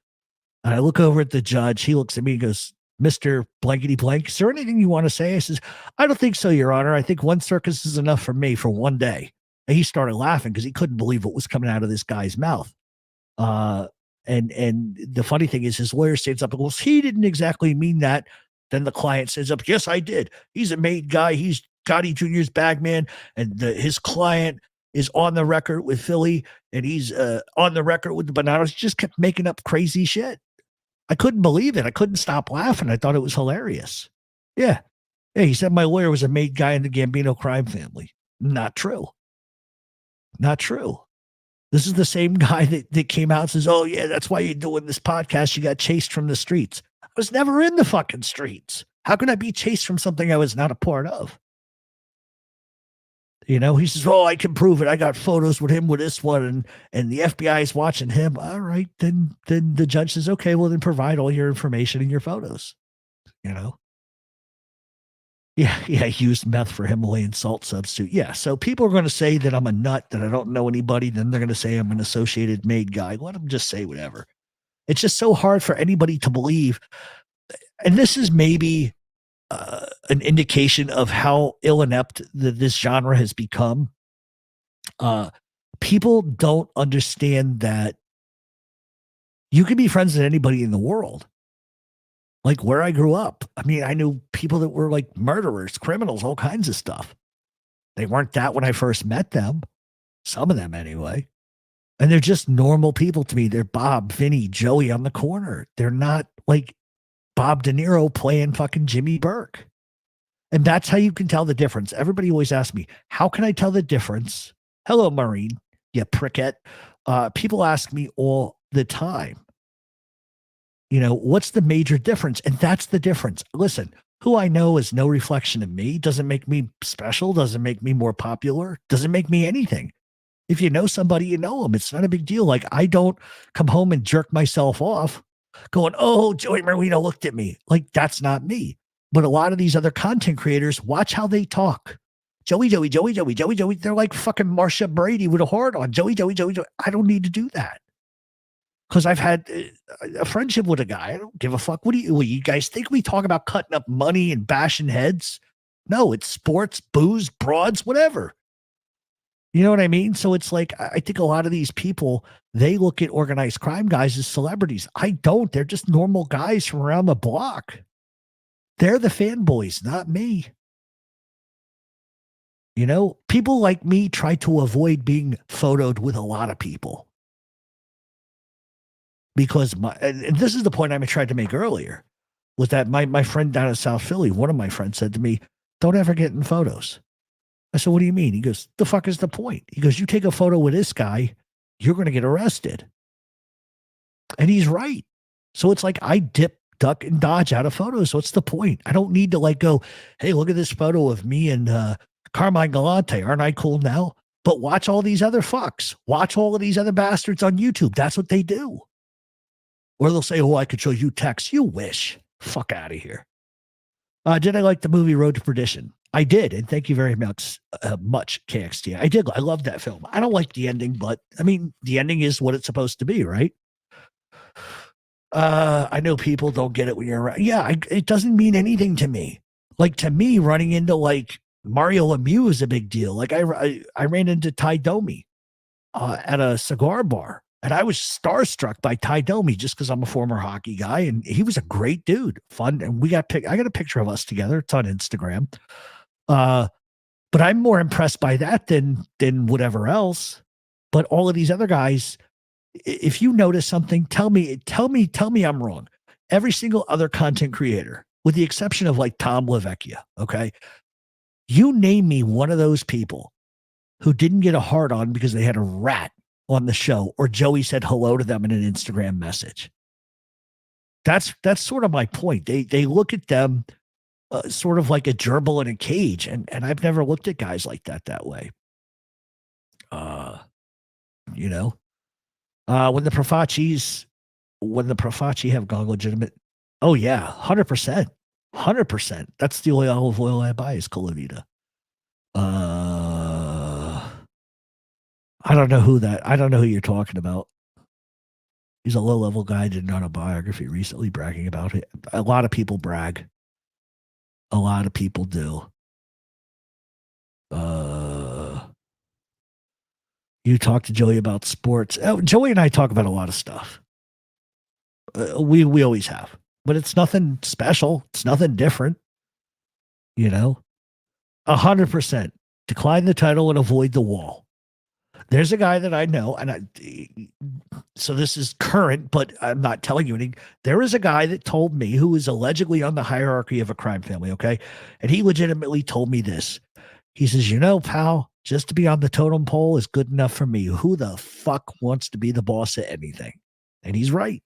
And I look over at the judge. He looks at me and goes, Mr. Blankety Blank, is there anything you want to say? I says, I don't think so, Your Honor. I think one circus is enough for me for one day. And he started laughing because he couldn't believe what was coming out of this guy's mouth. And the funny thing is his lawyer stands up and goes, he didn't exactly mean that. Then the client says up, yes, I did. He's a made guy. He's Gotti Jr.'s bagman. And his client is on the record with Philly. And he's on the record with the Bonannos. He just kept making up crazy shit. I couldn't believe it. I couldn't stop laughing. I thought it was hilarious. Yeah. Yeah. He said my lawyer was a made guy in the Gambino crime family. Not true. Not true. This is the same guy that came out and says, oh, yeah, that's why you're doing this podcast. You got chased from the streets. I was never in the fucking streets. How can I be chased from something I was not a part of? You know, he says, oh, I can prove it. I got photos with him with this one, and the FBI is watching him. All right, then the judge says, okay, well, then provide all your information and your photos. You know? Yeah, he used meth for Himalayan salt substitute. Yeah, so people are going to say that I'm a nut, that I don't know anybody. Then they're going to say I'm an associated made guy. Let them just say whatever. It's just so hard for anybody to believe. And this is maybe an indication of how ill-inept this genre has become. People don't understand that you can be friends with anybody in the world. Like where I grew up. I mean, I knew people that were like murderers, criminals, all kinds of stuff. They weren't that when I first met them. Some of them anyway. And they're just normal people to me. They're Bob, Vinny, Joey on the corner. They're not like Bob De Niro playing fucking Jimmy Burke. And that's how you can tell the difference. Everybody always asks me, how can I tell the difference? Hello, Maureen. Yeah, pricket. People ask me all the time, you know, what's the major difference? And that's the difference. Listen, who I know is no reflection of me. Doesn't make me special. Doesn't make me more popular. Doesn't make me anything. If you know somebody, you know them. It's not a big deal. Like I don't come home and jerk myself off going, oh, Joey Marino looked at me. Like that's not me. But a lot of these other content creators, watch how they talk. Joey. They're like fucking Marsha Brady with a heart on. Joey. I don't need to do that. Because I've had a friendship with a guy. I don't give a fuck. What do you guys think we talk about cutting up money and bashing heads? No, it's sports, booze, broads, whatever. You know what I mean? So it's like, I think a lot of these people, they look at organized crime guys as celebrities. I don't. They're just normal guys from around the block. They're the fanboys, not me. You know, people like me try to avoid being photoed with a lot of people. Because and this is the point I tried to make earlier, was that my friend down in South Philly, one of my friends said to me, don't ever get in photos. I said, what do you mean? He goes, the fuck is the point? He goes, you take a photo with this guy, you're going to get arrested. And he's right. So it's like I dip, duck, and dodge out of photos. So what's the point? I don't need to like go, hey, look at this photo of me and Carmine Galante. Aren't I cool now? But watch all these other fucks. Watch all of these other bastards on YouTube. That's what they do. Or they'll say, oh, I could show you text. You wish. Fuck out of here. Did I like the movie Road to Perdition? I did, and thank you very much, KXT. I did. I love that film. I don't like the ending, but I mean, the ending is what it's supposed to be, right? I know people don't get it when you're around. Yeah, it doesn't mean anything to me. Like, to me, running into like Mario Lemieux is a big deal. Like I ran into Ty Domi at a cigar bar, and I was starstruck by Ty Domi just because I'm a former hockey guy, and he was a great dude, fun. And I got a picture of us together. It's on Instagram. But I'm more impressed by that than whatever else. But all of these other guys, if you notice something, tell me I'm wrong. Every single other content creator, with the exception of like Tom LaVecchia, okay? You name me one of those people who didn't get a hard on because they had a rat on the show, or Joey said hello to them in an Instagram message. That's sort of my point. They look at them sort of like a gerbil in a cage, and I've never looked at guys like that way. You know, when the Profaci have gone legitimate, oh yeah, 100%. That's the only olive oil I buy is Colavita. I don't know who you're talking about. He's a low-level guy, did an autobiography recently bragging about it. A lot of people brag. A lot of people do. You talk to Joey about sports. Joey and I talk about a lot of stuff. We always have. But it's nothing special. It's nothing different. You know? 100%. Decline the title and avoid the wall. There's a guy that I know, and so this is current, but I'm not telling you anything. There is a guy that told me who is allegedly on the hierarchy of a crime family, okay? And he legitimately told me this. He says, you know, pal, just to be on the totem pole is good enough for me. Who the fuck wants to be the boss at anything? And he's right.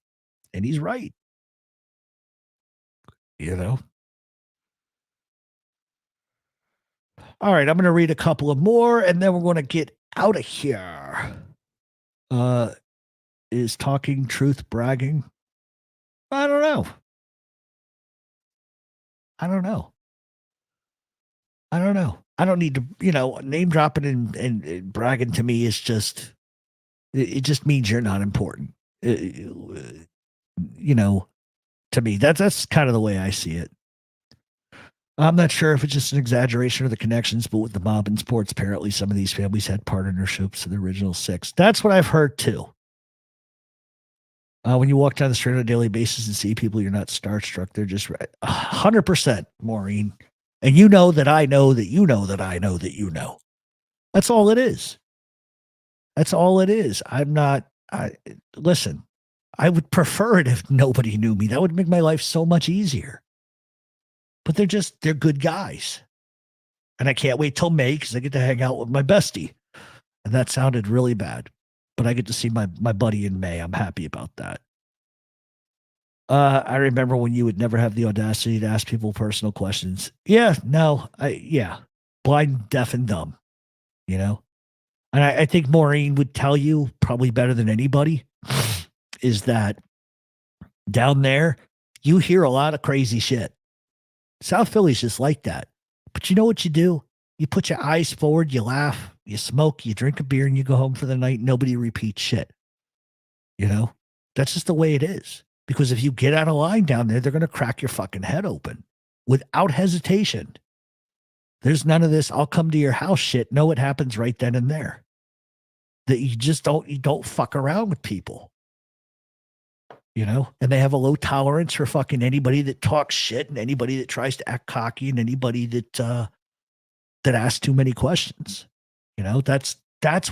You know? All right, I'm going to read a couple of more, and then we're going to get out of here. Is talking truth bragging? I don't know. I don't need to, name dropping and bragging to me is just, it just means you're not important. To me, that's kind of the way I see it. I'm not sure if it's just an exaggeration of the connections, but with the mob and sports, apparently some of these families had partnerships in the original six. That's what I've heard too. When you walk down the street on a daily basis and see people, you're not starstruck. They're just 100%, Maureen. And you know that I know that you know that I know that you know. That's all it is. Listen, I would prefer it if nobody knew me. That would make my life so much easier. But they're good guys. And I can't wait till May because I get to hang out with my bestie. And that sounded really bad. But I get to see my buddy in May. I'm happy about that. I remember when you would never have the audacity to ask people personal questions. Yeah, no, blind, deaf, and dumb, And I think Maureen would tell you probably better than anybody is that down there, you hear a lot of crazy shit. South Philly's just like that. But you know what you do? You put your eyes forward, you laugh, you smoke, you drink a beer, and you go home for the night. Nobody repeats shit. That's just the way it is. Because if you get out of line down there, they're going to crack your fucking head open without hesitation. There's none of this, I'll come to your house shit. No, it happens right then and there. That you don't fuck around with people. And they have a low tolerance for fucking anybody that talks shit and anybody that tries to act cocky and anybody that asks too many questions. That's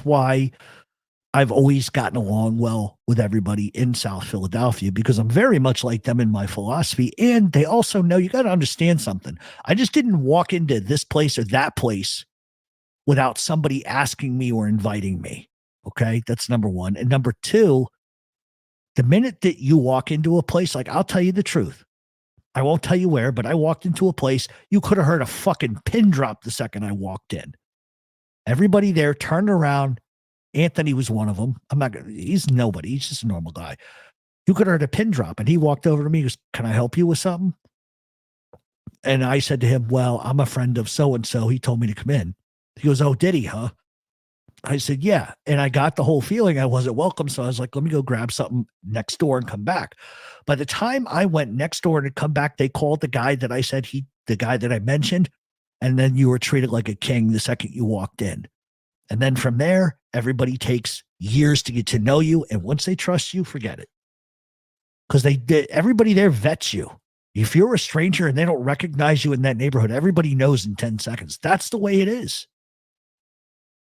why I've always gotten along well with everybody in South Philadelphia because I'm very much like them in my philosophy. And they also know you got to understand something. I just didn't walk into this place or that place without somebody asking me or inviting me. Okay. That's number one. And number two, the minute that you walk into a place, like I'll tell you the truth. I won't tell you where, but I walked into a place. You could have heard a fucking pin drop the second I walked in. Everybody there turned around. Anthony was one of them. He's nobody. He's just a normal guy. You could have heard a pin drop. And he walked over to me. He goes, can I help you with something? And I said to him, well, I'm a friend of so-and-so. He told me to come in. He goes, oh, did he, huh? I said, yeah. And I got the whole feeling I wasn't welcome. So I was like, let me go grab something next door and come back. By the time I went next door to come back, they called the guy that I said the guy that I mentioned. And then you were treated like a king the second you walked in. And then from there, everybody takes years to get to know you. And once they trust you, forget it. Because everybody there vets you. If you're a stranger and they don't recognize you in that neighborhood, everybody knows in 10 seconds. That's the way it is.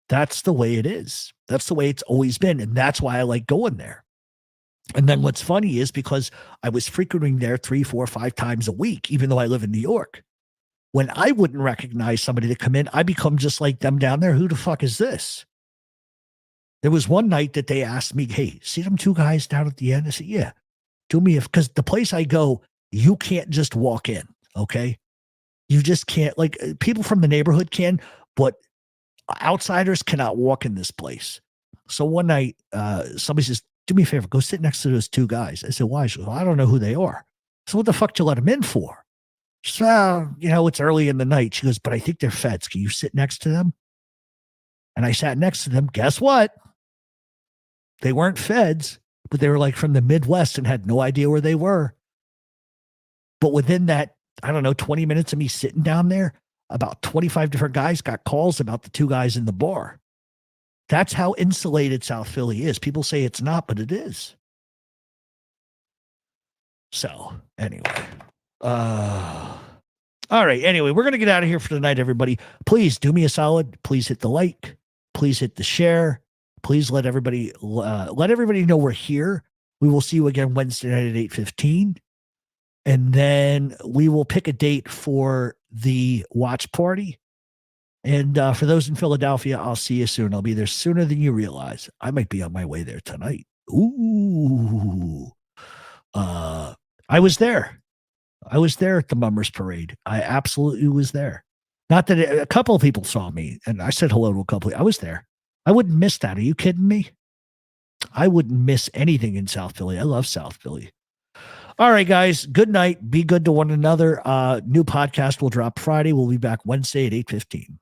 That's the way it is. That's the way it's always been. And that's why I like going there. And then what's funny is because I was frequenting there 3, 4, 5 times a week, even though I live in New York. When I wouldn't recognize somebody to come in, I become just like them down there. Who the fuck is this? There was one night that they asked me, hey, see them 2 guys down at the end? I said, yeah. Do me because the place I go, you can't just walk in, okay? You just can't, like people from the neighborhood can, but outsiders cannot walk in this place. So one night, somebody says, do me a favor, go sit next to those 2 guys. I said, why? She goes, well, I don't know who they are. So what the fuck did you let them in for? She said, well, it's early in the night. She goes, but I think they're feds. Can you sit next to them? And I sat next to them. Guess what? They weren't feds, but they were like from the Midwest and had no idea where they were. But within that, I don't know, 20 minutes of me sitting down there, about 25 different guys got calls about the 2 guys in the bar. That's how insulated South Philly is. People say it's not, but it is. So anyway, all right. Anyway, we're going to get out of here for tonight, everybody. Please do me a solid. Please hit the like. Please hit the share. Please let everybody know we're here. We will see you again Wednesday night at 8:15. And then we will pick a date for the watch party. And for those in Philadelphia, I'll see you soon. I'll be there sooner than you realize. I might be on my way there tonight. Ooh. I was there. I was there at the Mummers Parade. I absolutely was there. Not that a couple of people saw me, and I said hello to a couple. I was there. I wouldn't miss that. Are you kidding me? I wouldn't miss anything in South Philly. I love South Philly. All right, guys. Good night. Be good to one another. New podcast will drop Friday. We'll be back Wednesday at 8:15.